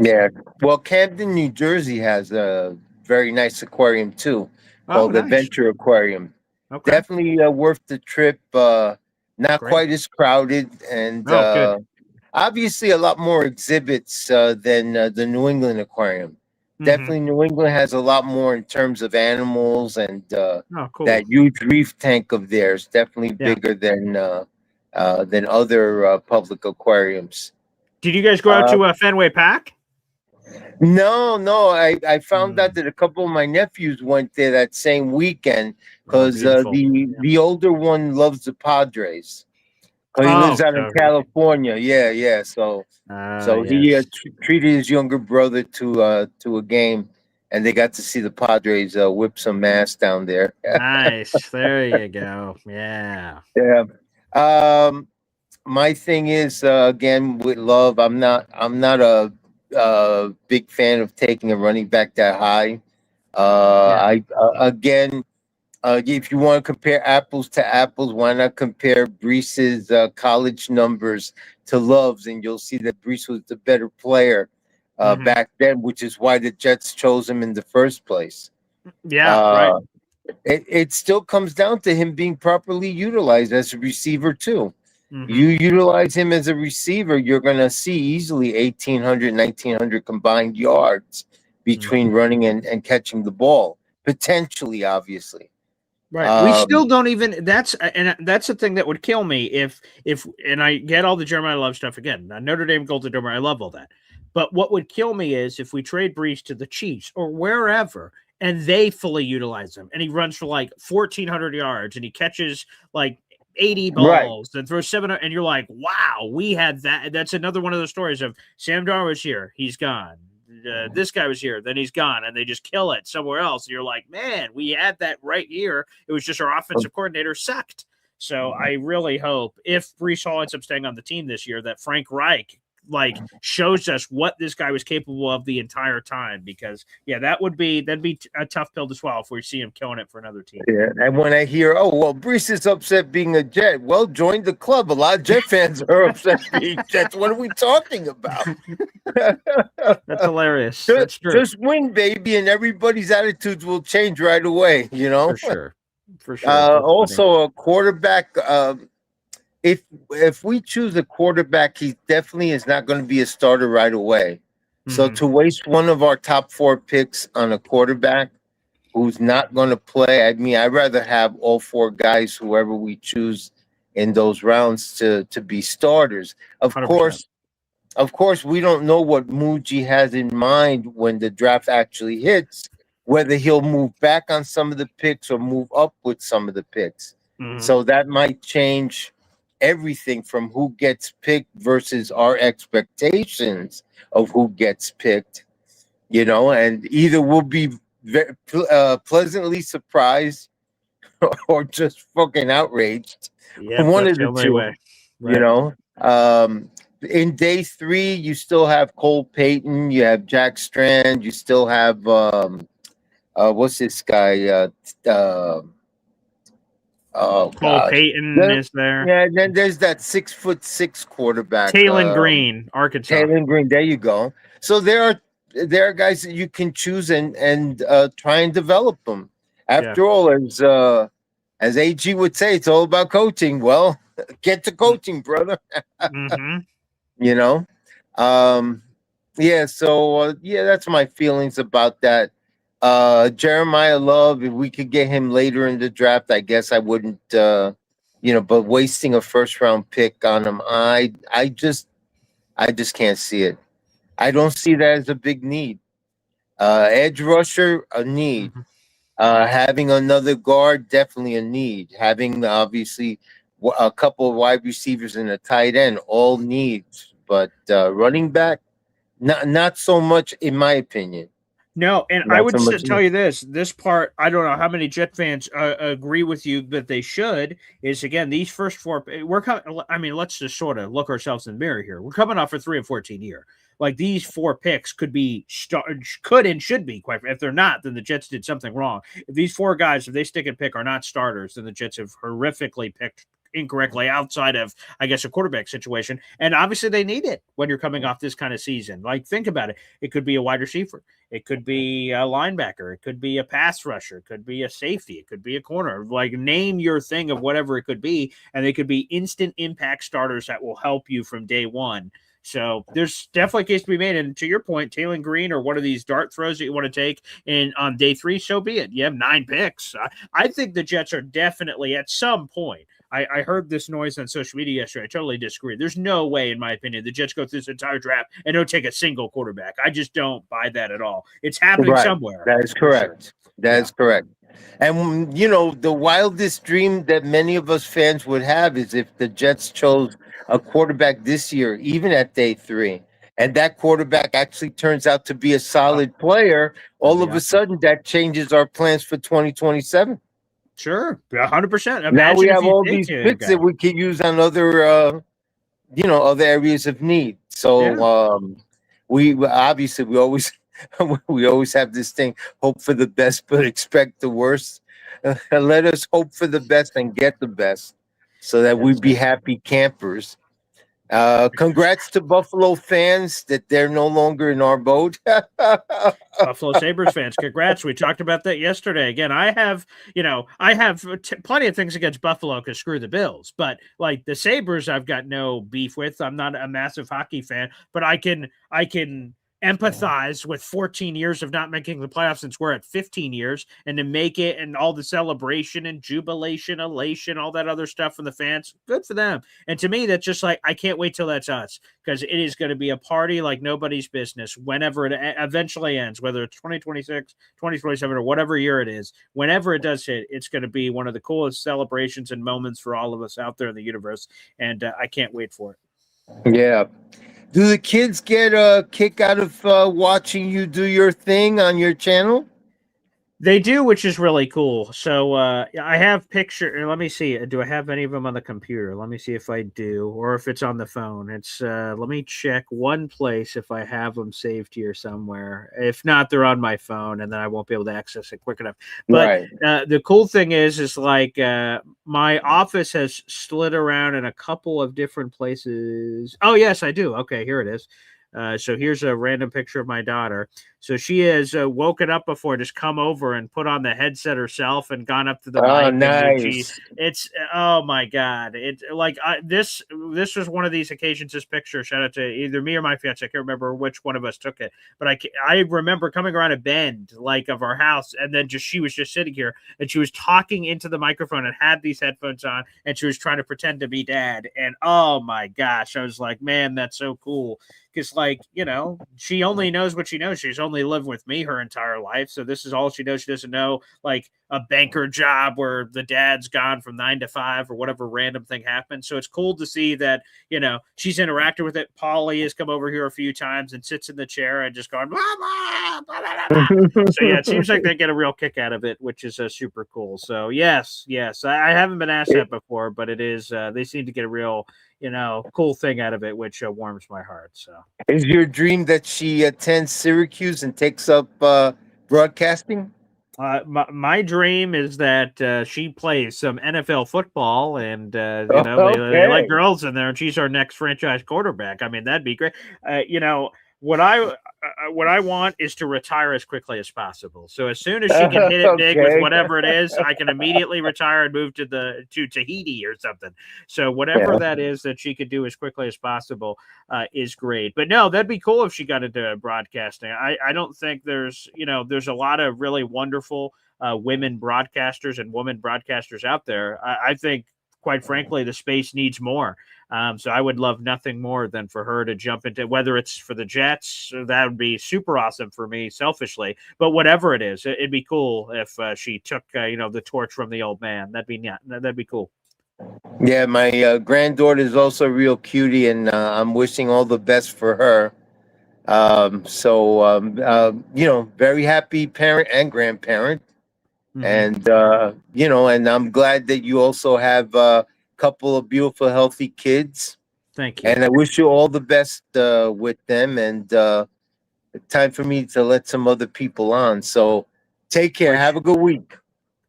Yeah, well, Camden, New Jersey has a very nice aquarium too, called the Venture Aquarium. Okay. Definitely worth the trip. Not quite as crowded, and obviously a lot more exhibits than the New England Aquarium. Definitely, New England has a lot more in terms of animals, and cool. that huge reef tank of theirs definitely bigger than other public aquariums. Did you guys go out to Fenway Park? No. I found out that a couple of my nephews went there that same weekend because the older one loves the Padres. He lives out in California. Yeah. So he treated his younger brother to a game, and they got to see the Padres whip some ass down there. Nice. There you go. Yeah. Yeah. My thing is again with Love. I'm not a big fan of taking a running back that high. If you want to compare apples to apples, why not compare Brees's college numbers to Love's, and you'll see that Brees was the better player back then, which is why the Jets chose him in the first place. Yeah, right. It still comes down to him being properly utilized as a receiver too. You utilize him as a receiver, you're going to see easily 1,800, 1,900 combined yards between running and catching the ball, potentially, obviously. Right. We still don't even. That's the thing that would kill me if and I get all the Jeremiah Love stuff again. Now, Notre Dame, Golden Dome, I love all that. But what would kill me is if we trade Brees to the Chiefs or wherever, and they fully utilize him, and he runs for like 1,400 yards, and he catches like 80 balls and throws 7, and you're like, wow, we had that. That's another one of those stories of Sam Darnold's here, he's gone. This guy was here, then he's gone, and they just kill it somewhere else. And you're like, man, we had that right here. It was just our offensive coordinator sucked. So I really hope if Brees Hall ends up staying on the team this year, that Frank Reich shows us what this guy was capable of the entire time, because that'd be a tough pill to swallow if we see him killing it for another team. Yeah, and when I hear, Brees is upset being a Jet, well, join the club. A lot of Jet fans are upset being Jets. What are we talking about? That's hilarious. That's true. Just win, baby, and everybody's attitudes will change right away. For sure. Also, a quarterback. If we choose a quarterback, he definitely is not going to be a starter right away. So to waste one of our top 4 picks on a quarterback who's not going to play, I mean, I'd rather have all 4 guys, whoever we choose in those rounds, to be starters. Of 100%. course, we don't know what Muji has in mind when the draft actually hits, whether he'll move back on some of the picks or move up with some of the picks. So that might change everything from who gets picked versus our expectations of who gets picked, and either we'll be pleasantly surprised or just fucking outraged. One of the two way. Right. In day 3, you still have Cole Payton, you have Jack Strand, you still have what's this guy? Cole Payton is there. Yeah, and then there's that 6'6" quarterback, Talon Green, Arkansas. Talon Green, there you go. So there are guys that you can choose and try and develop them. After all, as AG would say, it's all about coaching. Well, get to coaching, brother. So that's my feelings about that. Jeremiah Love, if we could get him later in the draft, I guess I wouldn't, but wasting a first round pick on him, I just can't see it. I don't see that as a big need. Edge rusher, a need. Having another guard, definitely a need. Having obviously a couple of wide receivers and a tight end, all needs. But running back, not so much, in my opinion. No, and I would tell you this part, I don't know how many Jet fans agree with you, but they should, is, again, these first 4, let's just sort of look ourselves in the mirror here. We're coming off a 3-14 year. Like, these 4 picks could and should be, quite, if they're not, then the Jets did something wrong. If these 4 guys, if they stick and pick, are not starters, then the Jets have horrifically picked incorrectly outside of, I guess, a quarterback situation. And obviously they need it when you're coming off this kind of season. Like, think about it. It could be a wide receiver. It could be a linebacker. It could be a pass rusher. It could be a safety. It could be a corner. Like, name your thing of whatever it could be. And they could be instant impact starters that will help you from day one. So there's definitely a case to be made. And to your point, Taylor Green or one of these dart throws that you want to take in on day 3, so be it. You have 9 picks. I think the Jets are definitely at some point. I heard this noise on social media yesterday. I totally disagree. There's no way, in my opinion, the Jets go through this entire draft and don't take a single quarterback. I just don't buy that at all. It's happening somewhere. That is correct. Sure. That is correct. And, the wildest dream that many of us fans would have is if the Jets chose a quarterback this year, even at day 3, and that quarterback actually turns out to be a solid player, all of a sudden that changes our plans for 2027. Sure, 100%. Now we have all these picks that we can use on other, other areas of need. So we obviously we always have this thing: hope for the best, but expect the worst. Let us hope for the best and get the best, so that we be happy campers. Congrats to Buffalo fans that they're no longer in our boat. Buffalo Sabres fans, congrats. We talked about that yesterday. Again, I have plenty of things against Buffalo because screw the Bills. But like the Sabres, I've got no beef with. I'm not a massive hockey fan, but I can empathize with 14 years of not making the playoffs since we're at 15 years, and to make it and all the celebration and jubilation, elation, all that other stuff from the fans. Good for them. And to me, that's just like, I can't wait till that's us, because it is going to be a party like nobody's business whenever it eventually ends, whether it's 2026, 2027, or whatever year it is. Whenever it does hit, it's going to be one of the coolest celebrations and moments for all of us out there in the universe. And I can't wait for it. Yeah. Do the kids get a kick out of watching you do your thing on your channel? They do, which is really cool. So I have picture. Let me see. Do I have any of them on the computer? Let me see if I do, or if it's on the phone. It's let me check one place if I have them saved here somewhere. If not, they're on my phone, and then I won't be able to access it quick enough. But the cool thing is like my office has slid around in a couple of different places. Oh yes, I do. Okay, here it is. So here's a random picture of my daughter. So she has woken up before, just come over and put on the headset herself and gone up to the mic. Nice. It's oh my god! It like this was one of these occasions. This picture, shout out to either me or my fiance. I can't remember which one of us took it, but I remember coming around a bend like of our house, and then she was just sitting here and she was talking into the microphone and had these headphones on, and she was trying to pretend to be dad. And oh my gosh, I was like, man, that's so cool. Because, like, she only knows what she knows. She's only lived with me her entire life. So this is all she knows. She doesn't know, like, a banker job where the dad's gone from 9 to 5 or whatever random thing happened. So it's cool to see that, she's interacted with it. Polly has come over here a few times and sits in the chair and just going, blah, blah, blah, blah, blah. So, yeah, it seems like they get a real kick out of it, which is super cool. So, yes. I haven't been asked that before, but it is, they seem to get a real cool thing out of it, which warms my heart. So, is your dream that she attends Syracuse and takes up broadcasting? My dream is that she plays some NFL football, and they like girls in there, and she's our next franchise quarterback. I mean, that'd be great. What I want is to retire as quickly as possible. So as soon as she can hit it big with whatever it is, I can immediately retire and move to Tahiti or something. So whatever that is that she could do as quickly as possible is great. But no, that'd be cool if she got into broadcasting. I don't think there's a lot of really wonderful women broadcasters and women broadcasters out there. I think, quite frankly, the space needs more. So I would love nothing more than for her to jump into, whether it's for the Jets, that would be super awesome for me selfishly, but whatever it is, it'd be cool if she took, the torch from the old man. That'd be cool. Yeah. My granddaughter is also a real cutie, and I'm wishing all the best for her. Very happy parent and grandparent. Mm-hmm. And, and I'm glad that you also have couple of beautiful, healthy kids. Thank you. And I wish you all the best with them. And time for me to let some other people on. So take care. Have a good week.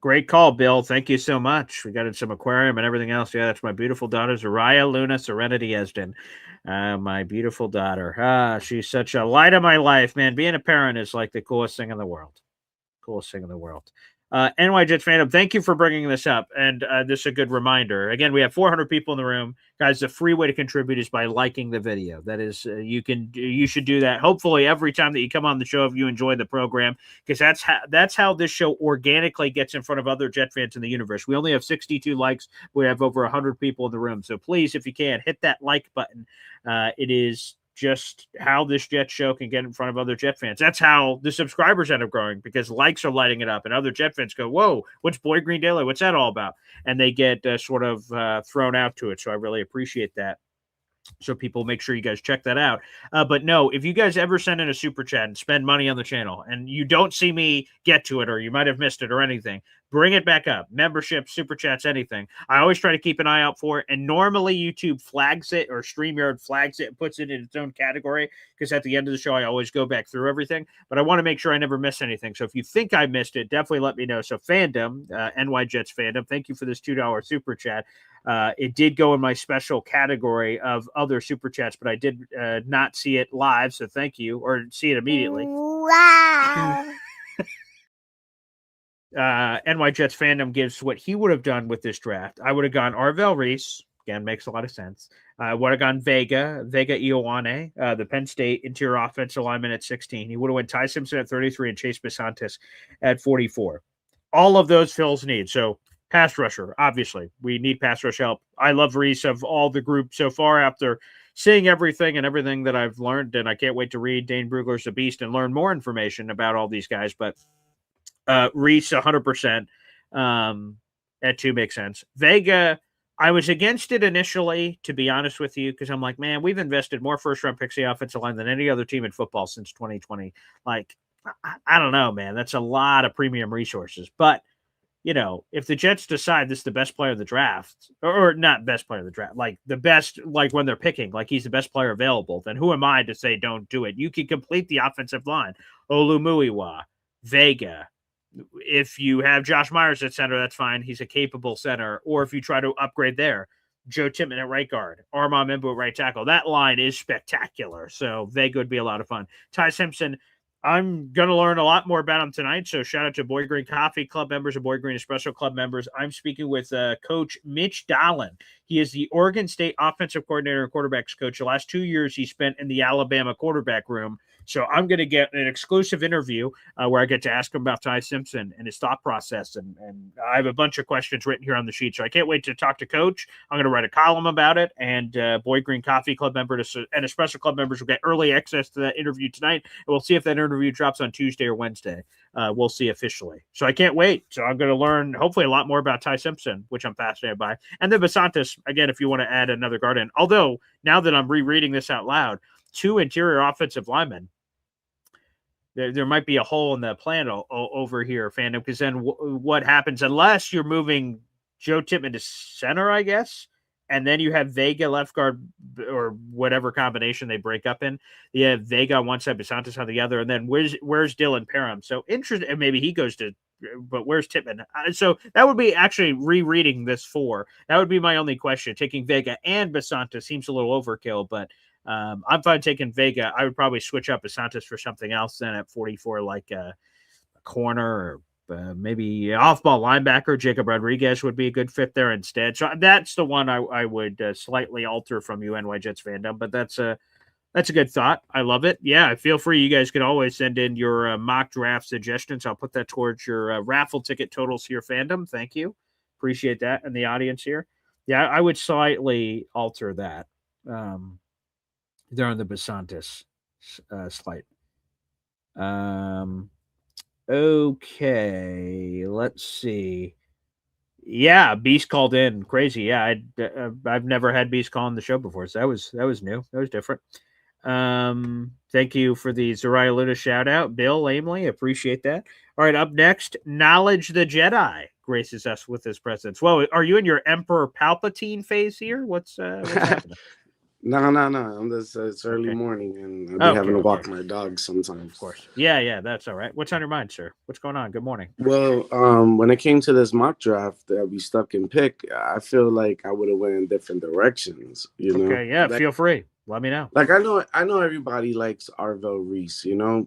Great call, Bill. Thank you so much. We got in some aquarium and everything else. Yeah, that's my beautiful daughter, Zariah Luna Serenity Esden. My beautiful daughter. She's such a light of my life, man. Being a parent is like the coolest thing in the world. NY Jets fandom, thank you for bringing this up. And this is a good reminder. Again, we have 400 people in the room. Guys, the free way to contribute is by liking the video. That is, you should do that. Hopefully, every time that you come on the show, if you enjoy the program, because that's how this show organically gets in front of other Jet fans in the universe. We only have 62 likes. We have over 100 people in the room. So please, if you can, hit that like button. It is just how this Jet show can get in front of other Jet fans. That's how the subscribers end up growing, because likes are lighting it up, and other Jet fans go, "Whoa, what's Boy Green Daily? What's that all about?" And they get sort of thrown out to it. So I really appreciate that. So people, make sure you guys check that out. But no, if you guys ever send in a super chat and spend money on the channel and you don't see me get to it, or you might have missed it or anything, bring it back up. Membership, super chats, anything. I always try to keep an eye out for it. And normally YouTube flags it, or StreamYard flags it and puts it in its own category, because at the end of the show, I always go back through everything. But I want to make sure I never miss anything. So if you think I missed it, definitely let me know. So fandom, NY Jets fandom, thank you for this $2 super chat. It did go in my special category of other super chats, but I did not see it live, so thank you, or see it immediately. Wow. NY Jets fandom gives what he would have done with this draft. I would have gone Arvell Reese. Again, makes a lot of sense. I would have gone Vega Ioane, the Penn State interior offensive lineman at 16. He would have went Ty Simpson at 33 and Chase Besantis at 44. All of those fills need. So pass rusher, obviously. We need pass rush help. I love Reese of all the group so far after seeing everything that I've learned, and I can't wait to read Dane Brugler's The Beast and learn more information about all these guys. But Reese, 100% at 2 makes sense. Vega, I was against it initially, to be honest with you, because I'm like, man, we've invested more first-round picks in the offensive line than any other team in football since 2020. Like, I don't know, man. That's a lot of premium resources. But you know, if the Jets decide this is the best player of the draft, or not best player of the draft, like the best, like when they're picking, like he's the best player available, then who am I to say don't do it? You can complete the offensive line. Olumuyiwa, Vega. If you have Josh Myers at center, that's fine. He's a capable center. Or if you try to upgrade there, Joe Tippmann at right guard, Armand Membu at right tackle. That line is spectacular. So Vega would be a lot of fun. Ty Simpson, I'm going to learn a lot more about him tonight. So shout out to Boy Green Coffee Club members and Boy Green Espresso Club members. I'm speaking with Coach Mitch Dahlen. He is the Oregon State offensive coordinator and quarterbacks coach. The last 2 years he spent in the Alabama quarterback room. So I'm going to get an exclusive interview where I get to ask him about Ty Simpson and his thought process. And I have a bunch of questions written here on the sheet. So I can't wait to talk to Coach. I'm going to write a column about it. And Boy Green Coffee Club members and Espresso Club members will get early access to that interview tonight. And we'll see if that interview drops on Tuesday or Wednesday. We'll see officially. So I can't wait. So I'm going to learn hopefully a lot more about Ty Simpson, which I'm fascinated by. And then Besantis, again, if you want to add another guard in. Although now that I'm rereading this out loud, 2 interior offensive linemen, there might be a hole in the plan over here, fandom, because then what happens, unless you're moving Joe Tippmann to center, I guess, and then you have Vega left guard or whatever combination they break up in. You have Vega on one side, Besantis on the other, and then where's Dylan Parham? So interesting, and maybe he goes to, but where's Tippmann? So that would be actually rereading this 4. That would be my only question. Taking Vega and Besantis seems a little overkill, but I'm fine taking Vega. I would probably switch up Besantis for something else then at 44, like a corner or maybe off-ball linebacker. Jacob Rodriguez would be a good fit there instead. So that's the one I would slightly alter from you, NY Jets fandom. But that's a good thought. I love it. Yeah, feel free. You guys can always send in your mock draft suggestions. I'll put that towards your raffle ticket totals here, fandom. Thank you. Appreciate that. And the audience here. Yeah, I would slightly alter that. They're on the Besantis slide. Okay, let's see. Yeah, Beast called in. Crazy. Yeah, I've never had Beast call on the show before, so that was new. That was different. Thank you for the Zariah Luna shout out, Bill Lamley. Appreciate that. All right, up next, Knowledge the Jedi graces us with his presence. Well, are you in your Emperor Palpatine phase here? What's happening? No. It's early morning, and I'll be having to walk my dog sometimes. Of course. Yeah, that's all right. What's on your mind, sir? What's going on? Good morning. Well, when it came to this mock draft that we stuck in pick, I feel like I would have went in different directions. You know? Okay, yeah. Like, feel free. Let me know. Like I know everybody likes Arvell Reese,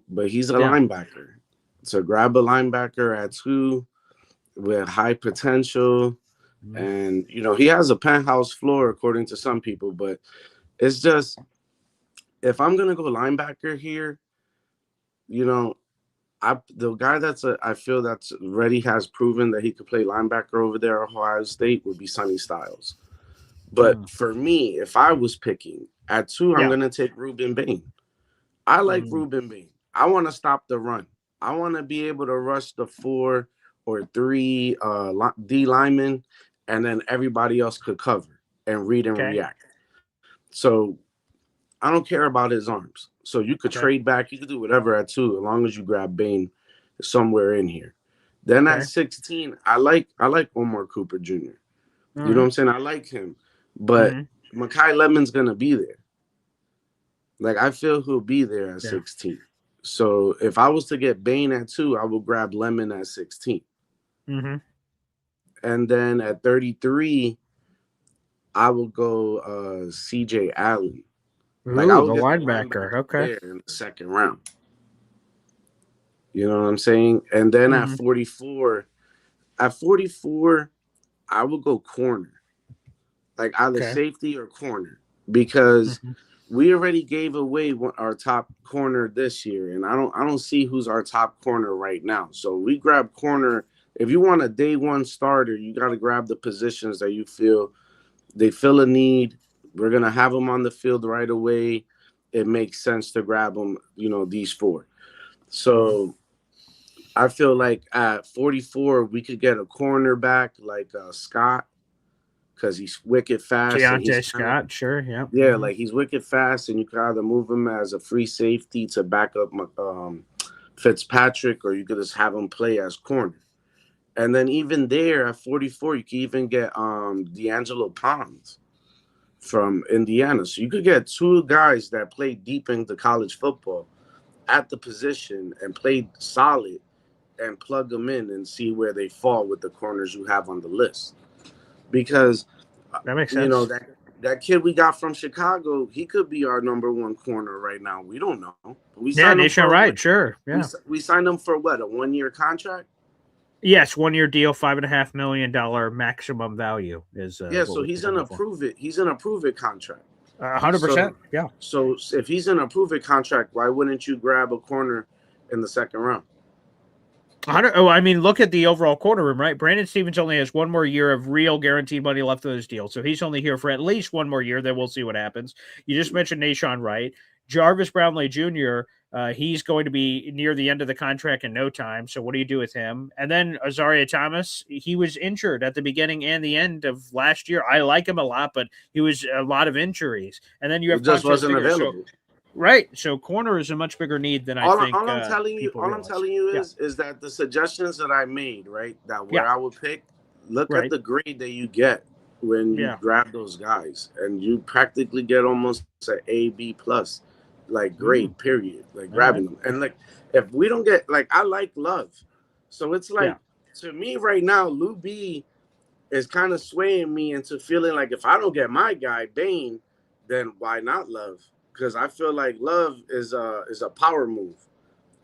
but he's a linebacker. So grab a linebacker at 2. with high potential. And, he has a penthouse floor, according to some people. But it's just, if I'm going to go linebacker here, the guy I feel that's already has proven that he could play linebacker over there at Ohio State would be Sonny Styles. But for me, if I was picking at 2, I'm going to take Ruben Bain. I like Ruben Bain. I want to stop the run. I want to be able to rush the 4 or 3 D linemen, and then everybody else could cover and read and react. So I don't care about his arms. So you could trade back. You could do whatever at 2, as long as you grab Bain somewhere in here. Then at 16, I like Omar Cooper Jr. You know what I'm saying? I like him. But Mekhi Lemon's going to be there. Like, I feel he'll be there at 16. So if I was to get Bain at 2, I would grab Lemon at 16. And then at 33, I will go C.J. Allen. Like, I would the get linebacker. There in the second round. You know what I'm saying? And then at 44, I would go corner. Like, either safety or corner. Because we already gave away our top corner this year, and I don't see who's our top corner right now. So we grab corner. If you want a day one starter, you got to grab the positions that you feel they fill a need. We're gonna have them on the field right away. It makes sense to grab them. These 4. So I feel like at 44 we could get a cornerback like Scott. Because he's wicked fast. Deontay Scott, sure, yeah. Yeah, like he's wicked fast, and you can either move him as a free safety to back up Fitzpatrick, or you could just have him play as corner. And then even there at 44, you can even get D'Angelo Ponds from Indiana. So you could get 2 guys that play deep into college football at the position and played solid, and plug them in and see where they fall with the corners you have on the list. Because that makes sense. That kid we got from Chicago, he could be our number 1 corner right now. We don't know. We Nation right, sure. Yeah. We signed him for what, a 1-year contract? Yes, 1-year deal, $5.5 million maximum value is. So he's in a prove it. He's in a prove it contract. 100%. Yeah. So if he's in a prove it contract, why wouldn't you grab a corner in the second round? I mean, look at the overall corner room, right? Brandon Stevens only has 1 more year of real guaranteed money left on his deal. So he's only here for at least 1 more year. Then we'll see what happens. You just mentioned Nahshon Wright. Jarvis Brownlee Jr., he's going to be near the end of the contract in no time. So what do you do with him? And then Azaria Thomas, he was injured at the beginning and the end of last year. I like him a lot, but he was a lot of injuries. And then you have just wasn't available. Right. So corner is a much bigger need than I think. All I'm telling you is that the suggestions that I made, right, that where I would pick, look at the grade that you get when you grab those guys, and you practically get almost an A/B plus, like grade, period, like grabbing them. And like, if we don't get, like, I like Love, so it's like to me right now, Lou B is kind of swaying me into feeling like if I don't get my guy Bain, then why not Love? Because I feel like Love is a power move,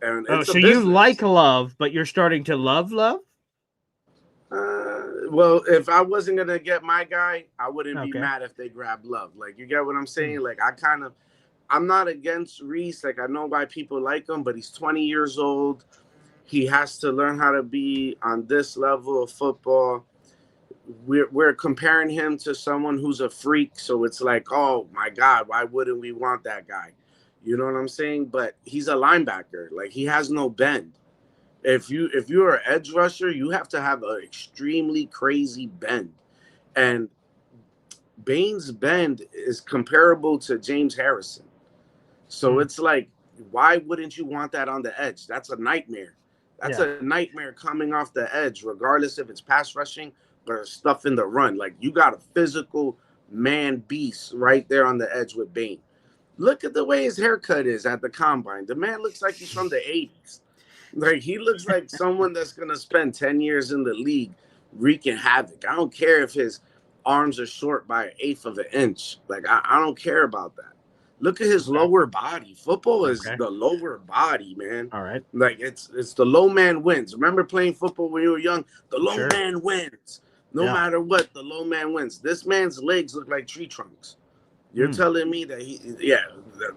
and so you like Love, but you're starting to love Love. Well, if I wasn't gonna get my guy, I wouldn't be mad if they grab Love. Like, you get what I'm saying? Like, I'm not against Reese. Like, I know why people like him, but he's 20 years old. He has to learn how to be on this level of football. We're comparing him to someone who's a freak, so it's like, oh my God, why wouldn't we want that guy? You know what I'm saying? But he's a linebacker. Like, he has no bend. If you're an edge rusher, you have to have an extremely crazy bend. And Bain's bend is comparable to James Harrison. So it's like, why wouldn't you want that on the edge? That's a nightmare. That's a nightmare coming off the edge, regardless if it's pass rushing or stuff in the run. Like, you got a physical man beast right there on the edge with Bain. Look at the way his haircut is at the combine. The man looks like he's from the 80s. Like, he looks like someone that's going to spend 10 years in the league wreaking havoc. I don't care if his arms are short by 1/8 of an inch. Like, I don't care about that. Look at his lower body. Football is the lower body, man. All right. Like it's the low man wins. Remember playing football when you were young? The low man wins. No matter what, the low man wins. This man's legs look like tree trunks. You're telling me that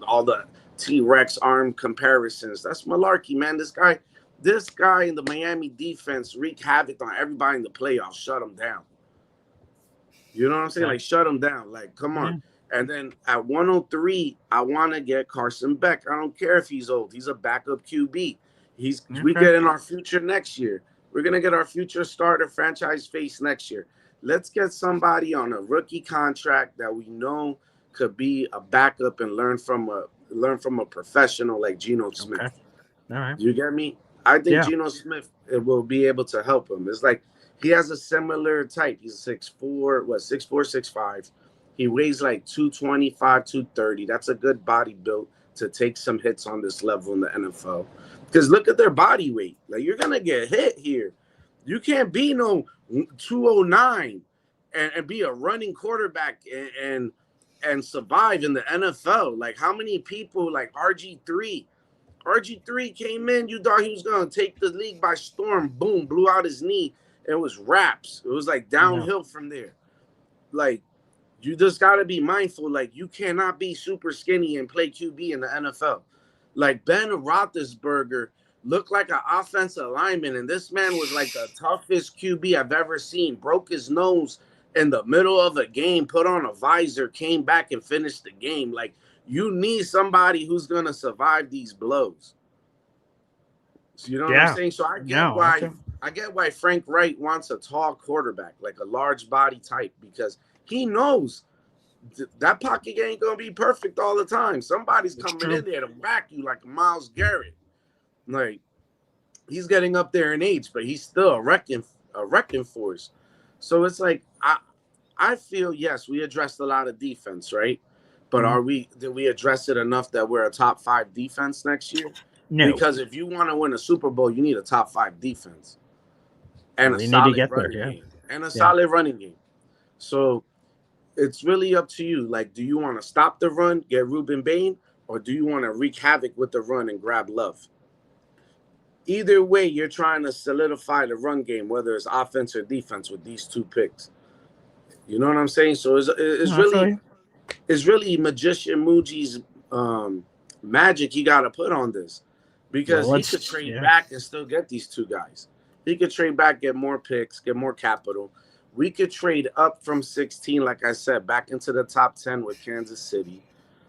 all the T-Rex arm comparisons. That's malarkey, man. This guy in the Miami defense wreaked havoc on everybody in the playoffs. Shut him down. You know what I'm saying? Like, shut him down. Like, come on. And then at 103, I want to get Carson Beck. I don't care if he's old. He's a backup QB. We get in our future next year. We're going to get our future starter franchise face next year. Let's get somebody on a rookie contract that we know could be a backup and learn from a professional like Geno Smith. Okay. All right. You get me? I think Geno Smith will be able to help him. It's like he has a similar type. He's 6'4", 6'5". He weighs like 225, 230. That's a good body build to take some hits on this level in the NFL. Because look at their body weight. Like, you're going to get hit here. You can't be no 209 and be a running quarterback and survive in the NFL. Like, how many people, like RG3 came in, you thought he was going to take the league by storm. Boom, blew out his knee. It was wraps. It was like downhill from there. Like, you just got to be mindful. Like, you cannot be super skinny and play QB in the NFL. Like, Ben Roethlisberger looked like an offensive lineman, and this man was like the toughest QB I've ever seen. Broke his nose in the middle of a game, put on a visor, came back and finished the game. Like, you need somebody who's going to survive these blows. So, you know what I'm saying? So I get why Frank Wright wants a tall quarterback, like a large body type, because he knows that pocket ain't going to be perfect all the time. Somebody's coming in there to whack you like a Myles Garrett. Like, he's getting up there in age, but he's still a wrecking force. So it's like, I feel, yes, we addressed a lot of defense, right? But did we address it enough that we're a top 5 defense next year? No. Because if you want to win a Super Bowl, you need a top 5 defense. And a solid running game. And a solid running game. So it's really up to you. Like, do you want to stop the run, get Ruben Bain, or do you want to wreak havoc with the run and grab Love? Either way, you're trying to solidify the run game, whether it's offense or defense, with these 2 picks. You know what I'm saying? So it's really Magician Muji's magic he got to put on this, because he could trade back and still get these 2 guys. He could trade back, get more picks, get more capital. We could trade up from 16, like I said, back into the top 10 with Kansas City.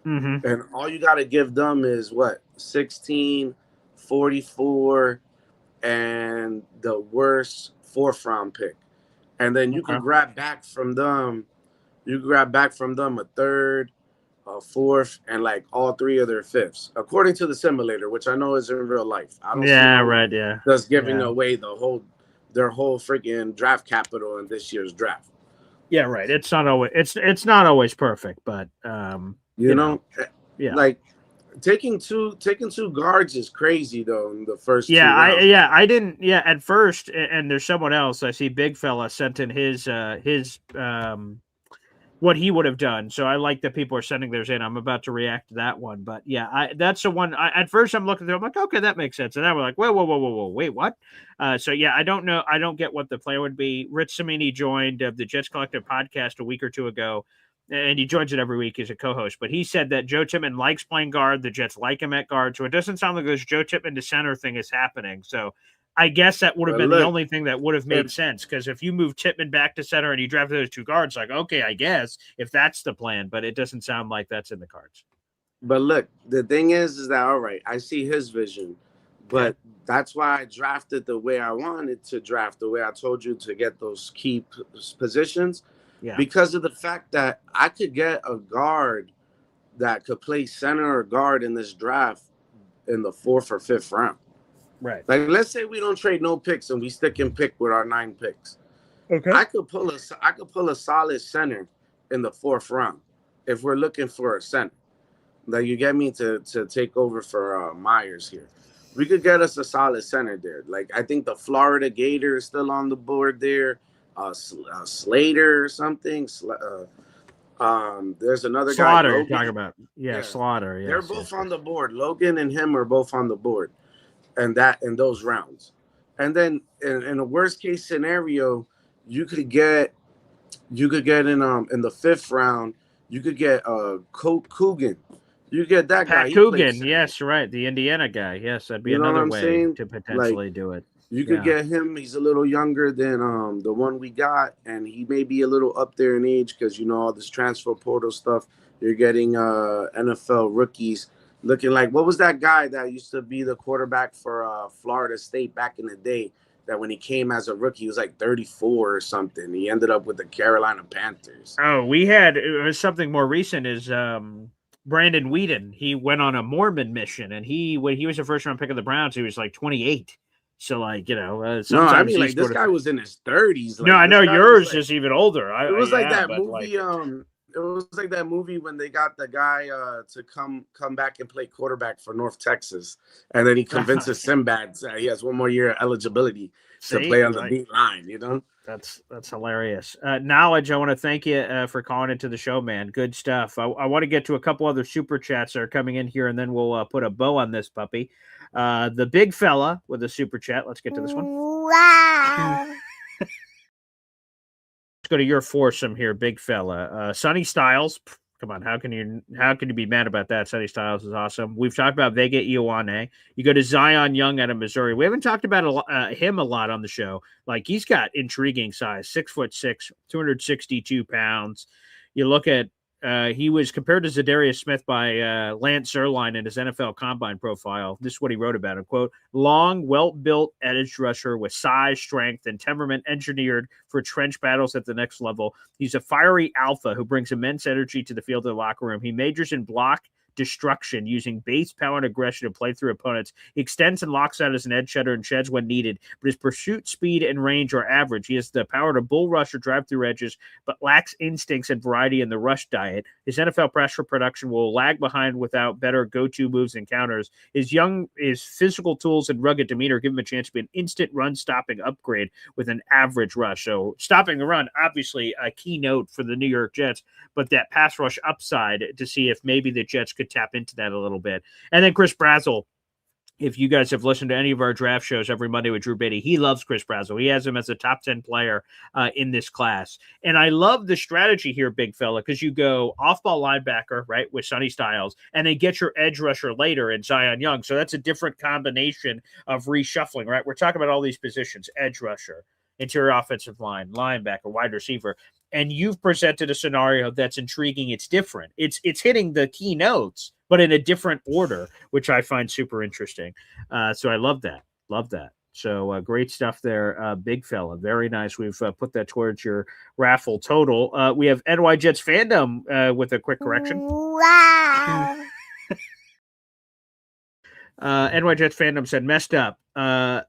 And all you got to give them is what? 16, 44, and the worst 4th round pick. And then you can grab back from them. You can grab back from them a 3rd, a 4th, and like all 3 of their 5ths, according to the simulator, which I know is in real life. I don't see just giving away their whole freaking draft capital in this year's draft. Yeah, right. It's not always perfect, but you know, like taking two guards is crazy though in the first 2 rounds. I didn't at first, and there's someone else I see, Big Fella sent in his what he would have done. So I like that people are sending theirs in. I'm about to react to that one, but that's the one. At first I'm looking through, I'm like, okay, that makes sense. And then we're like, whoa, wait, what? So I don't know. I don't get what the player would be. Rich Samini joined the Jets Collective podcast a week or 2 ago, and he joins it every week as a co-host. But he said that Joe Tippmann likes playing guard. The Jets like him at guard. So it doesn't sound like this Joe Tippmann to center thing is happening. So I guess that would have been the only thing that would have made sense, because if you move Tippmann back to center and you draft those 2 guards, like, okay, I guess if that's the plan, but it doesn't sound like that's in the cards. But look, the thing is that, all right, I see his vision, but that's why I drafted the way I wanted to draft, the way I told you to get those key positions, because of the fact that I could get a guard that could play center or guard in this draft in the 4th or 5th round. Right. Like, let's say we don't trade no picks and we stick and pick with our 9 picks. Okay. I could pull a solid center in the 4th round if we're looking for a center. Like, you get me, to take over for Myers here. We could get us a solid center there. Like, I think the Florida Gator is still on the board there. Slater or something. There's another Slaughter guy. you're talking about. Yeah, Slaughter. Yes, They're both on the board. Logan and him are both on the board, and that in those rounds. And then in a worst case scenario, you could get in the 5th round, you could get Coogan. You get that guy. Pat He Coogan. plays, Yes, right. The Indiana guy. Yes, that'd be you know what another I'm way saying? to potentially do it. You could get him. He's a little younger than the one we got, and he may be a little up there in age because all this transfer portal stuff. You're getting NFL rookies looking like, what was that guy that used to be the quarterback for Florida State back in the day? That when he came as a rookie, he was like 34 or something. He ended up with the Carolina Panthers. Oh, it was something more recent is Brandon Whedon. He went on a Mormon mission, and when he was a first round pick of the Browns, he was like 28. So, like, sometimes no, I mean, like, this guy was in his 30s. Like, no, I know yours is even older. It was like that movie. It was like that movie when they got the guy to come back and play quarterback for North Texas, and then he convinces Sinbad he has one more year of eligibility to play on the D line. That's hilarious. Knowledge, I want to thank you for calling into the show, man. Good stuff. I want to get to a couple other super chats that are coming in here, and then we'll put a bow on this puppy. The big fella with a super chat. Let's get to this one. Wow. Let's go to your foursome here, big fella. Sonny Styles. Come on, how can you be mad about that? Sonny Styles is awesome. We've talked about Vega Ioane. You go to Zion Young out of Missouri. We haven't talked about him a lot on the show. Like, he's got intriguing size, 6'6", 262 pounds. You look at he was compared to Zadarius Smith by Lance Zierlein in his NFL Combine profile. This is what he wrote about him, quote, long, well-built edge rusher with size, strength, and temperament engineered for trench battles at the next level. He's a fiery alpha who brings immense energy to the field of the locker room. He majors in block destruction using base power and aggression to play through opponents. He extends and locks out as an edge shedder and sheds when needed, but his pursuit speed and range are average. He has the power to bull rush or drive through edges, but lacks instincts and variety in the rush diet. His NFL pressure production will lag behind without better go-to moves and counters. His physical tools and rugged demeanor give him a chance to be an instant run-stopping upgrade with an average rush. So stopping the run, obviously a key note for the New York Jets, but that pass rush upside to see if maybe the Jets could tap into that a little bit. And then Chris Brazzell, if you guys have listened to any of our draft shows every Monday with Drew Beatty, he loves Chris Brazzell. He has him as a top 10 player in this class. And I love the strategy here, big fella, because you go off-ball linebacker, right, with Sonny Styles, and then get your edge rusher later in Zion Young. So that's a different combination of reshuffling, right? We're talking about all these positions, edge rusher, interior offensive line, linebacker, wide receiver. And you've presented a scenario that's intriguing. It's different. It's hitting the key notes, but in a different order, which I find super interesting. So I love that. Love that. So great stuff there, big fella. Very nice. We've put that towards your raffle total. We have NY Jets fandom with a quick correction. Wow. NY Jets fandom said messed up.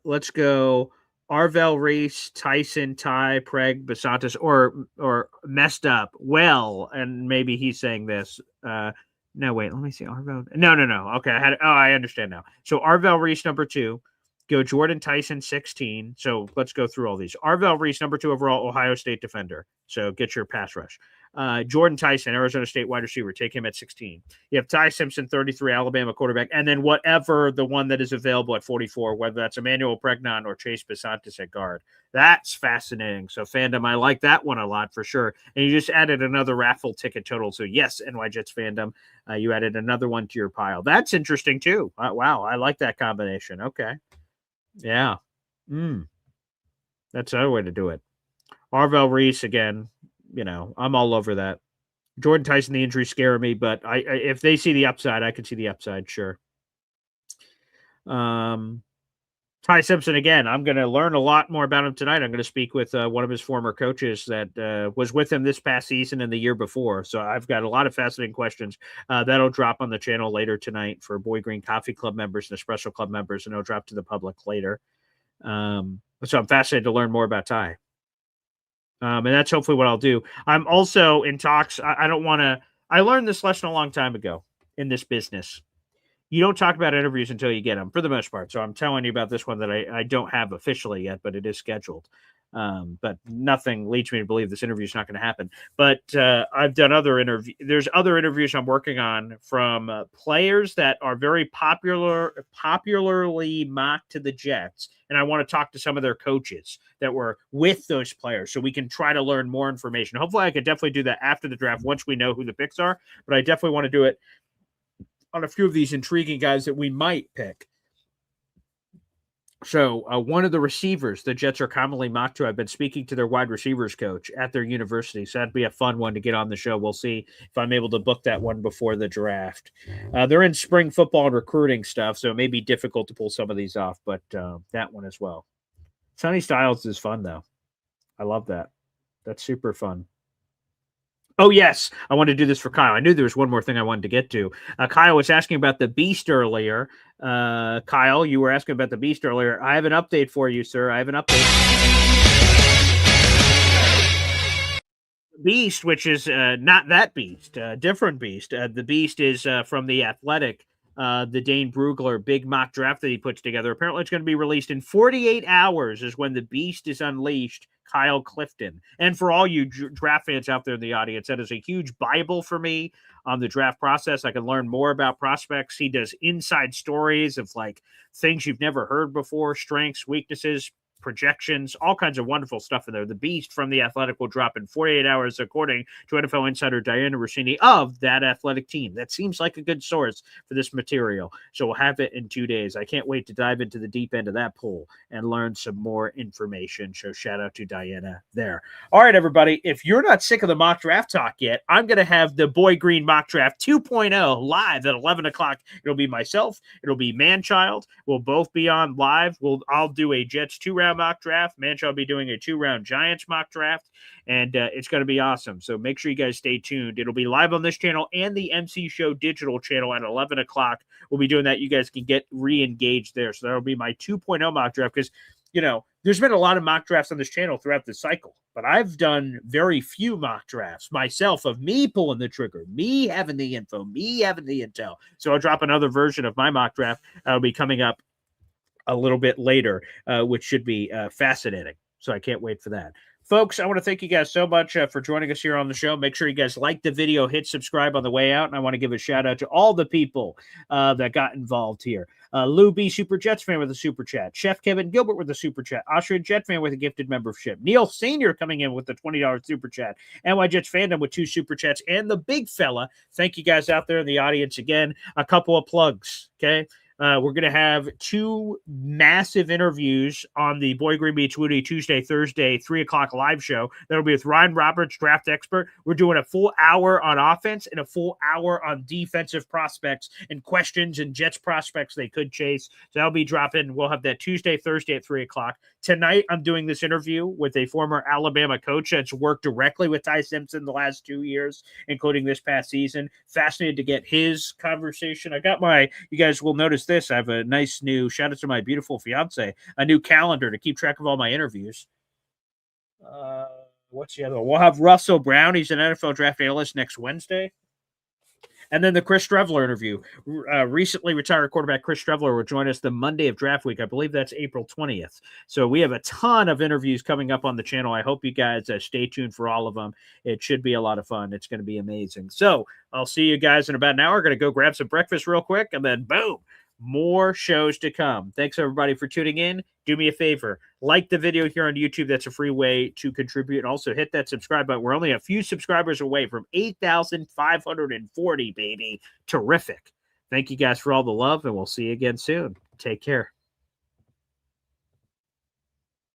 Let's go. Arvel, Reese, Tyson, Ty, Preg, Basantis, or messed up. Well, and maybe he's saying this. No, wait, let me see. Arvel. No. Okay, I understand now. So Arvel Reese, number 2. Go Jordan Tyson, 16. So let's go through all these. Arvel Reese, number 2 overall, Ohio State defender. So get your pass rush. Jordan Tyson, Arizona State wide receiver. Take him at 16. You have Ty Simpson, 33, Alabama quarterback. And then whatever the one that is available at 44, whether that's Emanuel Pregnon or Chase Basantis at guard. That's fascinating. So fandom, I like that one a lot for sure. And you just added another raffle ticket total. So yes, NY Jets fandom, you added another one to your pile. That's interesting too. Wow, I like that combination. Okay. Yeah. That's another way to do it. Arvel Reese again. I'm all over that. Jordan Tyson, the injury scare me, but I if they see the upside, I can see the upside. Sure. Ty Simpson again. I'm going to learn a lot more about him tonight. I'm going to speak with one of his former coaches that was with him this past season and the year before. So I've got a lot of fascinating questions that'll drop on the channel later tonight for Boy Green Coffee Club members and Espresso Club members, and it'll drop to the public later. So I'm fascinated to learn more about Ty. And that's hopefully what I'll do. I'm also in talks. I don't want to. I learned this lesson a long time ago in this business. you don't talk about interviews until you get them for the most part. So I'm telling you about this one that I don't have officially yet, but it is scheduled. But nothing leads me to believe this interview is not going to happen. But I've done other interviews. There's other interviews I'm working on from players that are very popularly mocked to the Jets. And I want to talk to some of their coaches that were with those players so we can try to learn more information. Hopefully I could definitely do that after the draft once we know who the picks are. But I definitely want to do it on a few of these intriguing guys that we might pick. So one of the receivers the Jets are commonly mocked to, I've been speaking to their wide receivers coach at their university. So that'd be a fun one to get on the show. We'll see if I'm able to book that one before the draft. They're in spring football and recruiting stuff, so it may be difficult to pull some of these off, but that one as well. Sonny Styles is fun, though. I love that. That's super fun. Oh, yes. I wanted to do this for Kyle. I knew there was one more thing I wanted to get to. Kyle was asking about the Beast earlier. Kyle, you were asking about the Beast earlier. I have an update for you, sir. I have an update. Beast, which is not that Beast, different Beast. The Beast is from The Athletic, the Dane Brugler big mock draft that he puts together. Apparently, it's going to be released in 48 hours is when the Beast is unleashed. Kyle Clifton. And for all you draft fans out there in the audience, that is a huge Bible for me on the draft process. I can learn more about prospects. He does inside stories of like things you've never heard before, strengths, weaknesses, projections, all kinds of wonderful stuff in there. The Beast from The Athletic will drop in 48 hours, according to NFL insider Diana Rossini of That Athletic team. That seems like a good source for this material. So we'll have it in 2 days. I can't wait to dive into the deep end of that pool and learn some more information. So shout out to Diana there. All right, everybody. If you're not sick of the mock draft talk yet, I'm going to have the Boy Green mock draft 2.0 live at 11 o'clock. It'll be myself. It'll be Manchild. We'll both be on live. I'll do a Jets 2-round mock draft. Manchild will be doing a 2-round Giants mock draft, and it's going to be awesome. So make sure you guys stay tuned. It'll be live on this channel and the MC Show digital channel at 11 o'clock. We'll be doing that. You guys can get re-engaged there. So that'll be my 2.0 mock draft because, you know, there's been a lot of mock drafts on this channel throughout the cycle, but I've done very few mock drafts myself of me pulling the trigger, me having the info, me having the intel. So I'll drop another version of my mock draft. That'll be coming up a little bit later, which should be fascinating. So I can't wait for that. Folks, I want to thank you guys so much for joining us here on the show. Make sure you guys like the video, hit subscribe on the way out. And I want to give a shout out to all the people that got involved here. Lou B, Super Jets fan with a super chat. Chef Kevin Gilbert with a super chat. Austrian Jet fan with a gifted membership. Neil Senior coming in with the $20 super chat. NY Jets fandom with 2 super chats. And the big fella. Thank you guys out there in the audience again. A couple of plugs, okay? We're going to have 2 massive interviews on the Boy Green Beats Woody Tuesday, Thursday, 3 o'clock live show. That'll be with Ryan Roberts, draft expert. We're doing a full hour on offense and a full hour on defensive prospects and questions and Jets prospects they could chase. So that'll be dropping. We'll have that Tuesday, Thursday at 3 o'clock. Tonight, I'm doing this interview with a former Alabama coach that's worked directly with Ty Simpson the last 2 years, including this past season. Fascinated to get his conversation. I got you guys will notice this. I have a nice new, shout out to my beautiful fiance, a new calendar to keep track of all my interviews. What's the other one? We'll have Russell Brown. He's an NFL draft analyst next Wednesday. And then the Chris Streveler interview. Recently retired quarterback Chris Streveler will join us the Monday of draft week. I believe that's April 20th. So we have a ton of interviews coming up on the channel. I hope you guys stay tuned for all of them. It should be a lot of fun. It's going to be amazing. So I'll see you guys in about an hour. Going to go grab some breakfast real quick, and then boom, more shows to come. Thanks, everybody, for tuning in. Do me a favor. Like the video here on YouTube. That's a free way to contribute. And also hit that subscribe button. We're only a few subscribers away from 8,540, baby. Terrific. Thank you guys for all the love, and we'll see you again soon. Take care.